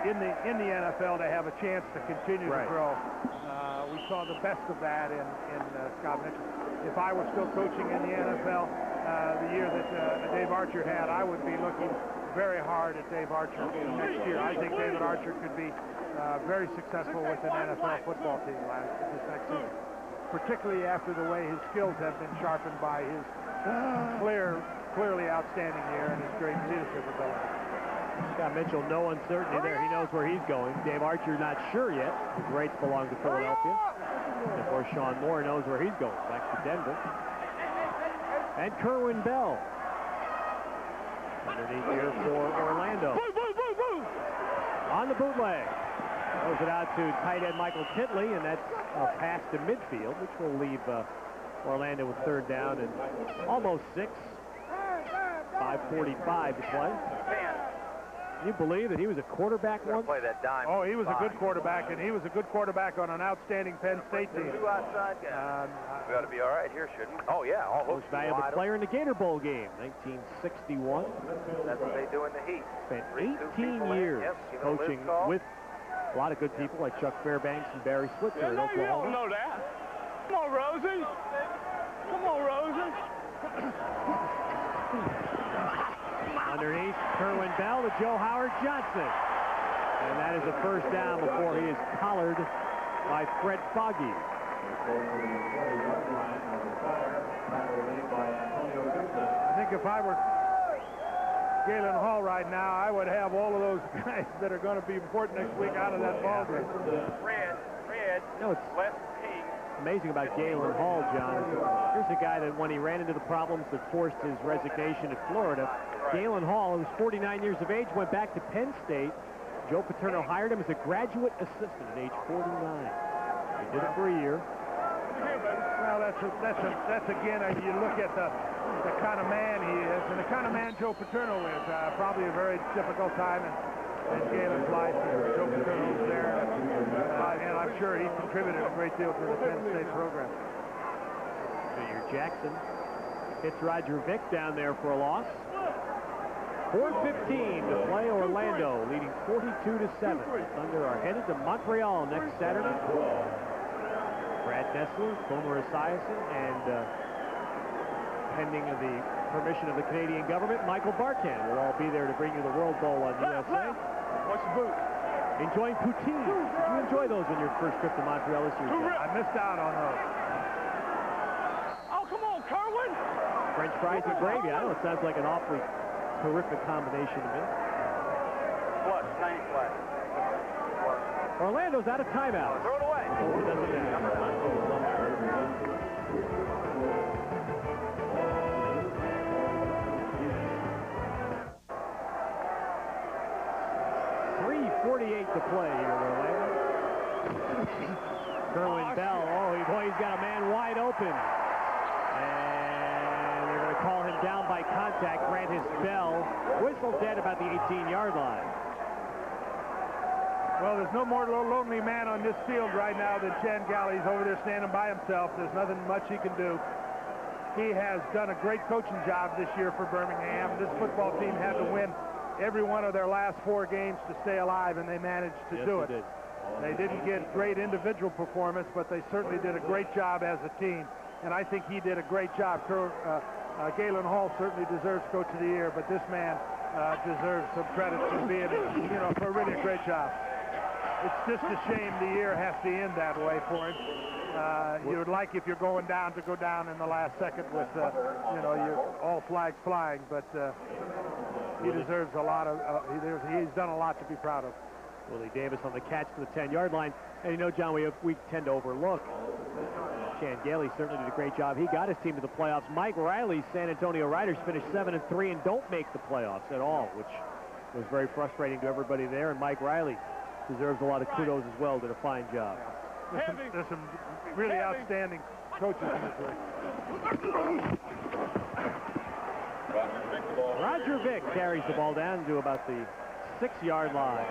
in the NFL to have a chance to continue to grow. We saw the best of that in Scott Mitchell. If I were still coaching in the NFL the year that Dave Archer had, I would be looking very hard at Dave Archer next year. I think David Archer could be very successful with an NFL football team this next season, particularly after the way his skills have been sharpened by his clearly outstanding year and his great leadership ability. Scott Mitchell, no uncertainty there. He knows where he's going. Dave Archer not sure yet. His rights belong to Philadelphia. And of course, Sean Moore knows where he's going, back to Denver. And Kerwin Bell underneath here for Orlando. On the bootleg. Throws it out to tight end Michael Titley, and that's a pass to midfield, which will leave Orlando with third down and almost 6. 5:45 to play. Can you believe that he was a quarterback once? Play that dime. Oh, he was a good quarterback, and he was a good quarterback on an outstanding Penn State team. Two outside guys. We ought to be all right here, shouldn't we? Oh, yeah. Most valuable player in the Gator Bowl game, 1961. That's what they do in the heat. Spent 18 years coaching with a lot of good people like Chuck Fairbanks and Barry Switzer in Oklahoma. You don't know that. Come on, Rosie. Come on, Rosie. Underneath, Kerwin Bell to Joe Howard Johnson. And that is a first down before he is collared by Fred Foggy. I think if I were Galen Hall right now, I would have all of those guys that are going to be important next week out of that ball game. Red, no, it's left pink, amazing about Galen Hall, John, here's a guy that when he ran into the problems that forced his resignation at Florida, Galen Hall, who was 49 years of age, went back to Penn State. Joe Paterno hired him as a graduate assistant at age 49. He did it for a year. Well, that's again, you look at the kind of man he is and the kind of man Joe Paterno is. Probably a very difficult time in Galen's life. Joe Paterno was there, and I'm sure he contributed a great deal to the Penn State program. Junior Jackson hits Roger Vick down there for a loss. 4:15 to play. Orlando leading 42-7. The Thunder are headed to Montreal next Saturday. Brad Nessler, Gomer Esiason, and pending the permission of the Canadian government, Michael Barkan will all be there to bring you the World Bowl on USA. What's the boot? Enjoying poutine. Did you enjoy those on your first trip to Montreal this year? I missed out on those. Oh, come on, Kerwin! French fries and gravy. I know it sounds like an awfully terrific combination to me. Plus, 90 flat. Orlando's out of timeout. Throw it away. Oh, it doesn't matter. 3:48 to play here in Orlando. Kerwin Bell, boy, he's got a man wide open. And they're going to call him down by contact. Francis Bell whistled dead about the 18-yard line. Well, there's no more lonely man on this field right now than Chan Galley. He's over there standing by himself. There's nothing much he can do. He has done a great coaching job this year for Birmingham. This football team had to win every one of their last 4 games to stay alive, and they managed to do it. They didn't get great individual performance, but they certainly did a great job as a team, and I think he did a great job. Galen Hall certainly deserves Coach of the Year, but this man deserves some credit for being, for really a great job. It's just a shame the year has to end that way for him. You would like, if you're going down, to go down in the last second with, all flags flying, but he deserves a lot of, he's done a lot to be proud of. Willie Davis on the catch to the 10-yard line. And John, we tend to overlook. Chan Gailey certainly did a great job. He got his team to the playoffs. Mike Riley's San Antonio Riders finished 7-3 and don't make the playoffs at all, which was very frustrating to everybody there. And Mike Riley deserves a lot of kudos as well. Did a fine job. There's some really outstanding coaches in this league. Roger Vick carries the ball down to about the 6-yard line.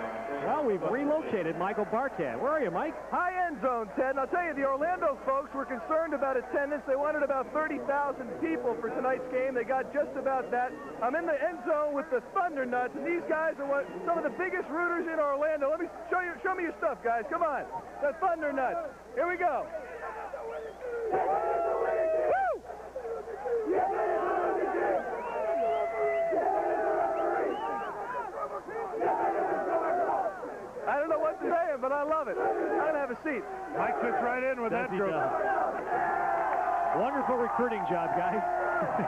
Well, we've relocated Michael Barkan. Where are you, Mike? High end zone, Ted. And I'll tell you, the Orlando folks were concerned about attendance. They wanted about 30,000 people for tonight's game. They got just about that. I'm in the end zone with the Thunder Nuts, and these guys are some of the biggest rooters in Orlando. Let me show me your stuff, guys. Come on. The Thunder Nuts. Here we go. Woo! I don't know what to say, but I love it. I'm going to have a seat. Mike fits right in with that group. Wonderful recruiting job, guys.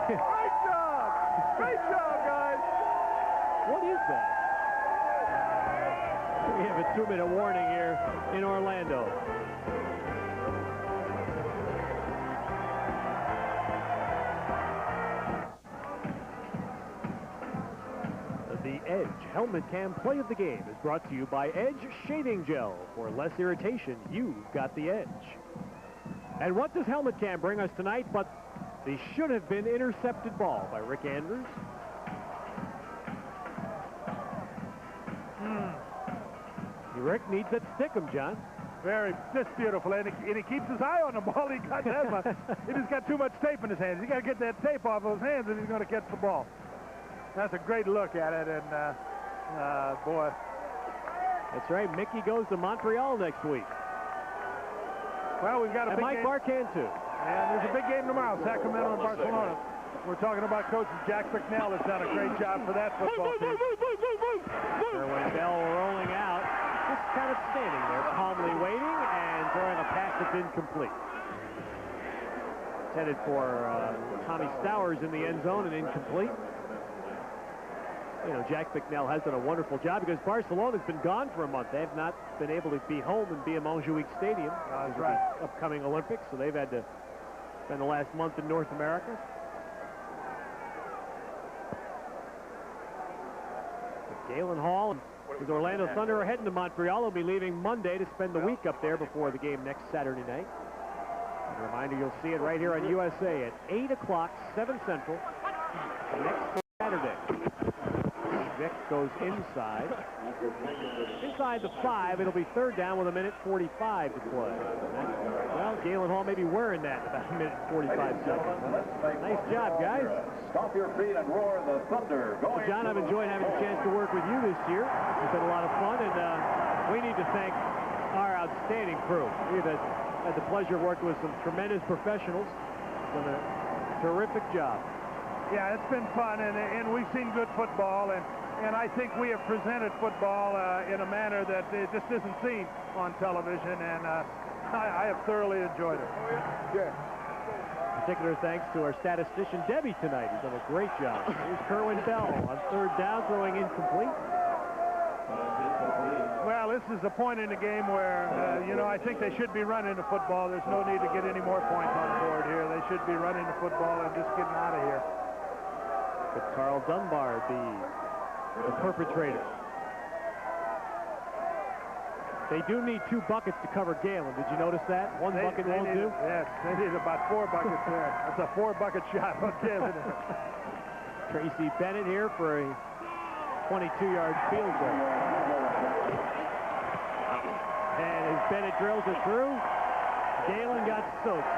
Great job. Great job, guys. What is that? We have a 2-minute warning here in Orlando. The Edge Helmet Cam Play of the Game is brought to you by Edge Shaving Gel. For less irritation, you've got the edge. And what does Helmet Cam bring us tonight but the should-have-been intercepted ball by Rick Andrews? Rick needs that stick-em, John. Just beautiful, and he keeps his eye on the ball. He just got too much tape in his hands. He got to get that tape off of his hands, and he's going to catch the ball. That's a great look at it, and boy. That's right. Mickey goes to Montreal next week. Well, we've got a big Mike game. Barkan, too. And there's a big game tomorrow, Sacramento and Barcelona. We're talking about Coach Jack Bicknell has done a great job for that football team. Kerwin Bell rolling out, just kind of standing there, calmly waiting, and throwing a pass that's incomplete. Intended for Tommy Stowers in the end zone and incomplete. You know, Jack Bicknell has done a wonderful job because Barcelona's been gone for a month. They have not been able to be home and be at Montjuic Stadium. That's right. The upcoming Olympics, so they've had to spend the last month in North America. Galen Hall and the Orlando Thunder are heading to Montreal. They'll be leaving Monday to spend the week up there before the game next Saturday night. A reminder, you'll see it right here on USA at 8 o'clock, 7 Central, next Saturday. Vic goes inside. Inside the 5, it'll be third down with 1:45 to play. Well, Galen Hall may be wearing that about 1:45. Nice job, guys. Stomp your feet and roar the Thunder. Well, John, I've enjoyed having a chance to work with you this year. It's been a lot of fun, and we need to thank our outstanding crew. We've had the pleasure of working with some tremendous professionals. Done a terrific job. Yeah, it's been fun, and we've seen good football, and I think we have presented football in a manner that it just isn't seen on television, and I have thoroughly enjoyed it. Yeah. Particular thanks to our statistician, Debbie, tonight. He's done a great job. Here's Kerwin Bell on third down, throwing incomplete. Well, this is a point in the game where, you know, I think they should be running the football. There's no need to get any more points on the board here. They should be running the football and just getting out of here. Could Carl Dunbar be the perpetrator? They do need 2 buckets to cover Galen. Did you notice that? One bucket won't do? Yes, they need about 4 buckets there. That's a 4-bucket shot on Galen. Tracy Bennett here for a 22-yard field goal. And as Bennett drills it through, Galen got soaked.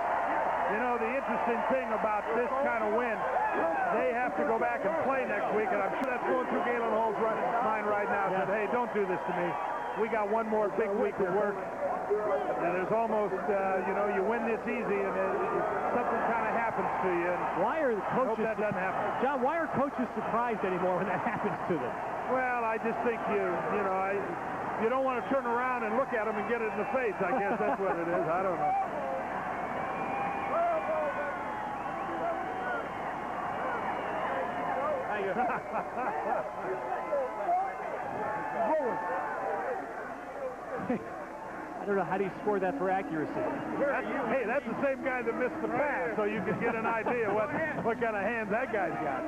You know, the interesting thing about this kind of win, they have to go back and play next week, and I'm sure that's going through Galen Hall's mind right now. Said, hey, don't do this to me. We got one more big week of work, and there's almost, you know, you win this easy, and something kind of happens to you. And why are the coaches? I hope that doesn't happen. John, why are coaches surprised anymore when that happens to them? Well, I just think you know, you don't want to turn around and look at them and get it in the face. I guess that's what it is. I don't know. I don't know, how do you score that for accuracy? Hey, that's the same guy that missed the pass, so you can get an idea what kind of hands that guy's got.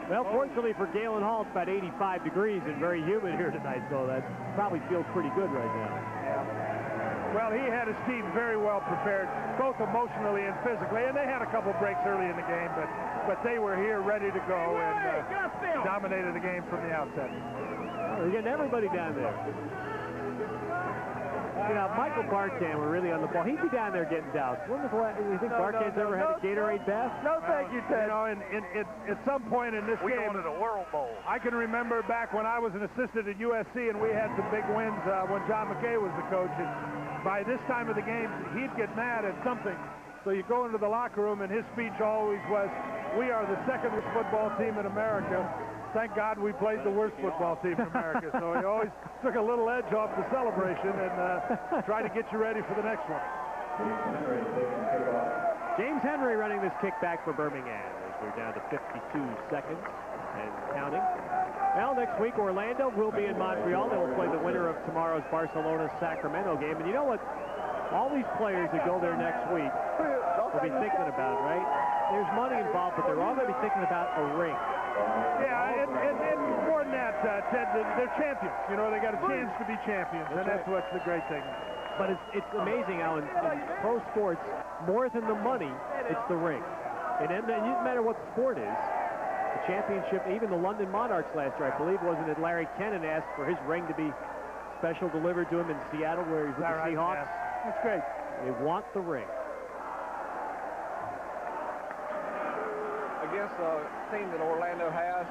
Well, fortunately for Galen Hall, it's about 85 degrees and very humid here tonight, so that probably feels pretty good right now. Yeah. Well, he had his team very well prepared, both emotionally and physically, and they had a couple breaks early in the game, but they were here ready to go and dominated the game from the outset. They're getting everybody down there. You know, Michael Barkan were really on the ball. He'd be down there getting doused. Do you think Barkan's ever had a Gatorade bath? No, thank you, Ted. You know, at some point in this game, we going to the World Bowl. I can remember back when I was an assistant at USC and we had some big wins when John McKay was the coach. And by this time of the game, he'd get mad at something. So you go into the locker room, and his speech always was, "We are the second worst football team in America. Thank God we played the worst football team in America." So he always took a little edge off the celebration and tried to get you ready for the next one. James Henry running this kickback for Birmingham as we're down to 52 seconds and counting. Well, next week Orlando will be in Montreal. They will play the winner of tomorrow's Barcelona-Sacramento game. And you know what? All these players that go there next week will be thinking about, right? There's money involved, but they're all going to be thinking about a ring. Yeah, and more than that, Ted, they're champions. You know, they got a chance to be champions, and that's what's the great thing. But it's amazing how in pro sports, more than the money, it's the ring. And it doesn't matter what the sport is. The championship, even the London Monarchs last year, I believe, wasn't it Larry Kennan asked for his ring to be special delivered to him in Seattle where he's with the Seahawks? Yeah. That's great. They want the ring. Against a team that Orlando has.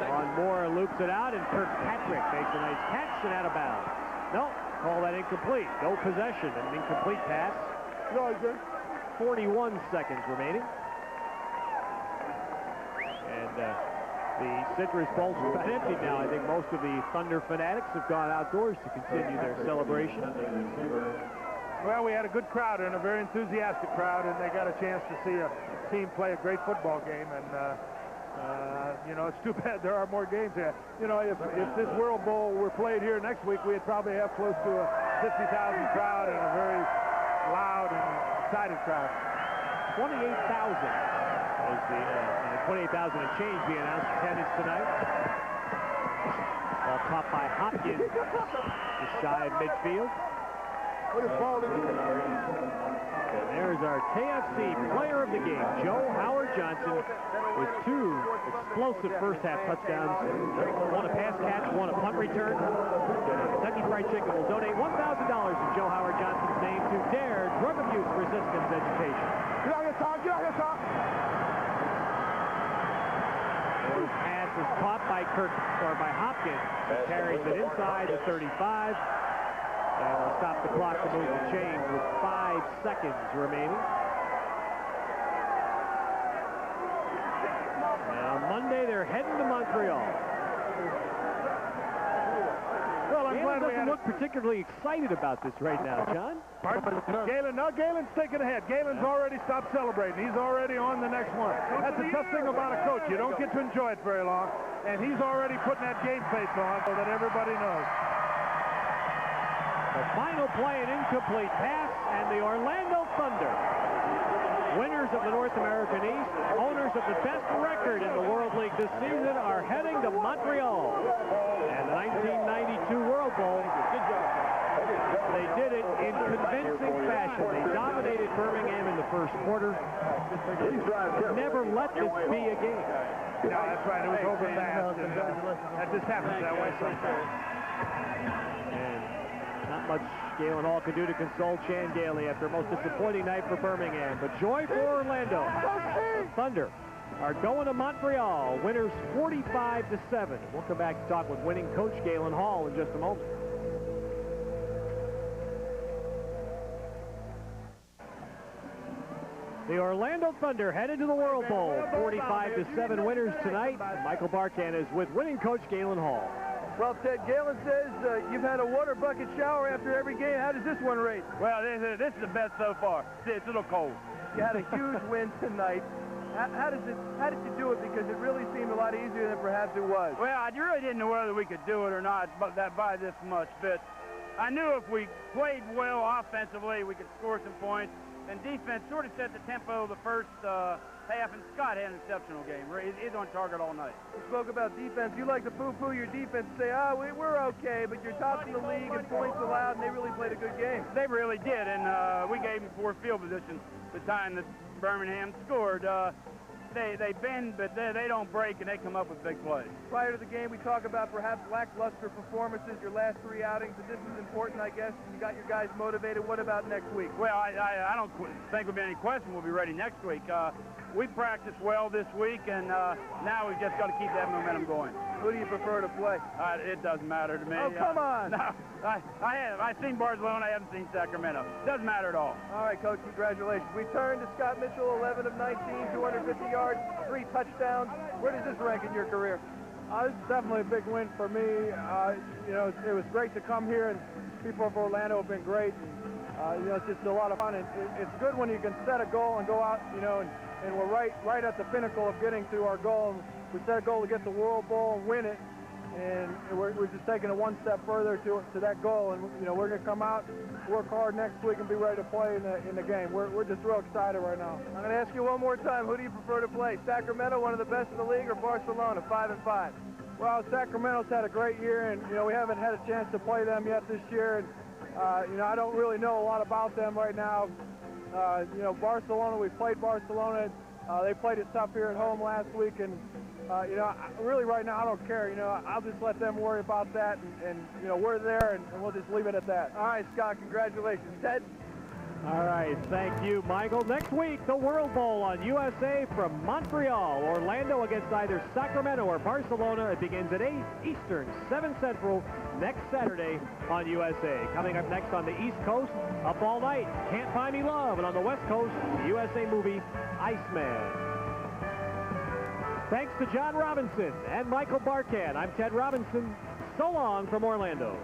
Ron Moore loops it out, and Kirkpatrick makes a nice catch and out of bounds. No, call that incomplete. No possession, an incomplete pass. 41 seconds remaining. And the Citrus Bowl's about empty now. I think most of the Thunder fanatics have gone outdoors to continue their celebration. Well, we had a good crowd and a very enthusiastic crowd, and they got a chance to see a team play a great football game. And You know, it's too bad there are more games here. You know, if this World Bowl were played here next week, we'd probably have close to a 50,000 crowd and a very loud and excited crowd. 28,000 is the 28,000 and change being announced attendance tonight. Ball caught by Hopkins, just shy of midfield. And there's our KFC player of the game, Joe Howard Johnson, with 2 explosive first-half touchdowns. One a pass catch, one a punt return. Kentucky Fried Chicken will donate $1,000 in Joe Howard Johnson's name to DARE Drug Abuse Resistance Education. Get out here, Tom. Get out here, Tom. His pass is caught by Hopkins. He carries it inside the 35. And we'll stop the clock to move the chains with 5 seconds remaining. Now Monday they're heading to Montreal. Well, I'm glad we doesn't look particularly excited about this right now, John. Galen's taking ahead. Galen's already stopped celebrating. He's already on the next one. That's the tough thing about a coach. You don't get to enjoy it very long. And he's already putting that game face on so that everybody knows. The final play, an incomplete pass, and the Orlando Thunder, winners of the North American East, owners of the best record in the World League this season, are heading to Montreal. And the 1992 World Bowl, they did it in convincing fashion. They dominated Birmingham in the first quarter. Never let this be a game. No, that's right. It was over fast. That just happens that way sometimes. Not much Galen Hall could do to console Chan Gailey after a most disappointing night for Birmingham. But joy for Orlando. The Thunder are going to Montreal. Winners 45-7. We'll come back to talk with winning coach Galen Hall in just a moment. The Orlando Thunder headed to the World Bowl. 45-7 winners tonight. Michael Barkan is with winning coach Galen Hall. Well, Ted, Galen says you've had a water bucket shower after every game. How does this one rate? Well, this is the best so far. It's a little cold. You had a huge win tonight. How did you do it? Because it really seemed a lot easier than perhaps it was. Well, I really didn't know whether we could do it or not by this much. But I knew if we played well offensively, we could score some points. And defense sort of set the tempo of the first half, and Scott had an exceptional game. He's on target all night. We spoke about defense. You like to poo-poo your defense and say, we're okay, but you're top in the league in points allowed, and they really played a good game. They really did, and we gave them poor field position the time that Birmingham scored. They bend, but they don't break, and they come up with big plays. Prior to the game, we talk about perhaps lackluster performances, your last 3 outings, and this is important, I guess. You got your guys motivated. What about next week? Well, I don't think there'll be any question we'll be ready next week. We practiced well this week, and now we've just got to keep that momentum going. Who do you prefer to play? It doesn't matter to me. Oh, come on. No, I've seen Barcelona. I haven't seen Sacramento. Doesn't matter at all. All right, Coach, congratulations. We turn to Scott Mitchell, 11 of 19, 250 yards, 3 touchdowns. Where does this rank in your career? This is definitely a big win for me. You know, it was great to come here, and people of Orlando have been great. And, you know, it's just a lot of fun. And it's good when you can set a goal and go out, you know, and we're right at the pinnacle of getting to our goal. We set a goal to get the World Bowl and win it, and we're just taking it one step further to that goal. And you know, we're going to come out, work hard next week, and be ready to play in the game. We're just real excited right now. I'm going to ask you one more time. Who do you prefer to play? Sacramento, one of the best in the league, or Barcelona, 5-5? Well, Sacramento's had a great year, and you know, we haven't had a chance to play them yet this year. And you know, I don't really know a lot about them right now. You know, Barcelona, we played Barcelona. They played it tough here at home last week, and you know, really right now I don't care. You know, I'll just let them worry about that, and you know, we're there, and we'll just leave it at that. All right, Scott, congratulations. Ted? All right, thank you, Michael. Next week, the World Bowl on USA from Montreal. Orlando against either Sacramento or Barcelona. It begins at 8 Eastern, 7 Central, next Saturday on USA. Coming up next on the East Coast, Up All Night, Can't Buy Me Love. And on the West Coast, the USA movie, Iceman. Thanks to John Robinson and Michael Barkan. I'm Ted Robinson. So long from Orlando.